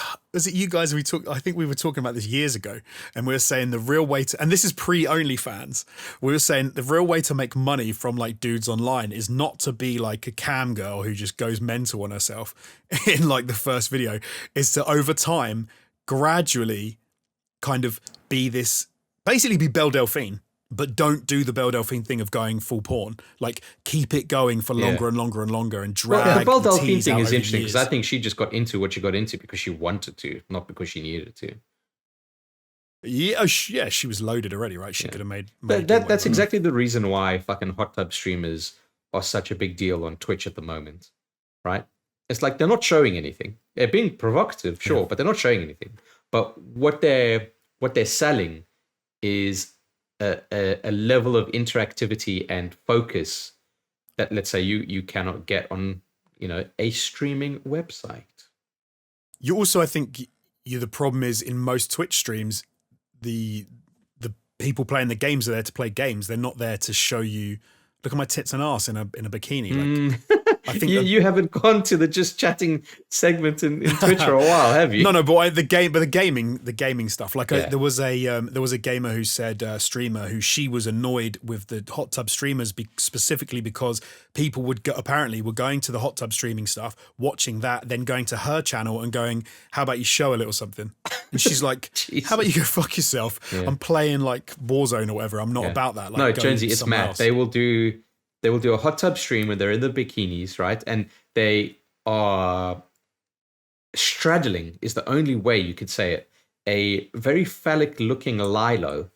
you guys? I think we were talking about this years ago, and we were saying the real way to, and this is pre-OnlyFans, we were saying the real way to make money from like dudes online is not to be like a cam girl who just goes mental on herself in like the first video, is to over time gradually kind of basically be Belle Delphine. But don't do the Belle Delphine thing of going full porn. Like, keep it going for longer and longer and longer, and drag. The Belle Delphine thing is interesting because I think she just got into what she got into because she wanted to, not because she needed to. Yeah, she was loaded already, right? She could have made that's exactly the reason why fucking hot tub streamers are such a big deal on Twitch at the moment, right? It's like they're not showing anything. They're being provocative, sure, but they're not showing anything. But what they're selling is a level of interactivity and focus that, let's say, you cannot get on a streaming website. You also, I think, the problem is in most Twitch streams, the people playing the games are there to play games. They're not there to show you, look at my tits and ass in a bikini. Like, I think you haven't gone to the just chatting segment in Twitch for a while, have you? No, but the gaming stuff. Like there was a gamer who said, streamer, who she was annoyed with the hot tub streamers specifically because people were going to the hot tub streaming stuff, watching that, then going to her channel and going, how about you show a little something? And she's like, how about you go fuck yourself? Yeah. I'm playing like Warzone or whatever. I'm not about that. Like, no, Jonesy, it's mad. Else. They will do a hot tub stream where they're in the bikinis, right? And they are straddling, is the only way you could say it, a very phallic looking lilo,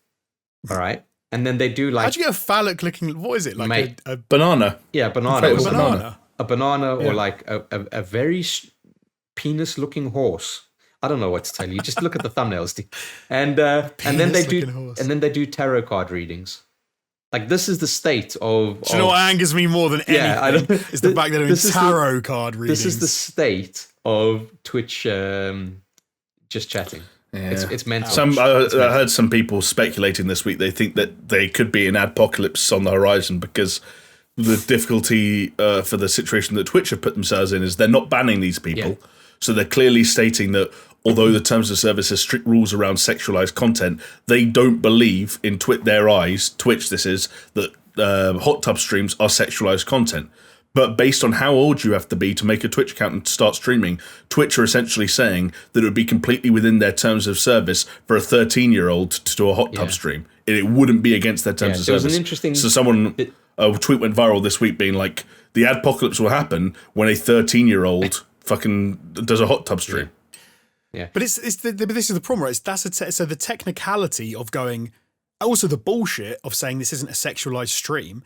all right? And then they do like... How'd you get a phallic looking... What is it? Like a banana. Yeah, banana. A banana yeah. Or like a very penis looking horse. I don't know what to tell you. Just look at the thumbnails. And then they do tarot card readings. Like, this is the state of... Do you know what angers me more than anything? Is the fact that they're doing tarot card readings. This is the state of Twitch just chatting. Yeah. It's mental. I heard some people speculating this week. They think that they could be an apocalypse on the horizon because the difficulty for the situation that Twitch have put themselves in is they're not banning these people. Yeah. So they're clearly stating that although the terms of service has strict rules around sexualized content, they don't believe in their eyes, Twitch this is, that hot tub streams are sexualized content. But based on how old you have to be to make a Twitch account and start streaming, Twitch are essentially saying that it would be completely within their terms of service for a 13-year-old to do a hot tub stream. It wouldn't be against their terms of service. It was an interesting... So a tweet went viral this week being like, the adpocalypse will happen when a 13-year-old fucking does a hot tub stream. Yeah. But this is the problem, right? So the technicality of going... Also the bullshit of saying this isn't a sexualized stream...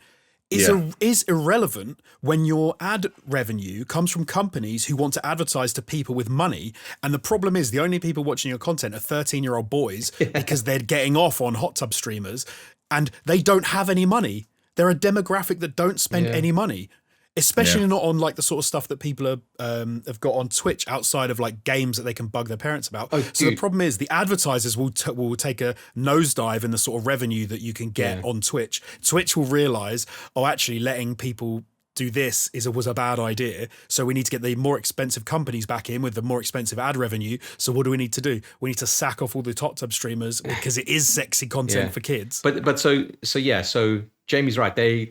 is irrelevant when your ad revenue comes from companies who want to advertise to people with money. And the problem is the only people watching your content are 13-year-old boys because they're getting off on hot tub streamers and they don't have any money. They're a demographic that don't spend any money. Especially not on like the sort of stuff that people are, have got on Twitch outside of like games that they can bug their parents about. So the problem is the advertisers will take a nosedive in the sort of revenue that you can get on Twitch. Twitch will realise, actually letting people do this was a bad idea. So we need to get the more expensive companies back in with the more expensive ad revenue. So what do we need to do? We need to sack off all the hot tub streamers because it is sexy content for kids. But so Jamie's right.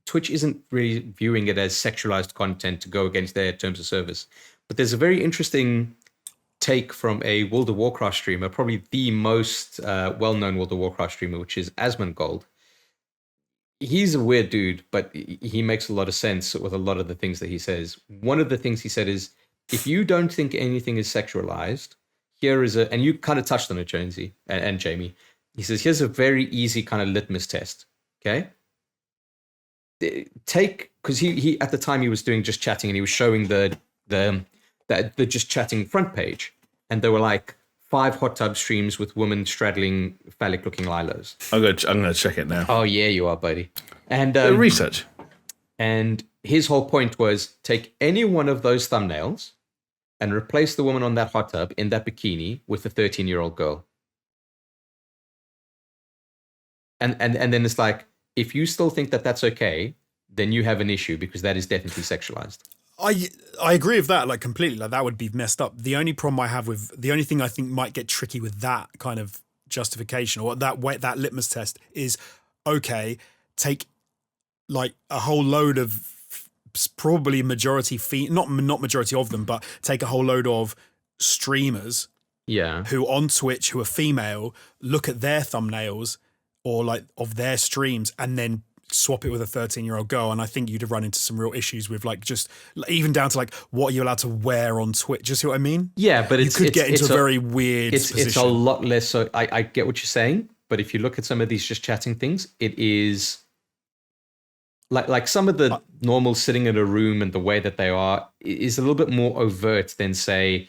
Twitch isn't really viewing it as sexualized content to go against their terms of service. But there's a very interesting take from a World of Warcraft streamer, probably the most well-known World of Warcraft streamer, which is Asmongold. He's a weird dude, but he makes a lot of sense with a lot of the things that he says. One of the things he said is, if you don't think anything is sexualized, here is and you kind of touched on it, Jonesy and Jamie. He says, here's a very easy kind of litmus test, okay? Because he at the time he was doing Just Chatting and he was showing the Just Chatting front page, and there were like 5 hot tub streams with women straddling phallic looking lilos. I'm gonna check it now. Oh yeah, you are, buddy. And research. And his whole point was, take any one of those thumbnails and replace the woman on that hot tub in that bikini with a 13-year-old girl. And then it's like, if you still think that that's okay, then you have an issue because that is definitely sexualized. I agree with that, like completely. Like that would be messed up. The only problem I have the only thing I think might get tricky with that kind of justification or that litmus test is, okay, take like a whole load of probably majority not majority of them, but take a whole load of streamers, who on Twitch who are female, look at their thumbnails or like of their streams and then swap it with a 13-year-old girl. And I think you'd have run into some real issues with like just even down to like what are you allowed to wear on Twitch? You see what I mean? Yeah, but you could get into a very weird position. It's a lot less. So I get what you're saying, but if you look at some of these Just Chatting things, it is like some of the normal sitting in a room and the way that they are is a little bit more overt than say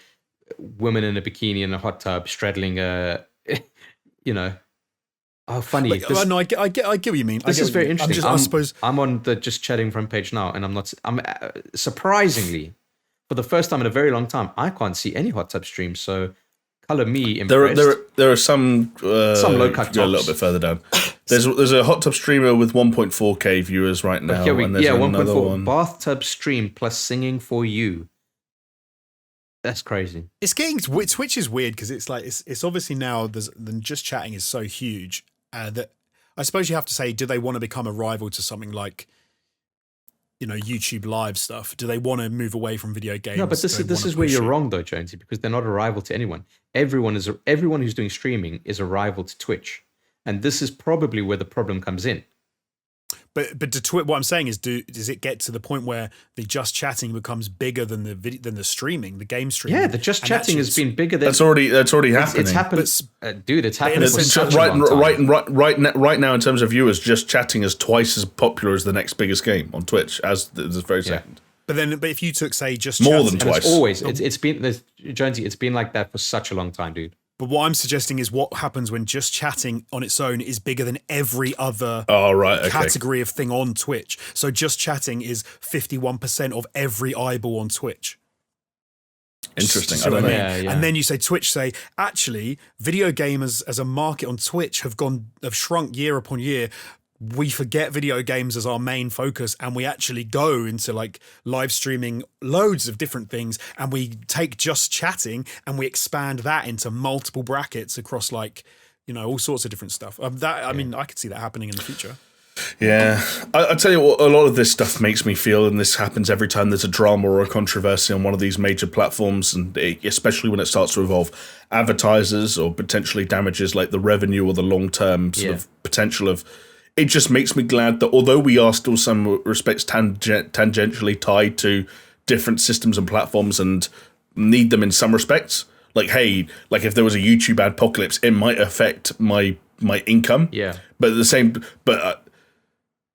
women in a bikini in a hot tub straddling a, Oh, funny. Like, I get what you mean. This is very interesting. I suppose I'm on the Just Chatting front page now, and I'm surprisingly, for the first time in a very long time, I can't see any hot tub streams. So, color me impressed. There are some low cut. Go a little bit further down. There's a hot tub streamer with 1.4K viewers right now. And there's 1.4 bathtub stream plus singing for you. That's crazy. It's getting Twitch is weird because it's like it's obviously now the Just Chatting is so huge. That I suppose you have to say, do they want to become a rival to something like, YouTube live stuff? Do they want to move away from video games? No, but this is where you're wrong though, Jonesy, because they're not a rival to anyone. Everyone who's doing streaming is a rival to Twitch, and this is probably where the problem comes in. But what I'm saying is, does it get to the point where the Just Chatting becomes bigger than the streaming, the game streaming? Yeah, the Just Chatting has been bigger than that's already happening. It's happened, dude. It's happened for such right, a long time. Right now, in terms of viewers, Just Chatting is twice as popular as the next biggest game on Twitch as the very second. But if you took say Just more Chatting, than twice, it's been Jonesy. It's been like that for such a long time, dude. But what I'm suggesting is what happens when Just Chatting on its own is bigger than every other category of thing on Twitch. So Just Chatting is 51% of every eyeball on Twitch. Interesting. I don't know. Yeah. And then you say Twitch say, actually, video gamers as a market on Twitch have shrunk year upon year we forget video games as our main focus, and we actually go into like live streaming loads of different things, and we take just chatting and we expand that into multiple brackets across like, you know, all sorts of different stuff. I mean, I could see that happening in the future. Yeah, I tell you what, a lot of this stuff makes me feel, and this happens every time there's a drama or a controversy on one of these major platforms, and especially when it starts to involve advertisers or potentially damages like the revenue or the long-term sort of potential of. It just makes me glad that although we are still some respects tangentially tied to different systems and platforms and need them in some respects, like, hey, like if there was a YouTube adpocalypse, it might affect my income. Yeah. But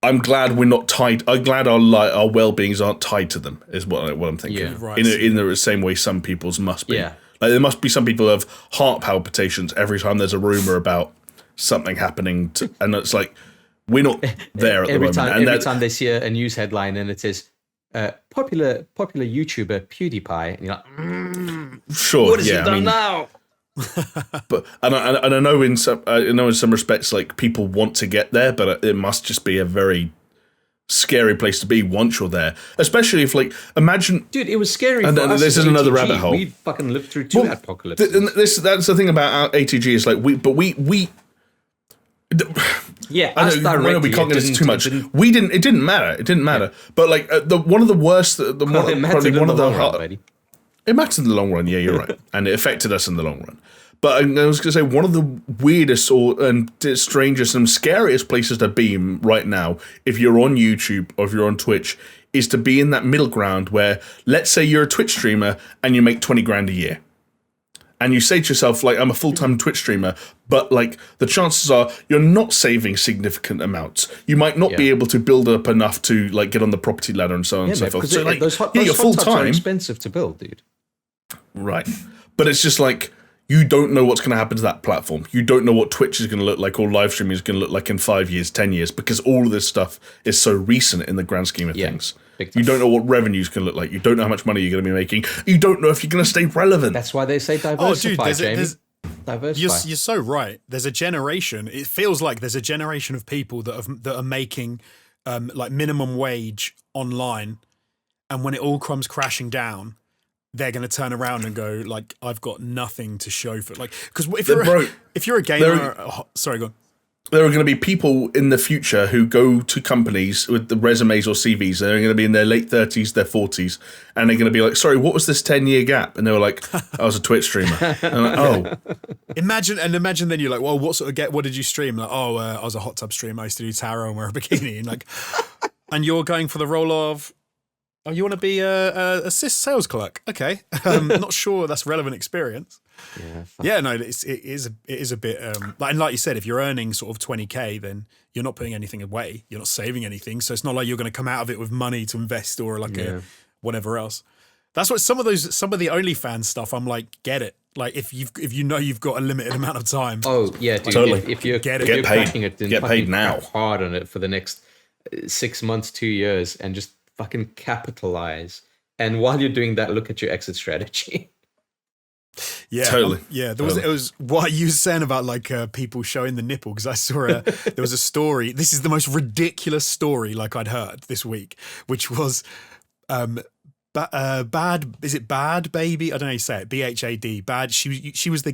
I'm glad we're not tied. I'm glad our well-beings aren't tied to them. Is what I'm thinking. Yeah. Right. In the same way some people's must be. Yeah. Like there must be some people who have heart palpitations every time there's a rumor about something happening, and it's like we're not there at the moment. Every time they see a news headline and it says popular YouTuber PewDiePie, and you're like, sure, what has he done now? But I know in some respects, like people want to get there, but it must just be a very scary place to be once you're there, especially if like imagine, dude, it was scary. And for us this is another rabbit hole. We fucking lived through two apocalypses. That's the thing about our ATG is like we yeah, I know we can't get into too much. It didn't matter. It didn't matter. Yeah. But like one of the worst, it mattered in the long run. Yeah, you're right, and it affected us in the long run. But I was going to say one of the weirdest and strangest and scariest places to be right now, if you're on YouTube or if you're on Twitch, is to be in that middle ground where, let's say you're a Twitch streamer and you make 20 grand a year. And you say to yourself, like, I'm a full-time Twitch streamer, but, like, the chances are you're not saving significant amounts. You might not be able to build up enough to, like, get on the property ladder and so on and so forth. So, like, those hot tubs are expensive to build, dude. Right. But it's just, like, you don't know what's going to happen to that platform. You don't know what Twitch is going to look like or live streaming is going to look like in 5 years, 10 years, because all of this stuff is so recent in the grand scheme of things. You don't know what revenue is going to look like. You don't know how much money you're going to be making. You don't know if you're going to stay relevant. That's why they say diversify, Jamie. Diversify. You're so right. There's a generation. It feels like there's a generation of people that are making like minimum wage online, and when it all comes crashing down, they're going to turn around and go like, "I've got nothing to show for it." Like, because if you're a gamer, sorry, go on. There are going to be people in the future who go to companies with the resumes or CVs. They're going to be in their late 30s, their 40s, and they're going to be like, sorry, what was this 10-year gap? And they were like, I was a Twitch streamer. And I'm like, oh. Imagine then you're like, well, what did you stream? Like, I was a hot tub streamer. I used to do tarot and wear a bikini. And like, and you're going for the role of, you want to be a sales clerk? Okay. Not sure that's relevant experience. Yeah, no, it is a bit like you said, if you're earning sort of 20k, then you're not putting anything away, you're not saving anything, so it's not like you're going to come out of it with money to invest or like a whatever else. That's what some of the OnlyFans stuff, I'm like, get it. Like if you know you've got a limited amount of time. Oh yeah, dude. Totally. If you're get paid, then get paid now. Hard on it for the next 6 months, 2 years, and just fucking capitalize. And while you're doing that, look at your exit strategy. Yeah, totally. It was what you were saying about like people showing the nipple, because I saw there was a story. This is the most ridiculous story like I'd heard this week, which was bad. Is it Bad Baby? I don't know how you say it. BHAD. Bad. She was the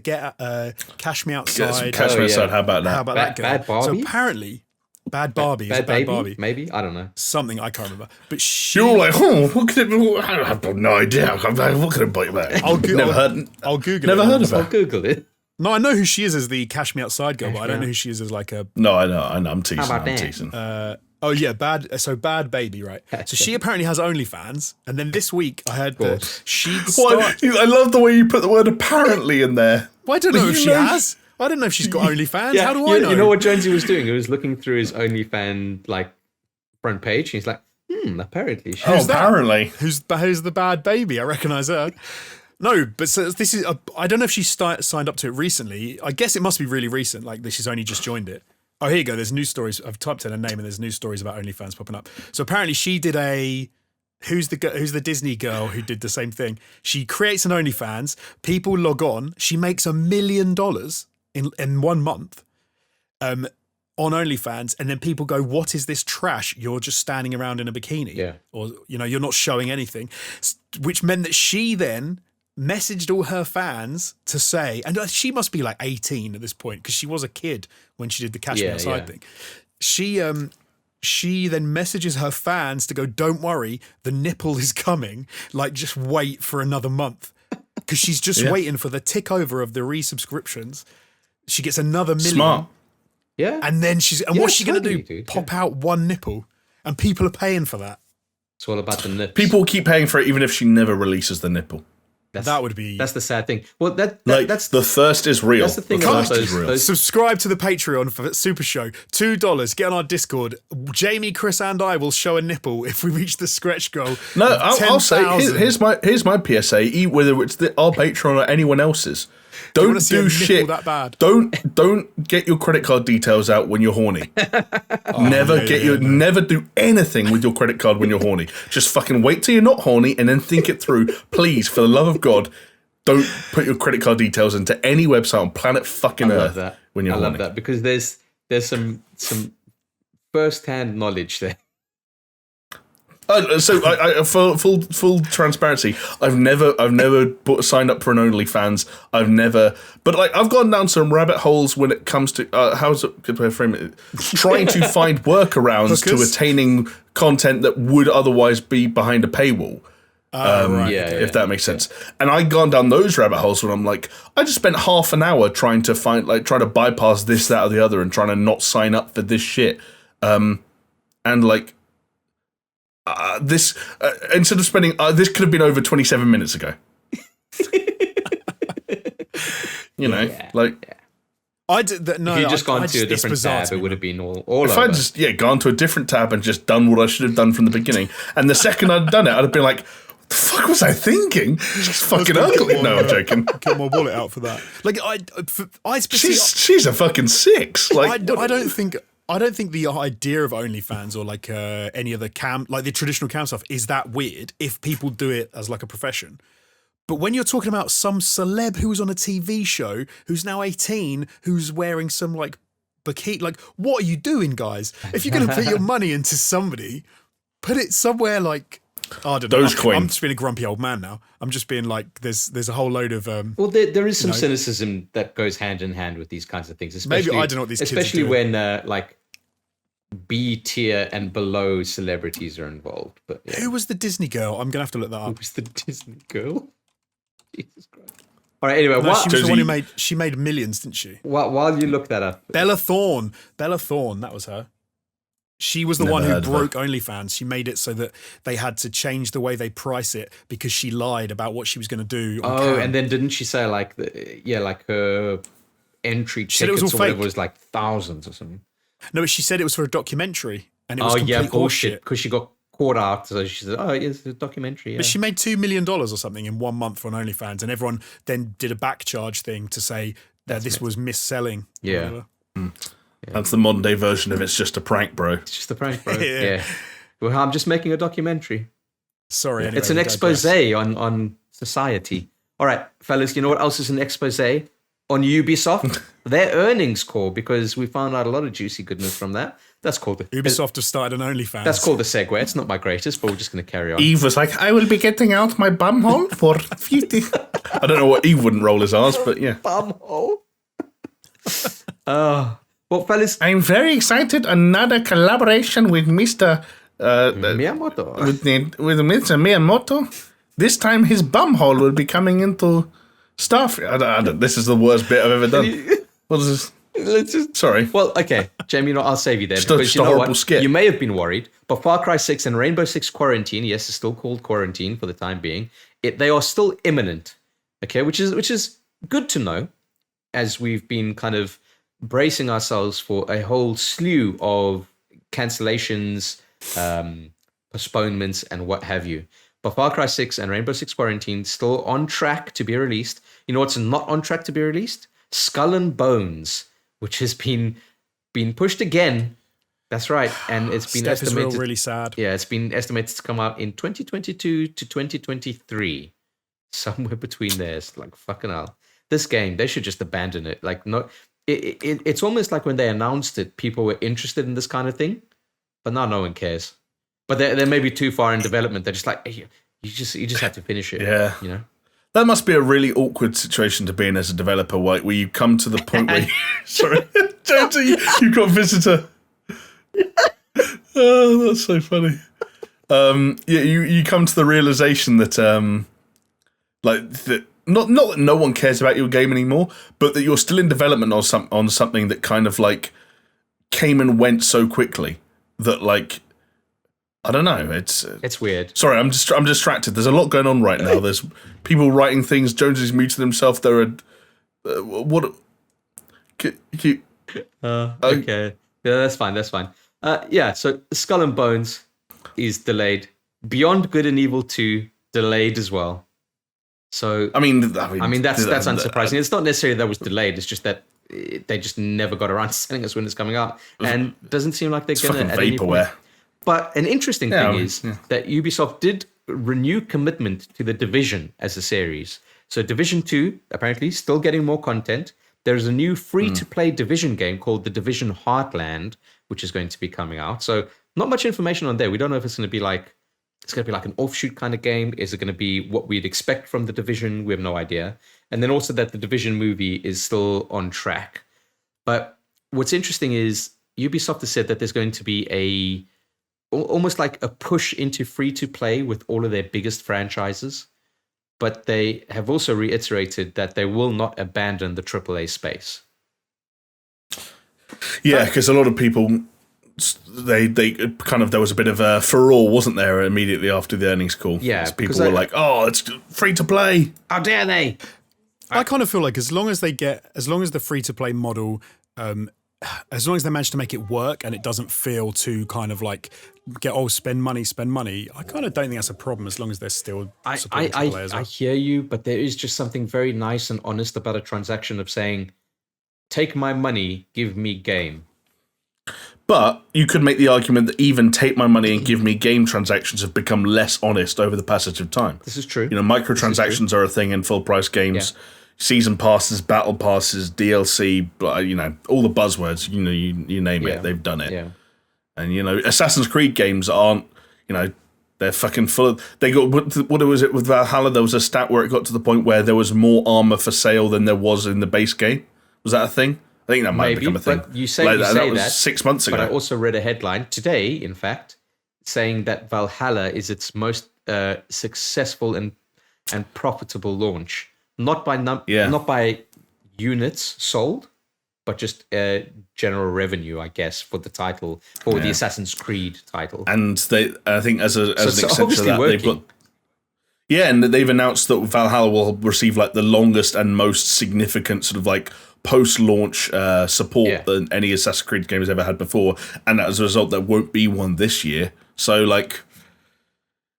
Cash Me Outside. Cash Me Outside. How about that? How about that girl? Bad Barbie. So apparently. Bad Barbie. Bad Baby? Maybe? I don't know. Something, I can't remember. But you're all like, what could it be? I have no idea. What could it be about? I'll Google it. I'll Google it. No, I know who she is as the Cash Me Outside girl, but I don't know who she is as like a... No, I know. I'm teasing. How about I'm that? teasing. Oh yeah, Bad Baby, right? So she apparently has OnlyFans, and then this week I heard that she'd start... I love the way you put the word apparently in there. Well, I don't know if she has. I don't know if she's got OnlyFans. How do I know? You know what Jonesy was doing? He was looking through his OnlyFans like front page, and he's like, apparently. Apparently. Who's the Bad Baby? I recognise her. No, but so this is. I don't know if she signed up to it recently. I guess it must be really recent. Like she's only just joined it. Oh, here you go. There's news stories. I've typed in her name, and there's news stories about OnlyFans popping up. So apparently, she did a. Who's the Disney girl who did the same thing? She creates an OnlyFans. People log on. She makes $1 million in 1 month. on OnlyFans, and then people go, "What is this trash? You're just standing around in a bikini, or you're not showing anything," which meant that she then messaged all her fans to say, and she must be like 18 at this point because she was a kid when she did the Cash Me Outside thing. She then messages her fans to go, "Don't worry, the nipple is coming. Like, just wait for another month," because she's just waiting for the tick over of the resubscriptions. She gets another million. Smart. Yeah. And then what's she going to do? Dude, Pop out one nipple, and people are paying for that. It's all about the nips. People keep paying for it even if she never releases the nipple. That's the sad thing. Well, that's the thirst is real. That's the thing the about thirst is real. those. Subscribe to the Patreon for SuperShow. $2. Get on our Discord. Jamie, Chris, and I will show a nipple if we reach the stretch goal. No, I'll say here's my PSA. Whether it's our Patreon or anyone else's, don't do shit. That bad. Don't get your credit card details out when you're horny. Never do anything with your credit card when you're horny. Just fucking wait till you're not horny and then think it through. Please, for the love of God, don't put your credit card details into any website on planet fucking Earth when you're horny. I love that because there's some first-hand knowledge there. So I full transparency. I've never signed up for an OnlyFans. But I've gone down some rabbit holes when it comes to how's it good way to frame it? Trying to find workarounds to attaining content that would otherwise be behind a paywall. If that makes sense. And I've gone down those rabbit holes when I'm like, I just spent half an hour trying to bypass this, that, or the other, and trying to not sign up for this shit. This instead of spending this could have been over 27 minutes ago. I did that. No, if you just gone to a different tab, it would have been all if over. I just gone to a different tab and just done what I should have done from the beginning, and the second I'd done it, I'd have been like, "What the fuck was I thinking? Just fucking ugly." No, I'm joking. Get my wallet out for that. She's a fucking six. I don't think the idea of OnlyFans or any other cam, like the traditional cam stuff, is that weird if people do it as like a profession. But when you're talking about some celeb who's on a TV show, who's now 18, who's wearing some bikini, what are you doing, guys? If you're going to put your money into somebody, put it somewhere I don't know. I'm just being a grumpy old man now. I'm just being there's a whole load of. Well, there is some cynicism that goes hand in hand with these kinds of things. Especially, maybe I don't know what these kids especially are doing. when B tier and below celebrities are involved. But who was the Disney girl? I'm gonna have to look that up. Who was the Disney girl? Jesus Christ! All right. Anyway, she was the one who she made millions, didn't she? While you look that up, Bella Thorne, that was her. She was the one who broke OnlyFans. She made it so that they had to change the way they price it because she lied about what she was going to do. And then didn't she say her entry tickets or whatever was like thousands or something? No, she said it was for a documentary, and it was complete bullshit because she got caught out. So she said, "Oh, it's a documentary." Yeah. But she made $2 million or something in 1 month on OnlyFans, and everyone then did a back charge thing to say that this was mis-selling. Yeah. That's the modern day version of it's just a prank, bro. It's just a prank, bro. Yeah. Well, I'm just making a documentary. Sorry, anyway, it's an expose on society. All right, fellas, you know what else is an expose? On Ubisoft, their earnings call, because we found out a lot of juicy goodness from that. That's called Ubisoft have started an OnlyFans. That's called the segue. It's not my greatest, but we're just going to carry on. Eve was like, "I will be getting out my bumhole for 50." I don't know what Eve wouldn't roll his arse, but yeah. Bumhole. Well, fellas, I'm very excited. Another collaboration with Mr. Miyamoto. With Mr. Miyamoto. This time his bumhole will be coming into stuff. This is the worst bit I've ever done. What is this? Sorry. Well, okay, Jamie, I'll save you there. Just a horrible skit. You may have been worried, but Far Cry 6 and Rainbow Six Quarantine, yes, it's still called Quarantine for the time being. They are still imminent, okay, which is good to know, as we've been kind of bracing ourselves for a whole slew of cancellations, postponements, and what have you. But Far Cry 6 and Rainbow Six Quarantine still on track to be released. You know what's not on track to be released? Skull and Bones, which has been pushed again. That's right, and it's been estimated. Is really sad. Yeah, it's been estimated to come out in 2022 to 2023, somewhere between there. It's like fucking hell. This game, they should just abandon it. it's almost like when they announced it, people were interested in this kind of thing, but now no one cares. But they're maybe too far in development. They're just like, hey, you just have to finish it. Yeah. You know? That must be a really awkward situation to be in as a developer, where you come to the point where sorry, Jonesy, you've got a visitor. Oh, that's so funny. Yeah, you come to the realization that not that no one cares about your game anymore, but that you're still in development on something that kind of like came and went so quickly that like. I don't know. It's weird. Sorry, I'm distracted. There's a lot going on right now. There's people writing things. Jonesy's muted himself. There are what? Okay. Yeah, that's fine. That's fine. Yeah. So Skull and Bones is delayed. Beyond Good and Evil 2 delayed as well. So I mean that's unsurprising. It's not necessarily that it was delayed. It's just that they just never got around to telling us when it's coming out, and doesn't seem like they're going to at any point. But an interesting thing is that Ubisoft did renew commitment to The Division as a series. So Division 2, apparently, still getting more content. There's a new free-to-play Division game called The Division Heartland, which is going to be coming out. So not much information on there. We don't know if it's going to be like an offshoot kind of game. Is it going to be what we'd expect from The Division? We have no idea. And then also that the Division movie is still on track. But what's interesting is Ubisoft has said that there's going to be almost like a push into free-to-play with all of their biggest franchises. But they have also reiterated that they will not abandon the AAA space. Yeah, because a lot of people, they kind of, there was a bit of a furore, wasn't there, immediately after the earnings call? Yeah. People were like, oh, it's free-to-play. How dare they? I kind of feel like as long as the free-to-play model, as long as they manage to make it work and it doesn't feel too kind of like spend money. I kind of don't think that's a problem as long as they're still supporting AAA as well. I hear you, but there is just something very nice and honest about a transaction of saying, take my money, give me game. But you could make the argument that even take my money and give me game transactions have become less honest over the passage of time. This is true. You know, microtransactions are a thing in full price games. Yeah. Season passes, battle passes, DLC, you know, all the buzzwords, you know, you name it, they've done it. Yeah. And, you know, Assassin's Creed games aren't, you know, they're fucking full of... They got... What was it with Valhalla? There was a stat where it got to the point where there was more armor for sale than there was in the base game. Was that a thing? I think that might become a thing. But you say that was 6 months ago. But I also read a headline today, in fact, saying that Valhalla is its most successful and profitable launch. Not by units sold, but just general revenue, I guess, for the title, for the Assassin's Creed title. And I think as an extension of that, they've got. Yeah, and they've announced that Valhalla will receive like the longest and most significant sort of like post-launch support than any Assassin's Creed game has ever had before, and as a result, there won't be one this year. So like,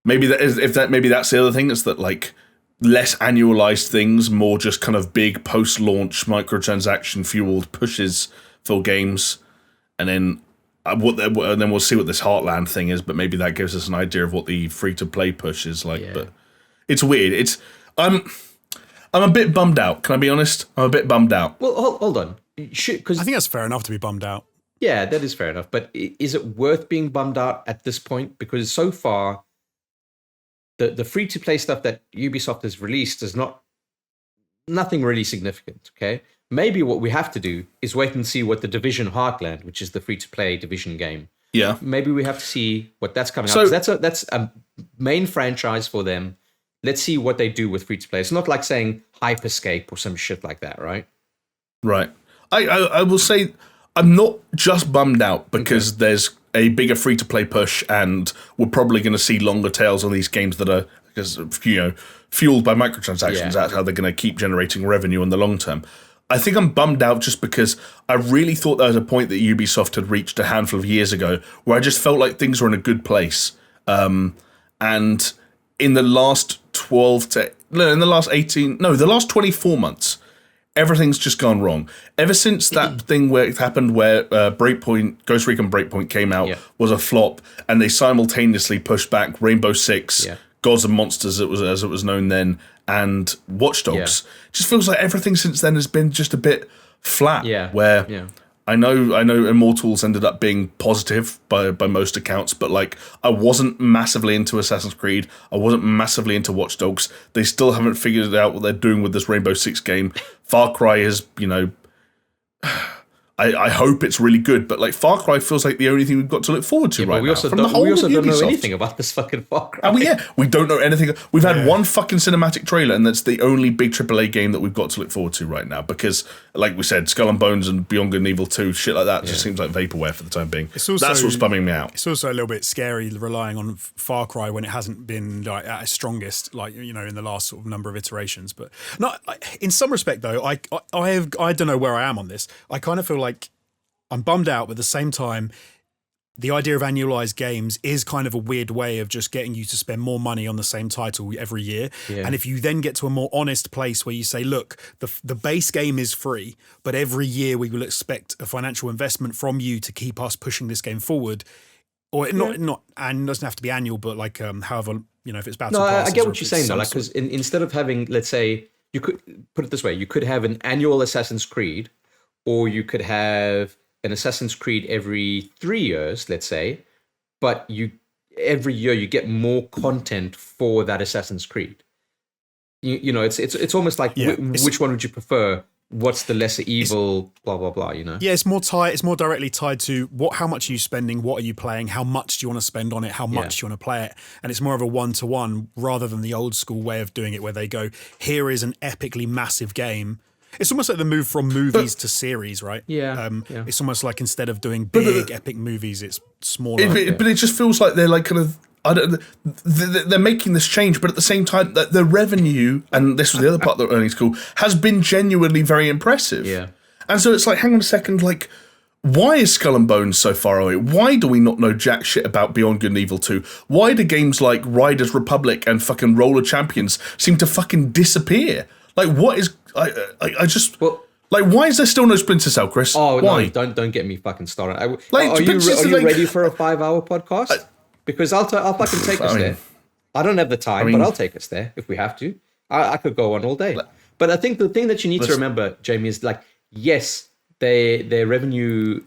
maybe that's the other thing, is that like. Less annualized things, more just kind of big post-launch microtransaction fueled pushes for games, and then we'll see what this Heartland thing is. But maybe that gives us an idea of what the free-to-play push is like. Yeah. But it's weird. I'm a bit bummed out. Can I be honest? I'm a bit bummed out. Well, hold on. Because I think that's fair enough to be bummed out. Yeah, that is fair enough. But is it worth being bummed out at this point? Because so far. The free-to-play stuff that Ubisoft has released is nothing really significant, okay? Maybe what we have to do is wait and see what the Division Heartland, which is the free-to-play Division game, maybe we have to see what that's coming out. That's a main franchise for them. Let's see what they do with free-to-play. It's not like saying Hyperscape or some shit like that, right? Right. I will say I'm not just bummed out because there's a bigger free-to-play push, and we're probably going to see longer tails on these games that are, fueled by microtransactions. That's how they're going to keep generating revenue in the long term. I think I'm bummed out just because I really thought there was a point that Ubisoft had reached a handful of years ago where I just felt like things were in a good place. And in the last 24 months, everything's just gone wrong. Ever since that thing where it happened where Ghost Recon Breakpoint came out was a flop, and they simultaneously pushed back Rainbow Six, Gods and Monsters as it was known then, and Watch Dogs. Just feels like everything since then has been just a bit flat. Yeah. Where Yeah. I know Immortals ended up being positive by most accounts, but like I wasn't massively into Assassin's Creed. I wasn't massively into Watch Dogs. They still haven't figured out what they're doing with this Rainbow Six game. Far Cry is, I hope it's really good, but like Far Cry feels like the only thing we've got to look forward to right But we now. also From the don't, whole we also of don't know Ubisoft. anything about this fucking Far Cry. I mean, yeah, we don't know anything. We've had one fucking cinematic trailer, and that's the only big AAA game that we've got to look forward to right now. Because, like we said, Skull and Bones and Beyond Good and Evil 2, shit like that, just seems like vaporware for the time being. It's also, that's what's bumming me out. It's also a little bit scary relying on Far Cry when it hasn't been like at its strongest, like in the last sort of number of iterations. But no, in some respect though, I don't know where I am on this. I kind of feel like I'm bummed out, but at the same time, the idea of annualized games is kind of a weird way of just getting you to spend more money on the same title every year. Yeah. And if you then get to a more honest place where you say, look, the base game is free, but every year we will expect a financial investment from you to keep us pushing this game forward. Or not, and it doesn't have to be annual, but like however, if it's battle passes. I get what you're saying though. Like, because instead of having, let's say, you could put it this way, you could have an annual Assassin's Creed, or you could have an Assassin's Creed every 3 years, let's say, but every year you get more content for that Assassin's Creed. It's almost like which one would you prefer? What's the lesser evil? Blah blah blah. Yeah, it's more directly tied to how much are you spending, what are you playing, how much do you want to spend on it, how much do you want to play it, and it's more of a 1-to-1 rather than the old school way of doing it, where they go, here is an epically massive game. It's almost like the move from movies to series, right? Yeah, It's almost like instead of doing big epic movies, it's smaller. But it just feels like they're like kind of, they're making this change, but at the same time, that the revenue, and this was the other part of the earnings call, has been genuinely very impressive. Yeah. And so it's like, hang on a second, like, why is Skull and Bones so far away? Why do we not know jack shit about Beyond Good and Evil 2? Why do games like Riders Republic and fucking Roller Champions seem to fucking disappear? Like, what is... I just... Well, like, why is there still no Splinter Cell, Chris? Oh, why? no, don't get me fucking started. Are you ready for a 5-hour podcast? Because I'll fucking take us there. I don't have the time, but I'll take us there if we have to. I could go on all day. But I think the thing that you need to remember, Jamie, is like, yes, their revenue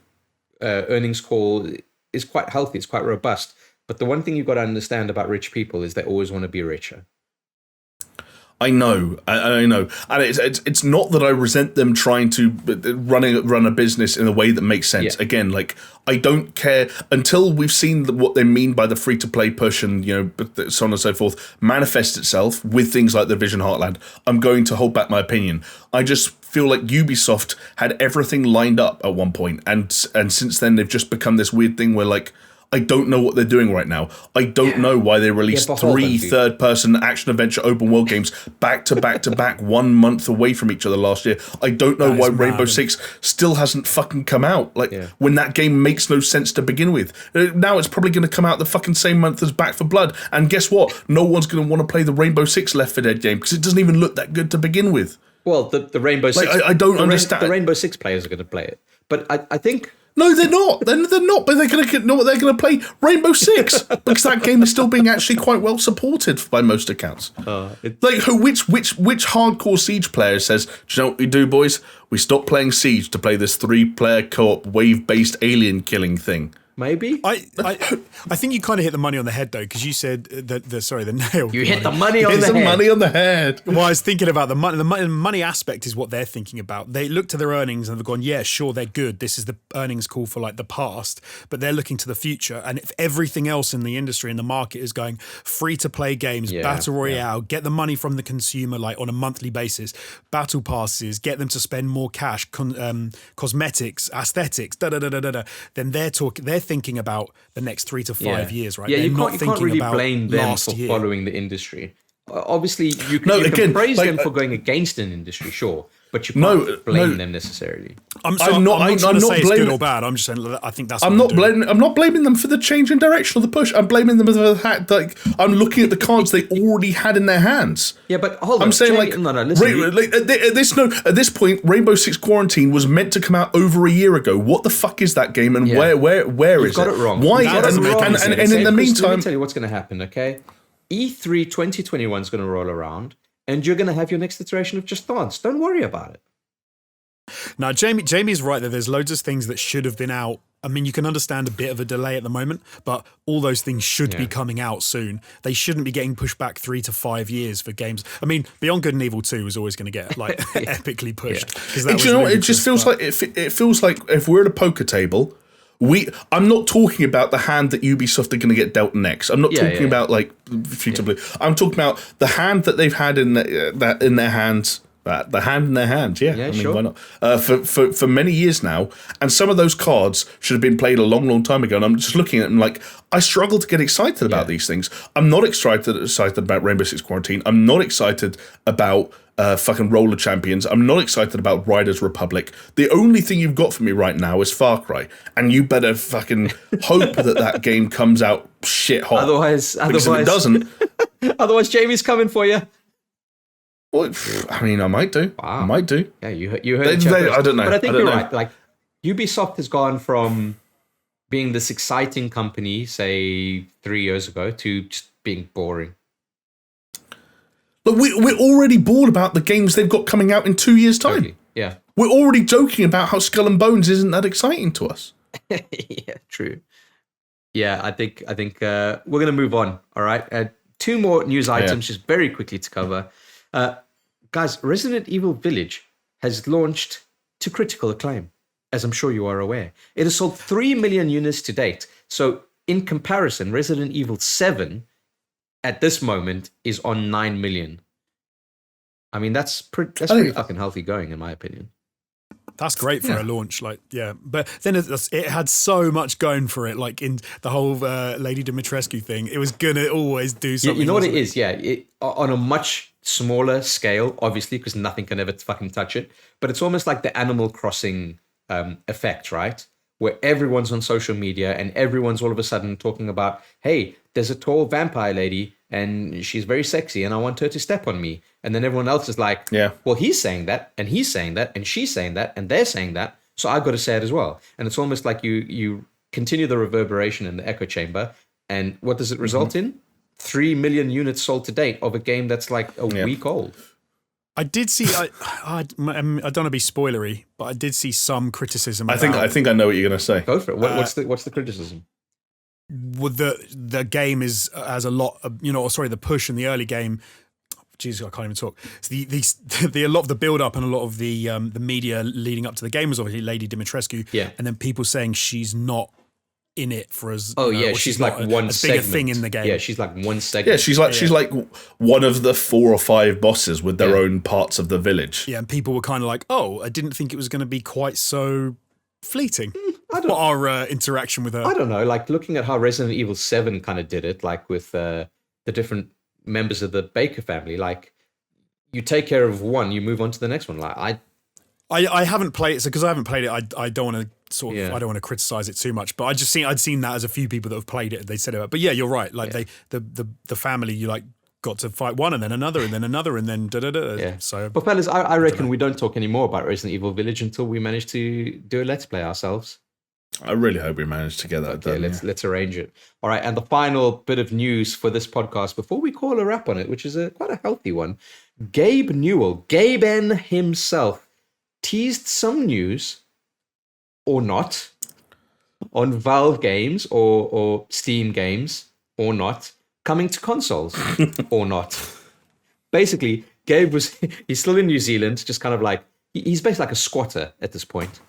earnings call is quite healthy. It's quite robust. But the one thing you've got to understand about rich people is they always want to be richer. I know, and it's not that I resent them trying to run a business in a way that makes sense. Yeah. Again, like, I don't care until we've seen what they mean by the free to play push and so on and so forth manifest itself with things like the Division Heartland. I'm going to hold back my opinion. I just feel like Ubisoft had everything lined up at one point, and since then they've just become this weird thing where, like, I don't know what they're doing right now. I don't know why they released 3 third-person action-adventure open-world games back to back to back 1 month away from each other last year. I don't know why Rainbow Six still hasn't fucking come out. Like, when that game makes no sense to begin with. Now it's probably going to come out the fucking same month as Back 4 Blood. And guess what? No one's going to want to play the Rainbow Six Left 4 Dead game because it doesn't even look that good to begin with. Well, the Rainbow Six... I don't understand. The Rainbow Six players are going to play it. But I think... No, they're not. They're not. But they're going to know what they're going to play Rainbow Six because that game is still being actually quite well supported by most accounts. Which hardcore Siege player says, "Do you know what we do, boys? We stop playing Siege to play this 3-player co-op wave-based alien killing thing." Maybe. I think you kind of hit the money on the head though, because you said the nail. You hit the money on the head. Money on the head. Well, I was thinking about the money. The money aspect is what they're thinking about. They look to their earnings and they've gone, yeah, sure, they're good. This is the earnings call for like the past, but they're looking to the future. And if everything else in the industry and the market is going free to play games, battle royale, get the money from the consumer like on a monthly basis, battle passes, get them to spend more cash, cosmetics, aesthetics, then they're thinking about the next 3 to 5 years, right? Yeah, They're you can't really blame them for year. following the industry. Obviously, you can praise them for going against an industry, sure, but you can't blame them necessarily. I'm not trying to say it's good or bad. I'm just saying I think that's. I'm not blaming them for the change in direction of the push. I'm blaming them for the fact like I'm looking at the cards they already had in their hands. Yeah, but hold on. I'm saying listen. At this point, Rainbow Six Quarantine was meant to come out over a year ago. What the fuck is that game, and where is it? Got it wrong. Why? And in the meantime, let me tell you what's going to happen. Okay, E3 2021 is going to roll around, and you're going to have your next iteration of Just Dance. Don't worry about it. Now, Jamie's right that there's loads of things that should have been out. I mean, you can understand a bit of a delay at the moment, but all those things should be coming out soon. They shouldn't be getting pushed back 3 to 5 years for games. I mean, Beyond Good and Evil 2 was always going to get like epically pushed. And do you know what? It just feels like it feels like if we're at a poker table, I'm not talking about the hand that Ubisoft are going to get dealt next. I'm not talking about like Future Blue. I'm talking about the hand that they've had in their hands. The hand in their hands, I mean, why not? For many years now, and some of those cards should have been played a long, long time ago. And I'm just looking at them like I struggle to get excited about these things. I'm not excited about Rainbow Six Quarantine. I'm not excited about fucking Roller Champions. I'm not excited about Riders Republic. The only thing you've got for me right now is Far Cry, and you better fucking hope that game comes out shit hot. Otherwise, if it doesn't, otherwise Jamie's coming for you. Well, I mean, I might do. Wow. I might do. Yeah, you heard. I don't know. But I think you're right. Like, Ubisoft has gone from being this exciting company, say 3 years ago, to just being boring. Look, we're already bored about the games they've got coming out in 2 years' time. Totally. Yeah. We're already joking about how Skull and Bones isn't that exciting to us. Yeah, true. Yeah, I think we're going to move on. All right. 2 more news items, just very quickly to cover. Guys, Resident Evil Village has launched to critical acclaim, as I'm sure you are aware. It has sold 3 million units to date. So in comparison, Resident Evil 7 at this moment is on 9 million. I mean, that's pretty fucking healthy going, in my opinion. That's great for a launch, but then it had so much going for it, like in the whole Lady Dimitrescu thing. It was gonna always do something. You know what it is? Yeah, on a much smaller scale, obviously, because nothing can ever fucking touch it. But it's almost like the Animal Crossing effect, right? Where everyone's on social media and everyone's all of a sudden talking about, hey, there's a tall vampire lady and she's very sexy and I want her to step on me. And then everyone else is like, well, he's saying that and he's saying that and she's saying that and they're saying that. So I've got to say it as well. And it's almost like you continue the reverberation in the echo chamber. And what does it result in? 3 million units sold to date of a game that's like a week old. I did see. I don't want to be spoilery, but I did see some criticism. I think I know what you're going to say. Go for it. What's the criticism? Well, the game has a lot of, the push in the early game. Jesus, I can't even talk. So a lot of the build up and a lot of the media leading up to the game was obviously Lady Dimitrescu. Yeah. And then people saying she's not in it for as she's like one as big a thing in the game. Yeah, she's like one segment. Yeah, she's like one of the 4 or 5 bosses with their own parts of the village. Yeah, and people were kind of like, "Oh, I didn't think it was going to be quite so fleeting." Our interaction with her. I don't know. Like looking at how Resident Evil 7 kind of did it, like with the different members of the Baker family. Like you take care of one, you move on to the next one. Like I haven't played it, so because I haven't played it, I don't want to I don't want to criticize it too much. But I'd seen that as a few people that have played it. They said it, but yeah, you're right. Like the family, you like got to fight one and then another and then another and then da da da. Yeah. So, but fellas, I reckon we don't talk anymore about Resident Evil Village until we manage to do a Let's Play ourselves. I really hope we manage to get that done. Let's arrange it. All right, and the final bit of news for this podcast before we call a wrap on it, which is quite a healthy one. Gabe Newell, Gaben himself, teased some news or not on Valve games or Steam games or not coming to consoles or not. Basically, Gabe he's still in New Zealand, just kind of like he's basically like a squatter at this point.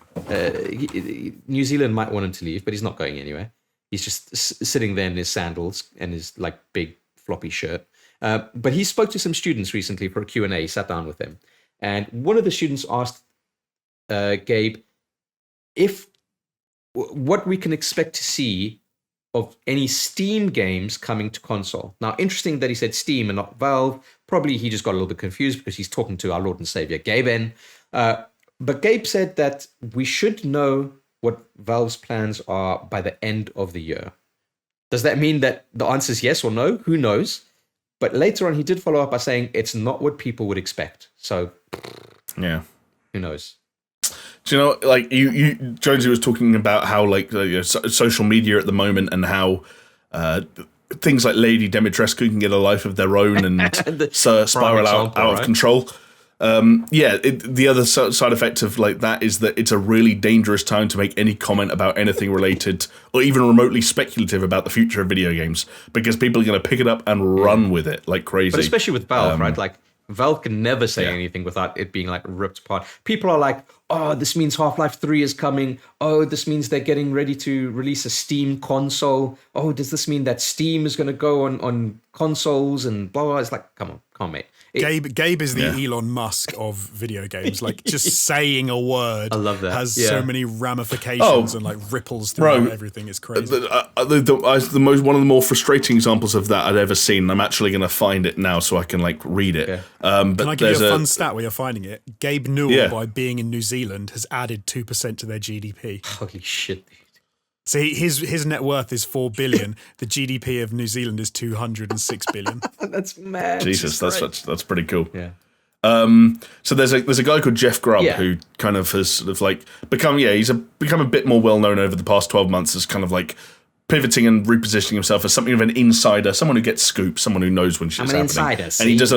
New Zealand might want him to leave, but he's not going anywhere. He's just sitting there in his sandals and his like big floppy shirt. But he spoke to some students recently for a Q&A. He sat down with them. And one of the students asked Gabe what we can expect to see of any Steam games coming to console. Now, interesting that he said Steam and not Valve. Probably he just got a little bit confused because he's talking to our Lord and Savior, Gaben. But Gabe said that we should know what Valve's plans are by the end of the year. Does that mean that the answer is yes or no? Who knows? But later on, he did follow up by saying it's not what people would expect. So, yeah, who knows? Do you know, like you Jonesy was talking about how like social media at the moment and how things like Lady Dimitrescu can get a life of their own and spiral out of control. The other side effect of like that is that it's a really dangerous time to make any comment about anything related or even remotely speculative about the future of video games, because people are going to pick it up and run with it like crazy. But especially with Valve, right? Like Valve can never say anything without it being like ripped apart. People are like, oh, this means Half-Life 3 is coming. Oh, this means they're getting ready to release a Steam console. Oh, does this mean that Steam is going to go on consoles and blah, blah. It's like, come on, mate. Gabe is the Elon Musk of video games. Like, just saying a word I love that. has so many ramifications and like ripples throughout everything. It's crazy. One of the more frustrating examples of that I'd ever seen. I'm actually going to find it now so I can like read it. Yeah. But can I give you a fun stat where you're finding it? Gabe Newell, by being in New Zealand, has added 2% to their GDP. Holy shit. So his net worth is 4 billion. The GDP of New Zealand is 206 billion. That's mad. Jesus, that's pretty cool. Yeah. So there's a guy called Jeff Grubb who kind of has sort of like become a bit more well known over the past 12 months as kind of like pivoting and repositioning himself as something of an insider, someone who gets scoop, someone who knows when shit's happening. Insider, and he does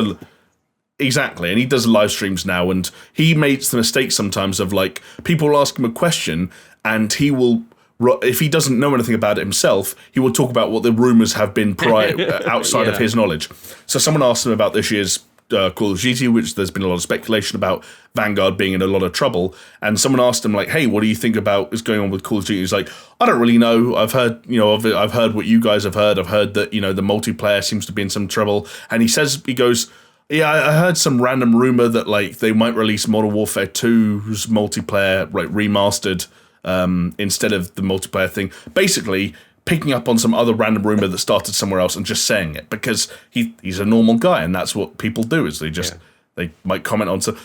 Exactly, and he does live streams now, and he makes the mistake sometimes of like people will ask him a question, and he will, if he doesn't know anything about it himself, he will talk about what the rumors have been prior outside of his knowledge. So someone asked him about this year's Call of Duty, which there's been a lot of speculation about Vanguard being in a lot of trouble, and someone asked him like, "Hey, what do you think about what's going on with Call of Duty?" He's like, "I don't really know. I've heard, I've heard what you guys have heard. I've heard that the multiplayer seems to be in some trouble." And he goes. Yeah, I heard some random rumor that like they might release Modern Warfare 2's multiplayer like remastered instead of the multiplayer thing. Basically, picking up on some other random rumor that started somewhere else and just saying it because he's a normal guy and that's what people do is they might comment on. So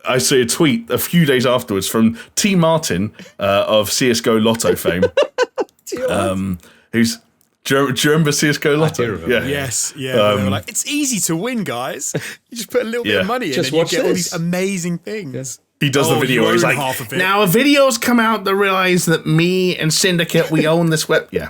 I see a tweet a few days afterwards from T. Martin of CS:GO Lotto fame, who's. Do you remember CS:GO Lotto? I do remember. Yeah. Yes, yeah. They were like, it's easy to win, guys. You just put a little bit of money in and you get all these amazing things. He does the video where he's like, now a video's come out that realise that me and Syndicate, we own this web. Yeah.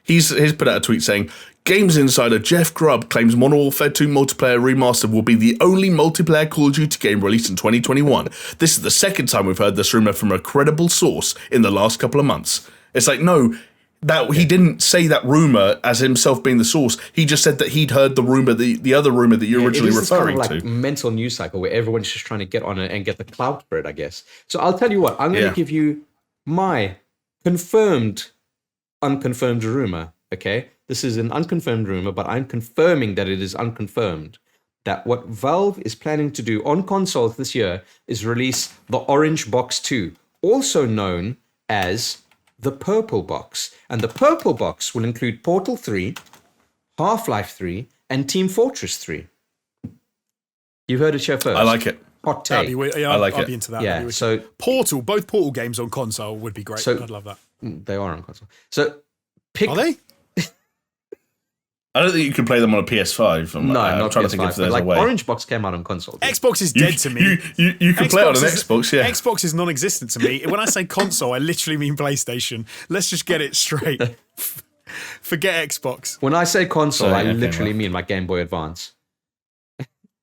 He's put out a tweet saying, Games Insider Jeff Grubb claims Modern Warfare 2 multiplayer remastered will be the only multiplayer Call of Duty game released in 2021. This is the second time we've heard this rumour from a credible source in the last couple of months. It's like, no... That he didn't say that rumor as himself being the source. He just said that he'd heard the rumor, the other rumor that you're originally referring to. It is this kind of like mental news cycle where everyone's just trying to get on it and get the clout for it, I guess. So I'll tell you what, I'm going to give you my confirmed, unconfirmed rumor. Okay, this is an unconfirmed rumor, but I'm confirming that it is unconfirmed. That what Valve is planning to do on consoles this year is release the Orange Box 2, also known as the Purple Box. And the Purple Box will include Portal 3, Half-Life 3, and Team Fortress 3. You've heard it here first. I like it. Hot take. I'll be into that. Yeah, so both Portal games on console would be great. So, I'd love that. They are on console. So Are they? I don't think you can play them on a PS5. No, not I'm trying PS5, to think if there's a way. Orange Box came out on console. Xbox is dead to me. You can play it on an Xbox, yeah. Xbox is non-existent to me. When I say console, I literally mean PlayStation. Let's just get it straight. Forget Xbox. When I say console, I literally mean my Game Boy Advance.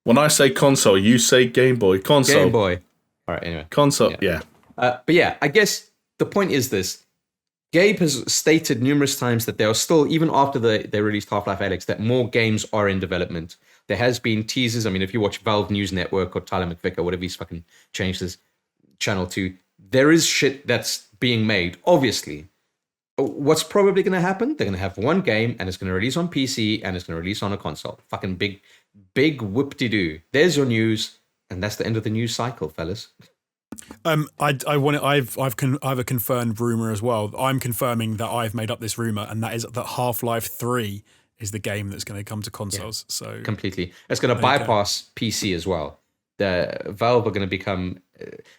When I say console, you say Game Boy. Console. Game Boy. All right, anyway. Console, yeah. But yeah, I guess the point is this. Gabe has stated numerous times that there are still, even after they released Half-Life Alyx, that more games are in development. There has been teasers. I mean, if you watch Valve News Network or Tyler McVicker, or whatever he's fucking changed his channel to, there is shit that's being made, obviously. What's probably going to happen? They're going to have one game, and it's going to release on PC, and it's going to release on a console. Fucking big whoop-de-doo. There's your news, and that's the end of the news cycle, fellas. I have a confirmed rumor as well. I'm confirming that I've made up this rumor, and that is that Half-Life 3 is the game that's going to come to consoles. Yeah, so completely, it's going to bypass PC as well. The Valve are going to become.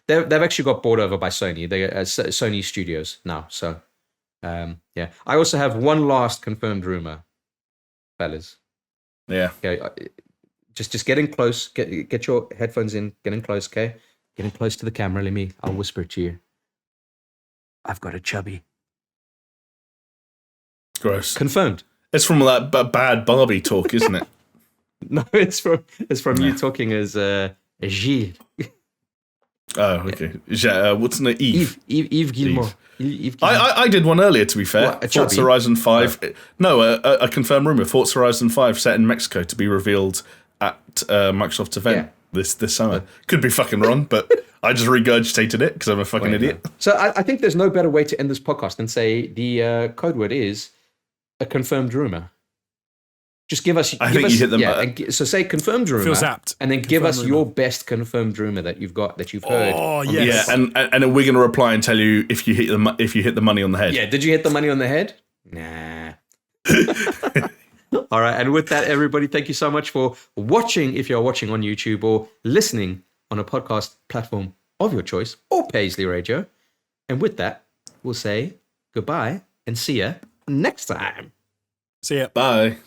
They've actually got bought over by Sony. They Sony Studios now. So yeah, I also have one last confirmed rumor, fellas. Yeah. Okay, just getting close. Get your headphones in. Getting close. Okay. Getting close to the camera, let me. I'll whisper to you. I've got a chubby. Gross. Confirmed. It's from that bad Barbie talk, isn't it? No, it's from you talking as Gilles. Oh, okay. What's the name? Eve. Yves Guillemot. Yves Guillemot. I did one earlier, to be fair. What, a chubby? Forza Horizon 5. No, a confirmed rumor. Forza Horizon 5 set in Mexico to be revealed at Microsoft's event this summer. Could be fucking wrong, but I just regurgitated it because I'm a fucking idiot. So I think there's no better way to end this podcast than say the code word is a confirmed rumor. Just give us. I think you hit them. So say confirmed rumor. Feels apt. And then give us your best confirmed rumor that you've heard. Oh yes. Yeah, and then we're going to reply and tell you if you hit the money on the head. Yeah. Did you hit the money on the head? Nah. All right. And with that, everybody, thank you so much for watching. If you're watching on YouTube or listening on a podcast platform of your choice or Paisley Radio. And with that, we'll say goodbye and see ya next time. See ya. Bye.